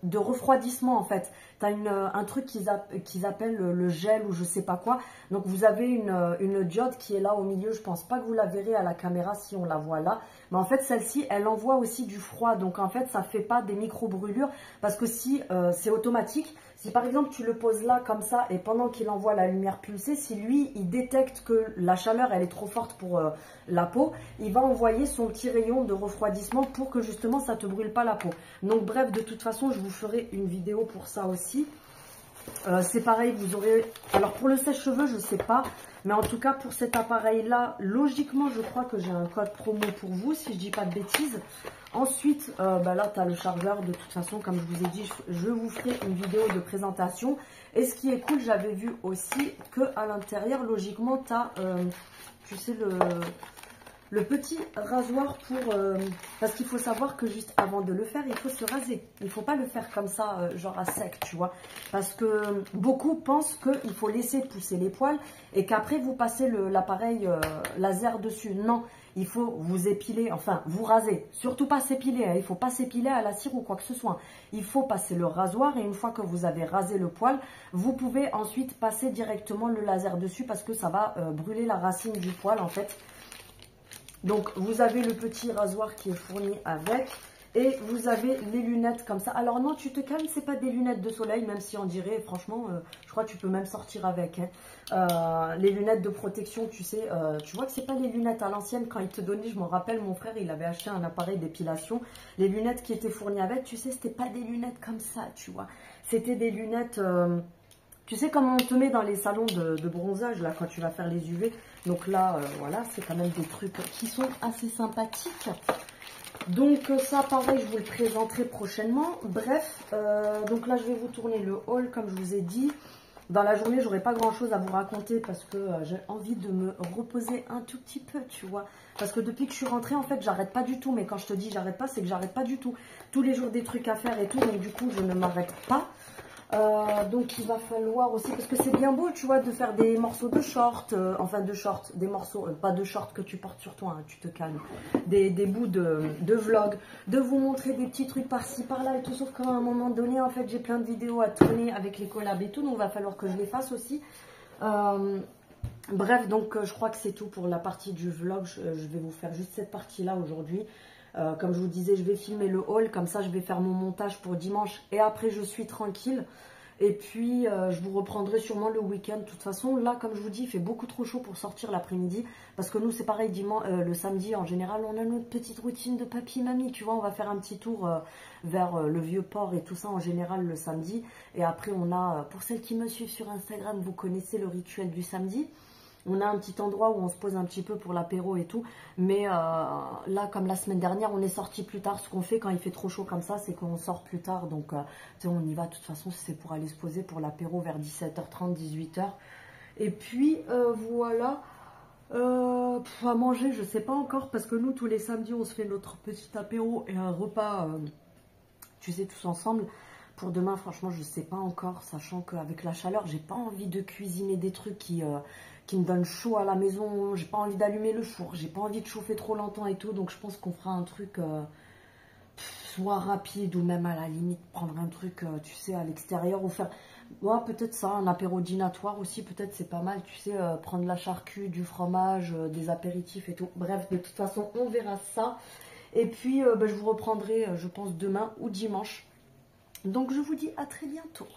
de refroidissement en fait. Tu as un truc qu'ils appellent le gel ou je sais pas quoi. Donc vous avez une diode qui est là au milieu. Je pense pas que vous la verrez à la caméra si on la voit là. Mais en fait celle-ci, elle envoie aussi du froid. Donc en fait ça fait pas des micro-brûlures. Parce que si c'est automatique, si par exemple tu le poses là comme ça et pendant qu'il envoie la lumière pulsée, si lui il détecte que la chaleur elle est trop forte pour la peau, il va envoyer son petit rayon de refroidissement pour que justement ça ne te brûle pas la peau. Donc bref, de toute façon je vous ferai une vidéo pour ça aussi. C'est pareil, vous aurez... Alors pour le sèche-cheveux je ne sais pas, mais en tout cas pour cet appareil là, logiquement je crois que j'ai un code promo pour vous si je dis pas de bêtises. Ensuite, là tu as le chargeur, de toute façon comme je vous ai dit, je vous ferai une vidéo de présentation. Et ce qui est cool, j'avais vu aussi que à l'intérieur, logiquement tu as, tu sais, le petit rasoir pour... parce qu'il faut savoir que juste avant de le faire, il faut se raser. Il ne faut pas le faire comme ça, genre à sec, tu vois. Parce que beaucoup pensent qu'il faut laisser pousser les poils et qu'après vous passez l'appareil laser dessus. Non, il faut vous épiler, enfin vous raser. Surtout pas s'épiler, hein. Il ne faut pas s'épiler à la cire ou quoi que ce soit. Il faut passer le rasoir et une fois que vous avez rasé le poil, vous pouvez ensuite passer directement le laser dessus parce que ça va brûler la racine du poil en fait. Donc, vous avez le petit rasoir qui est fourni avec. Et vous avez les lunettes comme ça. Alors non, tu te calmes, c'est pas des lunettes de soleil, même si on dirait, franchement, je crois que tu peux même sortir avec. Hein. Les lunettes de protection, tu sais, tu vois que c'est pas les lunettes à l'ancienne. Quand il te donnait, je me rappelle, mon frère, il avait acheté un appareil d'épilation. Les lunettes qui étaient fournies avec, tu sais, c'était pas des lunettes comme ça, tu vois. C'était des lunettes... tu sais comment on te met dans les salons de bronzage, là, quand tu vas faire les UV. Donc là, voilà, c'est quand même des trucs qui sont assez sympathiques. Donc ça, pareil, je vous le présenterai prochainement. Bref, donc là, je vais vous tourner le haul, comme je vous ai dit. Dans la journée, j'aurai pas grand-chose à vous raconter parce que j'ai envie de me reposer un tout petit peu, tu vois. Parce que depuis que je suis rentrée, en fait, j'arrête pas du tout. Mais quand je te dis j'arrête pas, c'est que j'arrête pas du tout. Tous les jours, des trucs à faire et tout. Donc du coup, je ne m'arrête pas. Donc il va falloir aussi, parce que c'est bien beau, tu vois, de faire des morceaux de short, enfin de short, des morceaux, pas de short que tu portes sur toi, hein, tu te calmes, des bouts de vlog, de vous montrer des petits trucs par-ci, par-là et tout, sauf qu'à un moment donné, en fait, j'ai plein de vidéos à tourner avec les collabs et tout, donc il va falloir que je les fasse aussi. Bref, donc je crois que c'est tout pour la partie du vlog, je vais vous faire juste cette partie-là aujourd'hui. Comme je vous disais, je vais filmer le haul, comme ça je vais faire mon montage pour dimanche et après je suis tranquille. Et puis je vous reprendrai sûrement le week-end. De toute façon, là comme je vous dis, il fait beaucoup trop chaud pour sortir l'après-midi. Parce que nous c'est pareil, le samedi en général, on a notre petite routine de papy mamie. Tu vois, on va faire un petit tour vers le Vieux-Port et tout ça en général le samedi. Et après on a, pour celles qui me suivent sur Instagram, vous connaissez le rituel du samedi. On a un petit endroit où on se pose un petit peu pour l'apéro et tout. Mais là, comme la semaine dernière, on est sorti plus tard. Ce qu'on fait quand il fait trop chaud comme ça, c'est qu'on sort plus tard. Donc, on y va. De toute façon, c'est pour aller se poser pour l'apéro vers 17h30, 18h. Et puis, voilà. À manger, je sais pas encore. Parce que nous, tous les samedis, on se fait notre petit apéro et un repas, tu sais, tous ensemble. Pour demain, franchement, je sais pas encore. Sachant qu'avec la chaleur, j'ai pas envie de cuisiner des trucs qui me donnent chaud à la maison. J'ai pas envie d'allumer le four. J'ai pas envie de chauffer trop longtemps et tout. Donc, je pense qu'on fera un truc soit rapide ou même à la limite prendre un truc, tu sais, à l'extérieur ou faire... Ouais, peut-être ça, un apéro dînatoire aussi, peut-être c'est pas mal, tu sais, prendre la charcuterie, du fromage, des apéritifs et tout. Bref, de toute façon, on verra ça. Et puis, je vous reprendrai, je pense, demain ou dimanche. Donc, je vous dis à très bientôt.